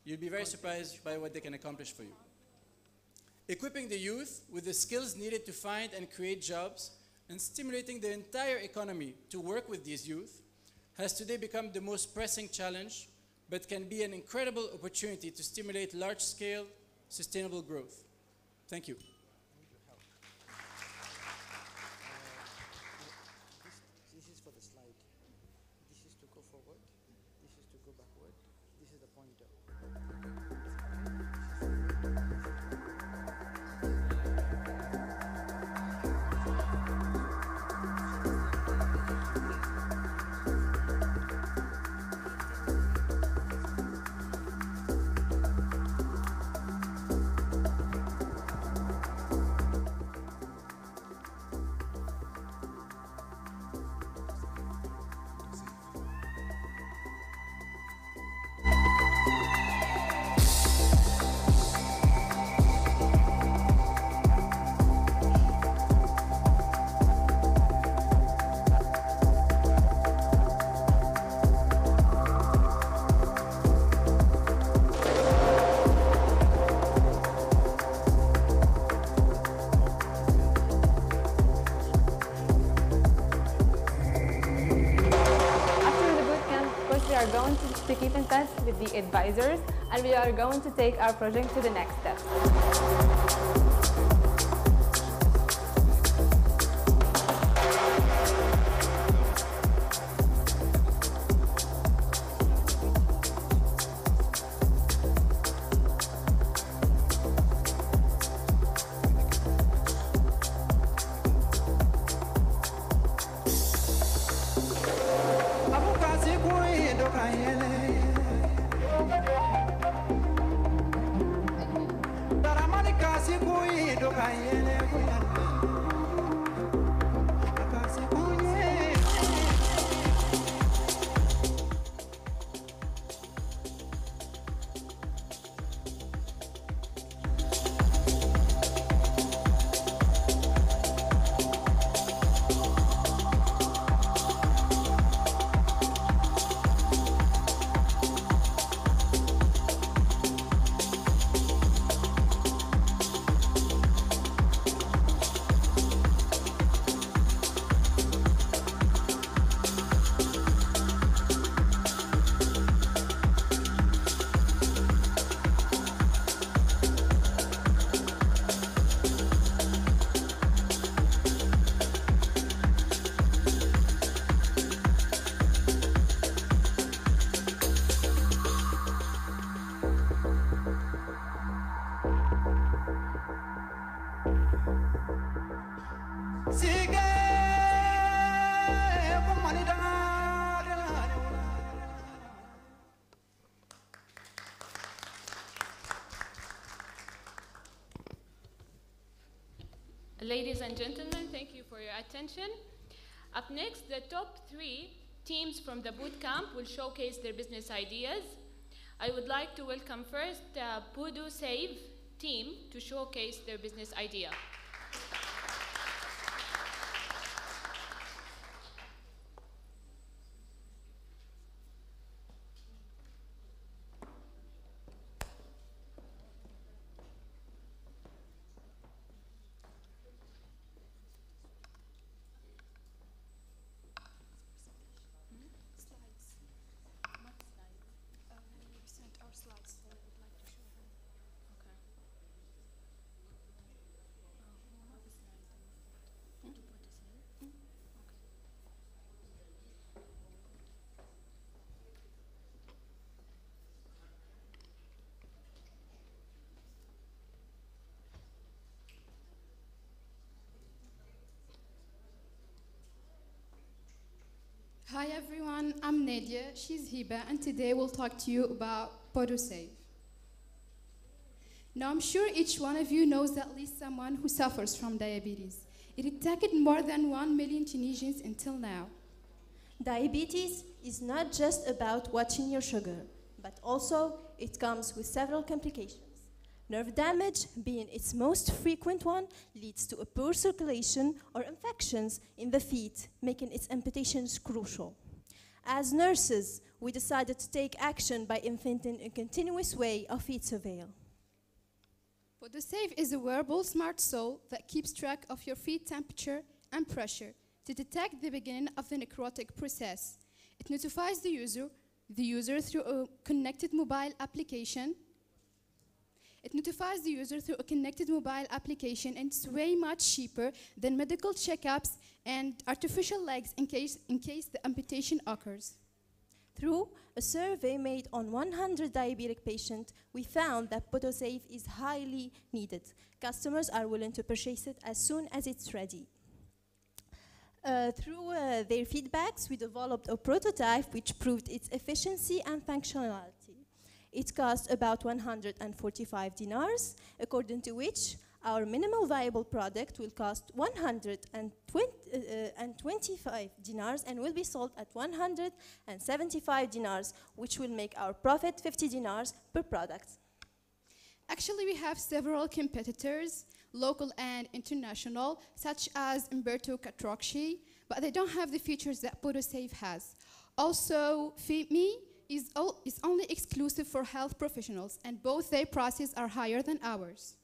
You'll be very surprised by what they can accomplish for you. Equipping the youth with the skills needed to find and create jobs and stimulating the entire economy to work with these youth has today become the most pressing challenge, but can be an incredible opportunity to stimulate large-scale, sustainable growth. Thank you. This is for the slide. This is to go forward. This is to go backward. This is the pointer. To keep in touch with the advisors, and we are going to take our project to the next step. Ladies and gentlemen, thank you for your attention. Up next, the top 3 teams from the bootcamp will showcase their business ideas. I would like to welcome first the Pudu Save team to showcase their business idea. Hi everyone, I'm Nadia, she's Hiba, and today we'll talk to you about PhotoSave. Now I'm sure each one of you knows at least someone who suffers from diabetes. It attacked more than 1 million Tunisians until now. Diabetes is not just about watching your sugar, but also it comes with several complications. Nerve damage, being its most frequent one, leads to a poor circulation or infections in the feet, making its amputations crucial. As nurses, we decided to take action by inventing a continuous way of feet surveil. PhotoSave is a wearable smart sole that keeps track of your feet temperature and pressure to detect the beginning of the necrotic process. It notifies the user through a connected mobile application. And it's way much cheaper than medical checkups and artificial legs in case the amputation occurs. Through a survey made on 100 diabetic patients, we found that PhotoSave is highly needed. Customers are willing to purchase it as soon as it's ready. Through their feedbacks, we developed a prototype which proved its efficiency and functionality. It cost about 145 dinars, according to which our minimal viable product will cost 125 dinars and will be sold at 175 dinars, which will make our profit 50 dinars per product. Actually, we have several competitors, local and international, such as Umberto Catrocci, but they don't have the features that PhotoSave has. Also, FeedMe is only exclusive for health professionals, and both their prices are higher than ours.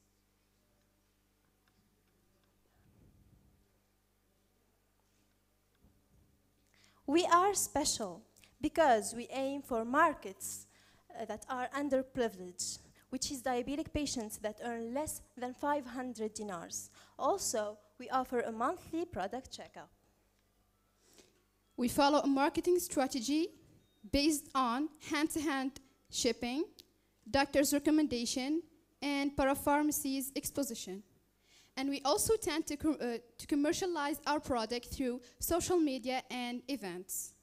We are special because we aim for markets that are underprivileged, which is diabetic patients that earn less than 500 dinars. Also, we offer a monthly product checkup. We follow a marketing strategy based on hand-to-hand shipping, doctor's recommendation, and parapharmacy's exposition. And we also tend to commercialize our product through social media and events.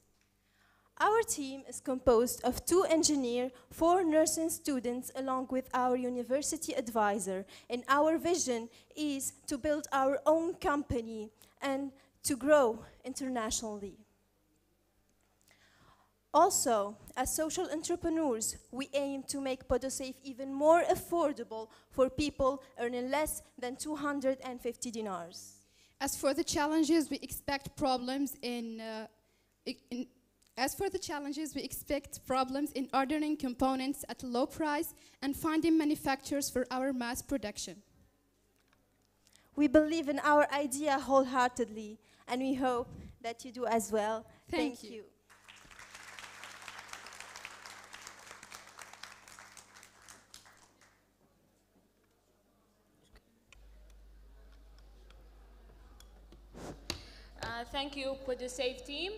Our team is composed of 2 engineers, 4 nursing students, along with our university advisor. And our vision is to build our own company and to grow internationally. Also, as social entrepreneurs, we aim to make PhotoSafe even more affordable for people earning less than 250 dinars. As for the challenges, we expect problems in ordering components at a low price and finding manufacturers for our mass production. We believe in our idea wholeheartedly, and we hope that you do as well. Thank you. Thank you, PhotoSafe team.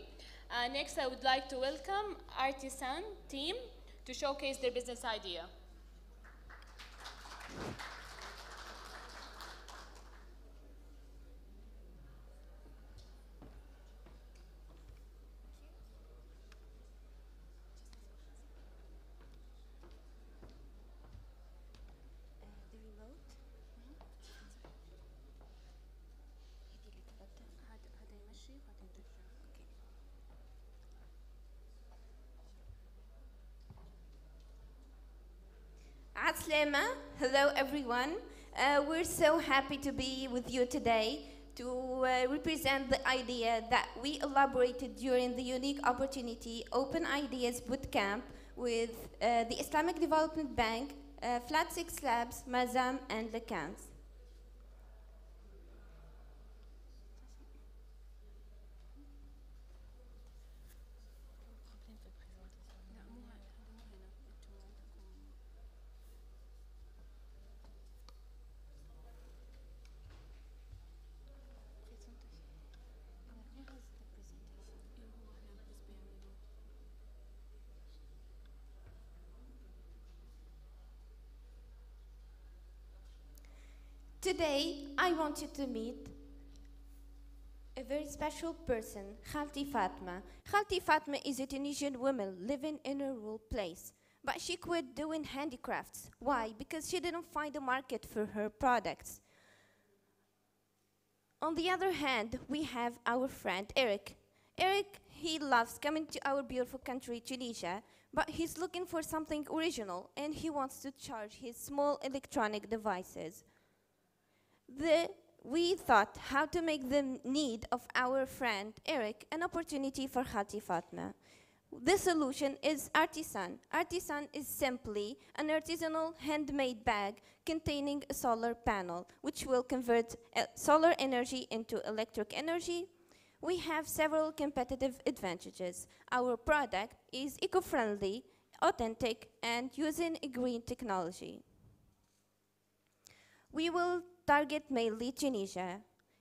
Next, I would like to welcome Artisan team to showcase their business idea. Aslema, hello everyone. We're so happy to be with you today to represent the idea that we elaborated during the unique opportunity Open Ideas Bootcamp with the Islamic Development Bank, Flat 6 Labs, Mazam, and Lekans. Today, I want you to meet a very special person, Khalti Fatma. Khalti Fatma is a Tunisian woman living in a rural place, but she quit doing handicrafts. Why? Because she didn't find a market for her products. On the other hand, we have our friend Eric. Eric, he loves coming to our beautiful country, Tunisia, but he's looking for something original, and he wants to charge his small electronic devices. We thought how to make the need of our friend Eric an opportunity for Khalti Fatma. The solution is Artisan. Artisan is simply an artisanal handmade bag containing a solar panel, which will convert solar energy into electric energy. We have several competitive advantages. Our product is eco-friendly, authentic, and using a green technology. We will target mainly Tunisia.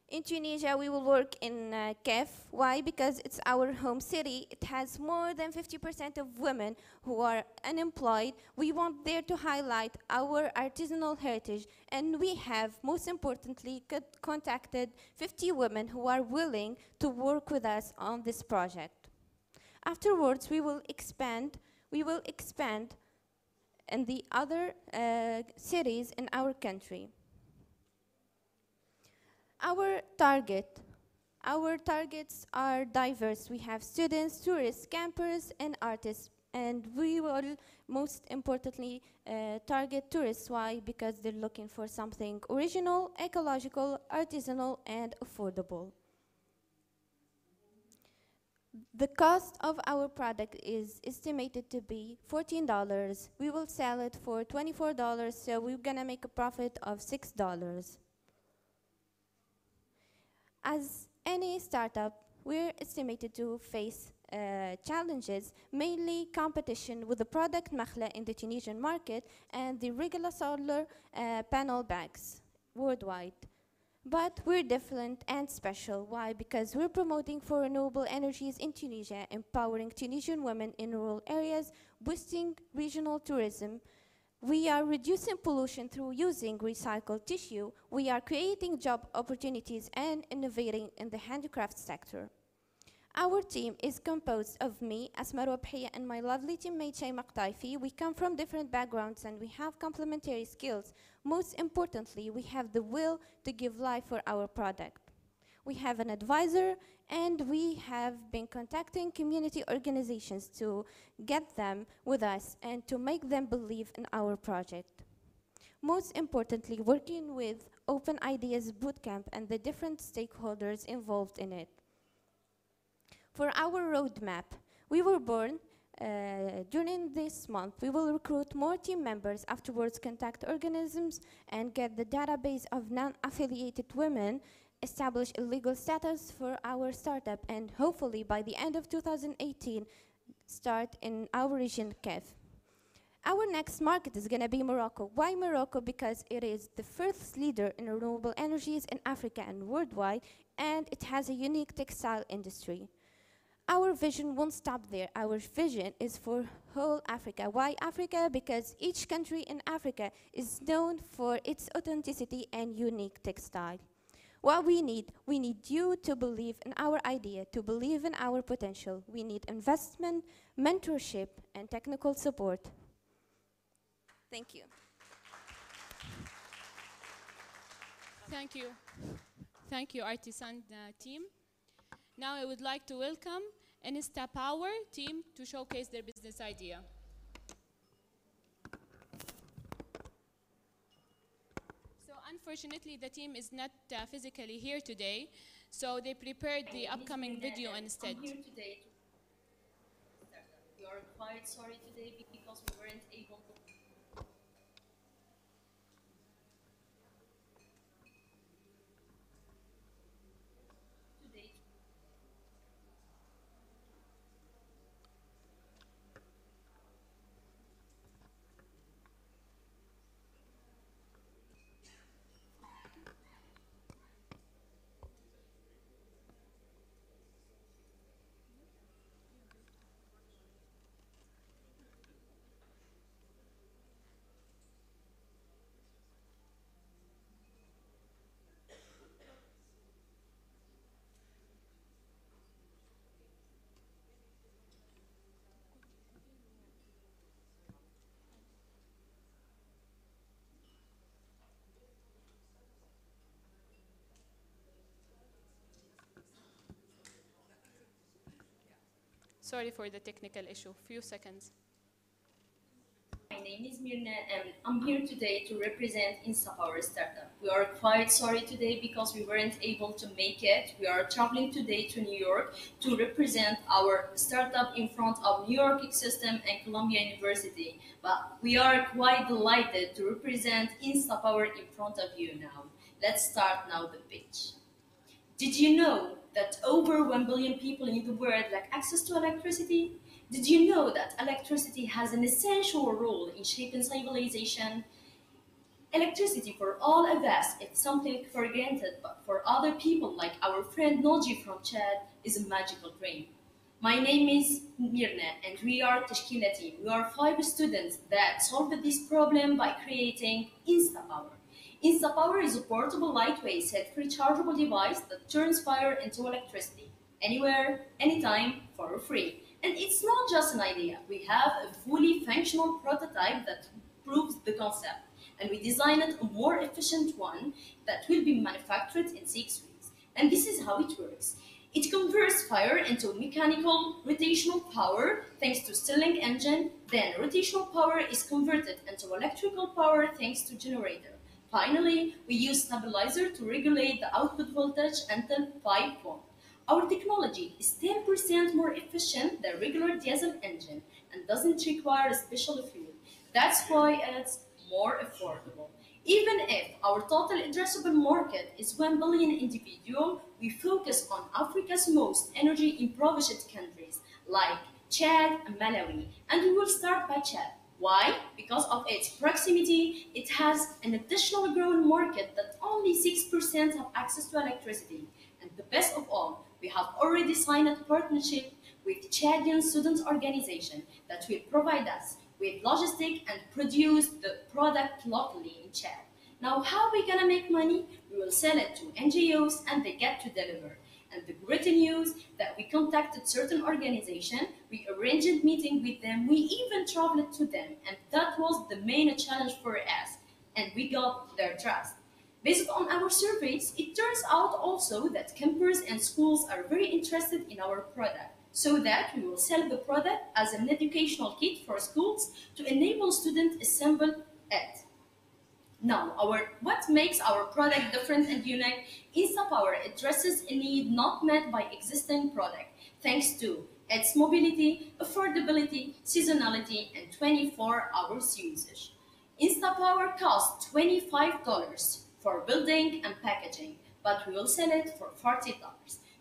In Tunisia, we will work in Kef. Why? Because it's our home city. It has more than 50% of women who are unemployed. We want there to highlight our artisanal heritage, and we have, most importantly, contacted 50 women who are willing to work with us on this project. Afterwards, we will expand in the other cities in our country. Our targets are diverse. We have students, tourists, campers, and artists, and we will most importantly target tourists. Why? Because they're looking for something original, ecological, artisanal, and affordable. The cost of our product is estimated to be $14. We will sell it for $24, so we're gonna make a profit of $6. As any startup, we're estimated to face challenges, mainly competition with the product Makhla in the Tunisian market and the regular solar panel bags worldwide. But we're different and special. Why? Because we're promoting for renewable energies in Tunisia, empowering Tunisian women in rural areas, boosting regional tourism. We are reducing pollution through using recycled tissue. We are creating job opportunities and innovating in the handicraft sector. Our team is composed of me, Asmar Wabhiya, and my lovely teammate Shayma Qtaifi. We come from different backgrounds and we have complementary skills. Most importantly, we have the will to give life for our product. We have an advisor, and we have been contacting community organizations to get them with us and to make them believe in our project. Most importantly, working with Open Ideas Bootcamp and the different stakeholders involved in it. For our roadmap, we were born during this month. We will recruit more team members, afterwards contact organisms and get the database of non-affiliated women, establish a legal status for our startup, and hopefully by the end of 2018, start in our region, KEF. Our next market is going to be Morocco. Why Morocco? Because it is the first leader in renewable energies in Africa and worldwide, and it has a unique textile industry. Our vision won't stop there. Our vision is for whole Africa. Why Africa? Because each country in Africa is known for its authenticity and unique textile. What we need you to believe in our idea, to believe in our potential. We need investment, mentorship, and technical support. Thank you. Thank you. Thank you, Artisan team. Now I would like to welcome Insta Power team to showcase their business idea. So unfortunately, the team is not physically here today, so they prepared the upcoming video instead. I'm here today we are quite sorry today because we weren't able to. Sorry for the technical issue. Few seconds. My name is Mirna, and I'm here today to represent InstaPower startup. We are quite sorry today because we weren't able to make it. We are traveling today to New York to represent our startup in front of New York Ecosystem and Columbia University. But we are quite delighted to represent InstaPower in front of you now. Let's start now the pitch. Did you know that over 1 billion people in the world lack access to electricity? Did you know that electricity has an essential role in shaping civilization? Electricity for all of us is something for granted, but for other people like our friend Noji from Chad is a magical dream. My name is Mirna, and we are Tashkila team. We are 5 students that solved this problem by creating InstaPower. InstaPower is a portable, lightweight, set-free chargeable device that turns fire into electricity, anywhere, anytime, for free. And it's not just an idea. We have a fully functional prototype that proves the concept, and we designed a more efficient one that will be manufactured in 6 weeks. And this is how it works. It converts fire into mechanical rotational power thanks to Stirling engine. Then rotational power is converted into electrical power thanks to generator. Finally, we use stabilizer to regulate the output voltage until 5 volts. Our technology is 10% more efficient than regular diesel engine and doesn't require a special fuel. That's why it's more affordable. Even if our total addressable market is 1 billion individual, we focus on Africa's most energy-impoverished countries like Chad and Malawi, and we will start by Chad. Why? Because of its proximity, it has an additional growing market that only 6% have access to electricity. And the best of all, we have already signed a partnership with Chadian student organization that will provide us with logistics and produce the product locally in Chad. Now, how are we gonna make money? We will sell it to NGOs and they get to deliver. And the great news that we contacted certain organization, we arranged meeting with them, we even traveled to them, and that was the main challenge for us, and we got their trust. Based on our surveys, it turns out also that campers and schools are very interested in our product, so that we will sell the product as an educational kit for schools to enable students assemble it. Now, what makes our product different and unique? InstaPower addresses a need not met by existing product, thanks to its mobility, affordability, seasonality, and 24 hours usage. InstaPower costs $25 for building and packaging, but we will sell it for $40.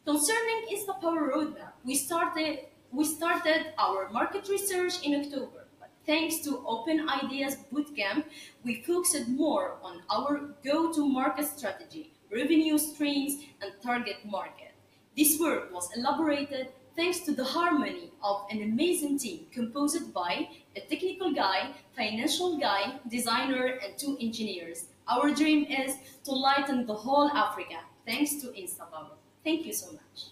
Concerning InstaPower roadmap, we started our market research in October. Thanks to Open Ideas Bootcamp, we focused more on our go-to-market strategy, revenue streams, and target market. This work was elaborated thanks to the harmony of an amazing team composed by a technical guy, financial guy, designer, and 2 engineers. Our dream is to lighten the whole Africa, thanks to InstaPower. Thank you so much.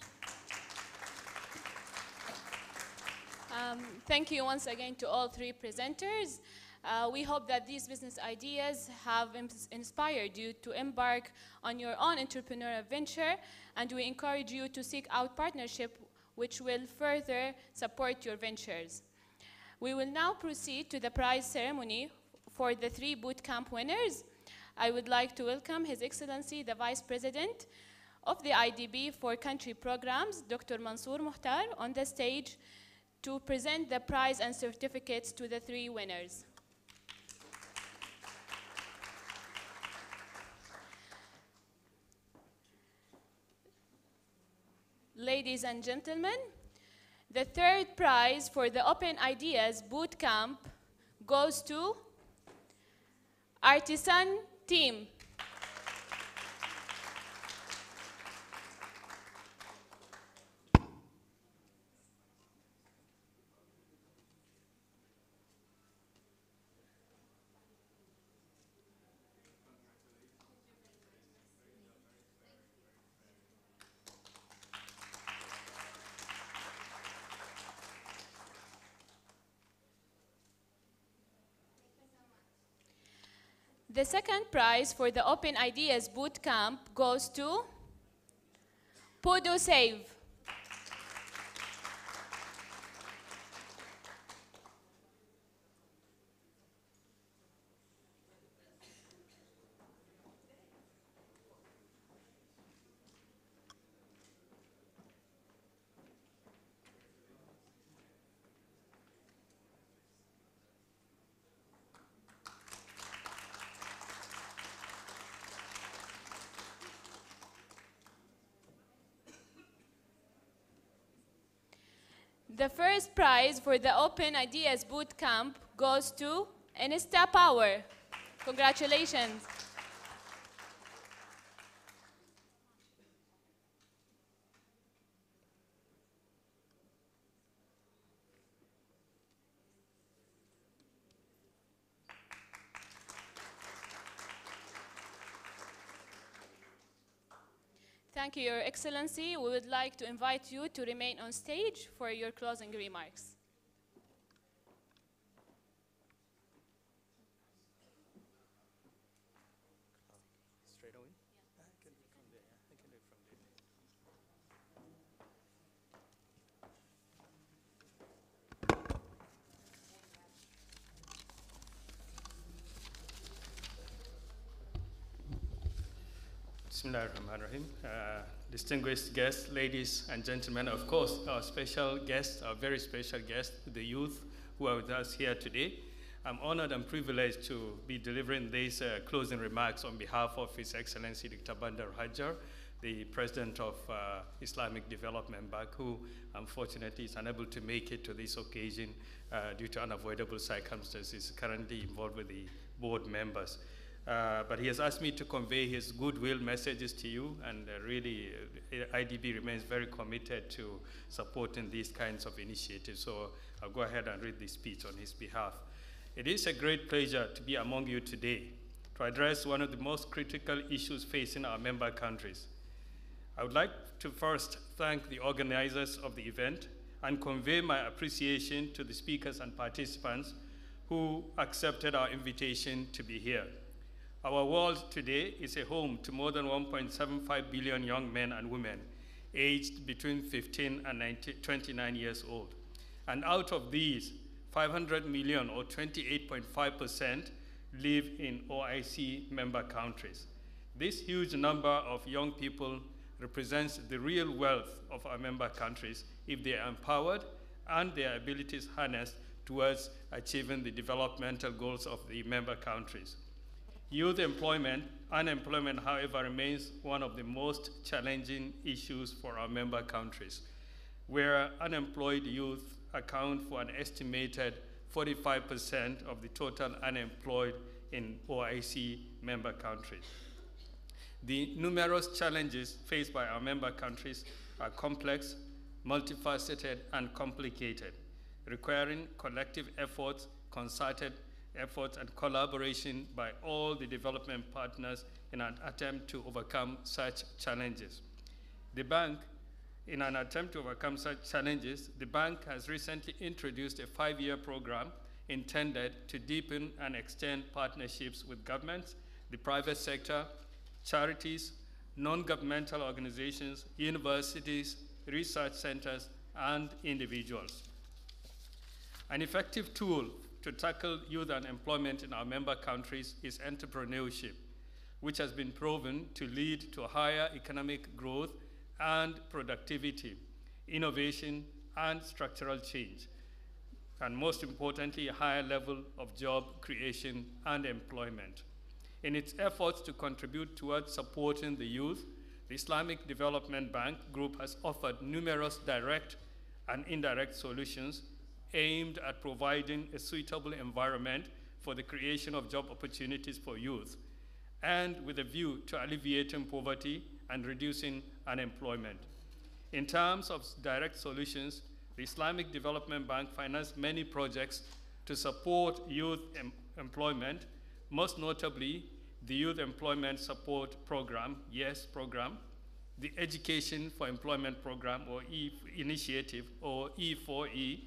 Thank you once again to all 3 presenters. We hope that these business ideas have inspired you to embark on your own entrepreneurial venture, and we encourage you to seek out partnership which will further support your ventures. We will now proceed to the prize ceremony for the 3 bootcamp winners. I would like to welcome His Excellency, the Vice President of the IDB for Country Programs, Dr. Mansour Muhtar, on the stage to present the prize and certificates to the 3 winners. Ladies and gentlemen, the 3rd prize for the Open Ideas Bootcamp goes to Artisan Team. The 2nd prize for the Open Ideas Bootcamp goes to Podo Save. The 1st prize for the Open Ideas Bootcamp goes to InstaPower. Congratulations. Thank you, Your Excellency. We would like to invite you to remain on stage for your closing remarks. Straight away? I can do it from there. I can do it from there. Bismillahirrahmanirrahim. Distinguished guests, ladies and gentlemen, of course, our special guest, our very special guest, the youth who are with us here today. I'm honored and privileged to be delivering these closing remarks on behalf of His Excellency Dr. Bandar Hajar, the President of Islamic Development Bank, who unfortunately is unable to make it to this occasion due to unavoidable circumstances, currently involved with the board members. But he has asked me to convey his goodwill messages to you, and really IDB remains very committed to supporting these kinds of initiatives. So I'll go ahead and read this speech on his behalf. It is a great pleasure to be among you today to address one of the most critical issues facing our member countries. I would like to first thank the organizers of the event and convey my appreciation to the speakers and participants who accepted our invitation to be here. Our world today is a home to more than 1.75 billion young men and women aged between 15 and 29 years old. And out of these, 500 million, or 28.5%, live in OIC member countries. This huge number of young people represents the real wealth of our member countries if they are empowered and their abilities harnessed towards achieving the developmental goals of the member countries. Youth unemployment, however, remains one of the most challenging issues for our member countries, where unemployed youth account for an estimated 45% of the total unemployed in OIC member countries. The numerous challenges faced by our member countries are complex, multifaceted, and complicated, requiring collective efforts, concerted efforts, and collaboration by all the development partners in an attempt to overcome such challenges. The bank, in an attempt to overcome such challenges, the bank has recently introduced a 5-year program intended to deepen and extend partnerships with governments, the private sector, charities, non-governmental organizations, universities, research centers, and individuals. An effective tool to tackle youth unemployment in our member countries is entrepreneurship, which has been proven to lead to higher economic growth and productivity, innovation, and structural change, and most importantly, a higher level of job creation and employment. In its efforts to contribute towards supporting the youth, the Islamic Development Bank Group has offered numerous direct and indirect solutions aimed at providing a suitable environment for the creation of job opportunities for youth, and with a view to alleviating poverty and reducing unemployment. In terms of direct solutions, the Islamic Development Bank financed many projects to support youth employment, most notably the Youth Employment Support Program, YES program, the Education for Employment Program, or Initiative, or E4E,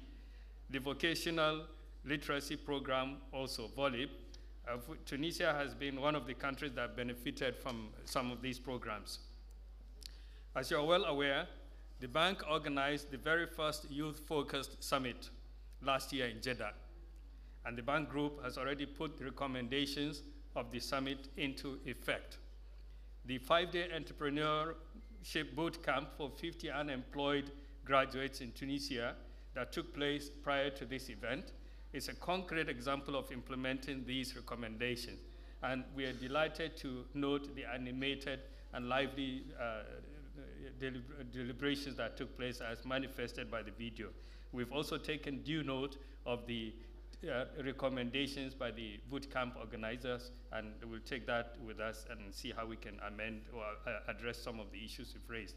the Vocational Literacy Program, also VOLIP. Tunisia has been one of the countries that benefited from some of these programs. As you are well aware, the bank organized the very first youth-focused summit last year in Jeddah, and the bank group has already put the recommendations of the summit into effect. The 5-day entrepreneurship boot camp for 50 unemployed graduates in Tunisia that took place prior to this event is a concrete example of implementing these recommendations. And we are delighted to note the animated and lively deliberations that took place as manifested by the video. We've also taken due note of the recommendations by the boot camp organizers, and we'll take that with us and see how we can amend or address some of the issues we've raised.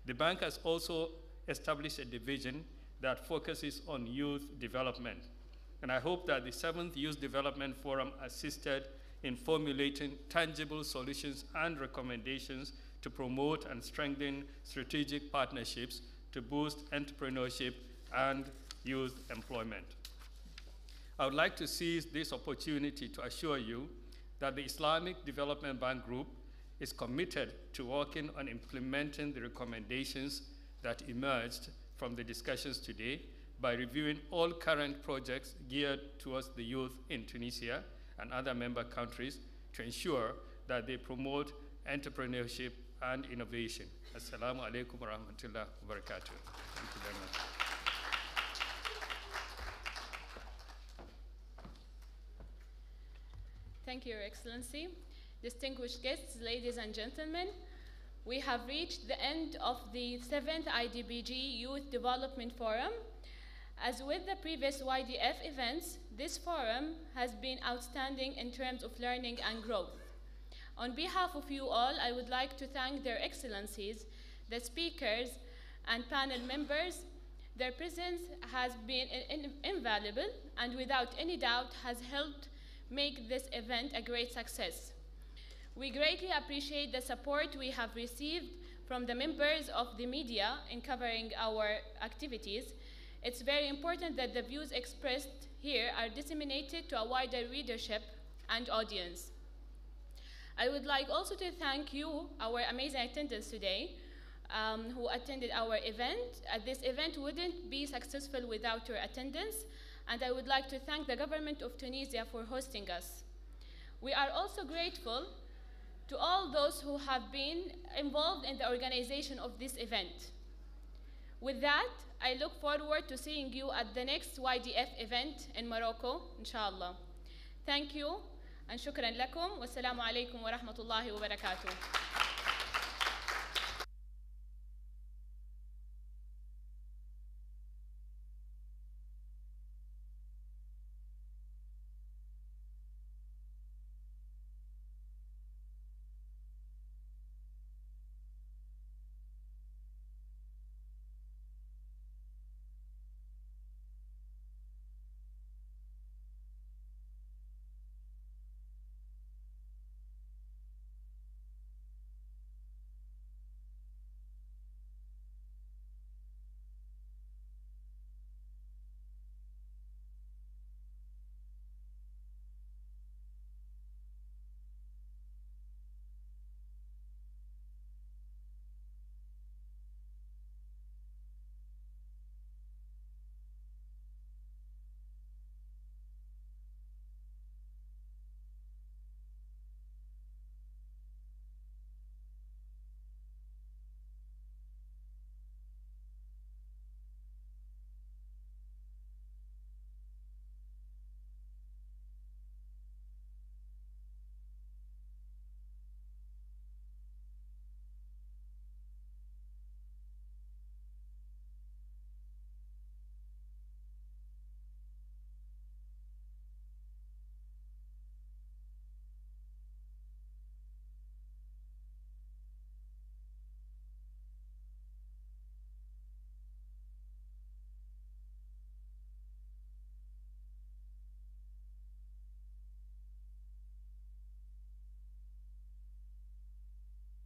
The bank has also established a division that focuses on youth development. And I hope that the 7th Youth Development Forum assisted in formulating tangible solutions and recommendations to promote and strengthen strategic partnerships to boost entrepreneurship and youth employment. I would like to seize this opportunity to assure you that the Islamic Development Bank Group is committed to working on implementing the recommendations that emerged from the discussions today by reviewing all current projects geared towards the youth in Tunisia and other member countries to ensure that they promote entrepreneurship and innovation. Assalamu alaikum wa rahmatullahi wa barakatuh. Thank you very much. Thank you, Your Excellency. Distinguished guests, ladies and gentlemen, we have reached the end of the 7th IDBG Youth Development Forum. As with the previous YDF events, this forum has been outstanding in terms of learning and growth. On behalf of you all, I would like to thank their excellencies, the speakers, and panel members. Their presence has been invaluable and without any doubt has helped make this event a great success. We greatly appreciate the support we have received from the members of the media in covering our activities, it's very important that the views expressed here are disseminated to a wider readership and audience. I would like also to thank you, our amazing attendants today, who attended our event. This event wouldn't be successful without your attendance, and I would like to thank the government of Tunisia for hosting us. We are also grateful to all those who have been involved in the organization of this event. With that, I look forward to seeing you at the next YDF event in Morocco, inshallah. Thank you, and shukran lakum, wassalamu alaikum wa rahmatullahi wa barakatuh.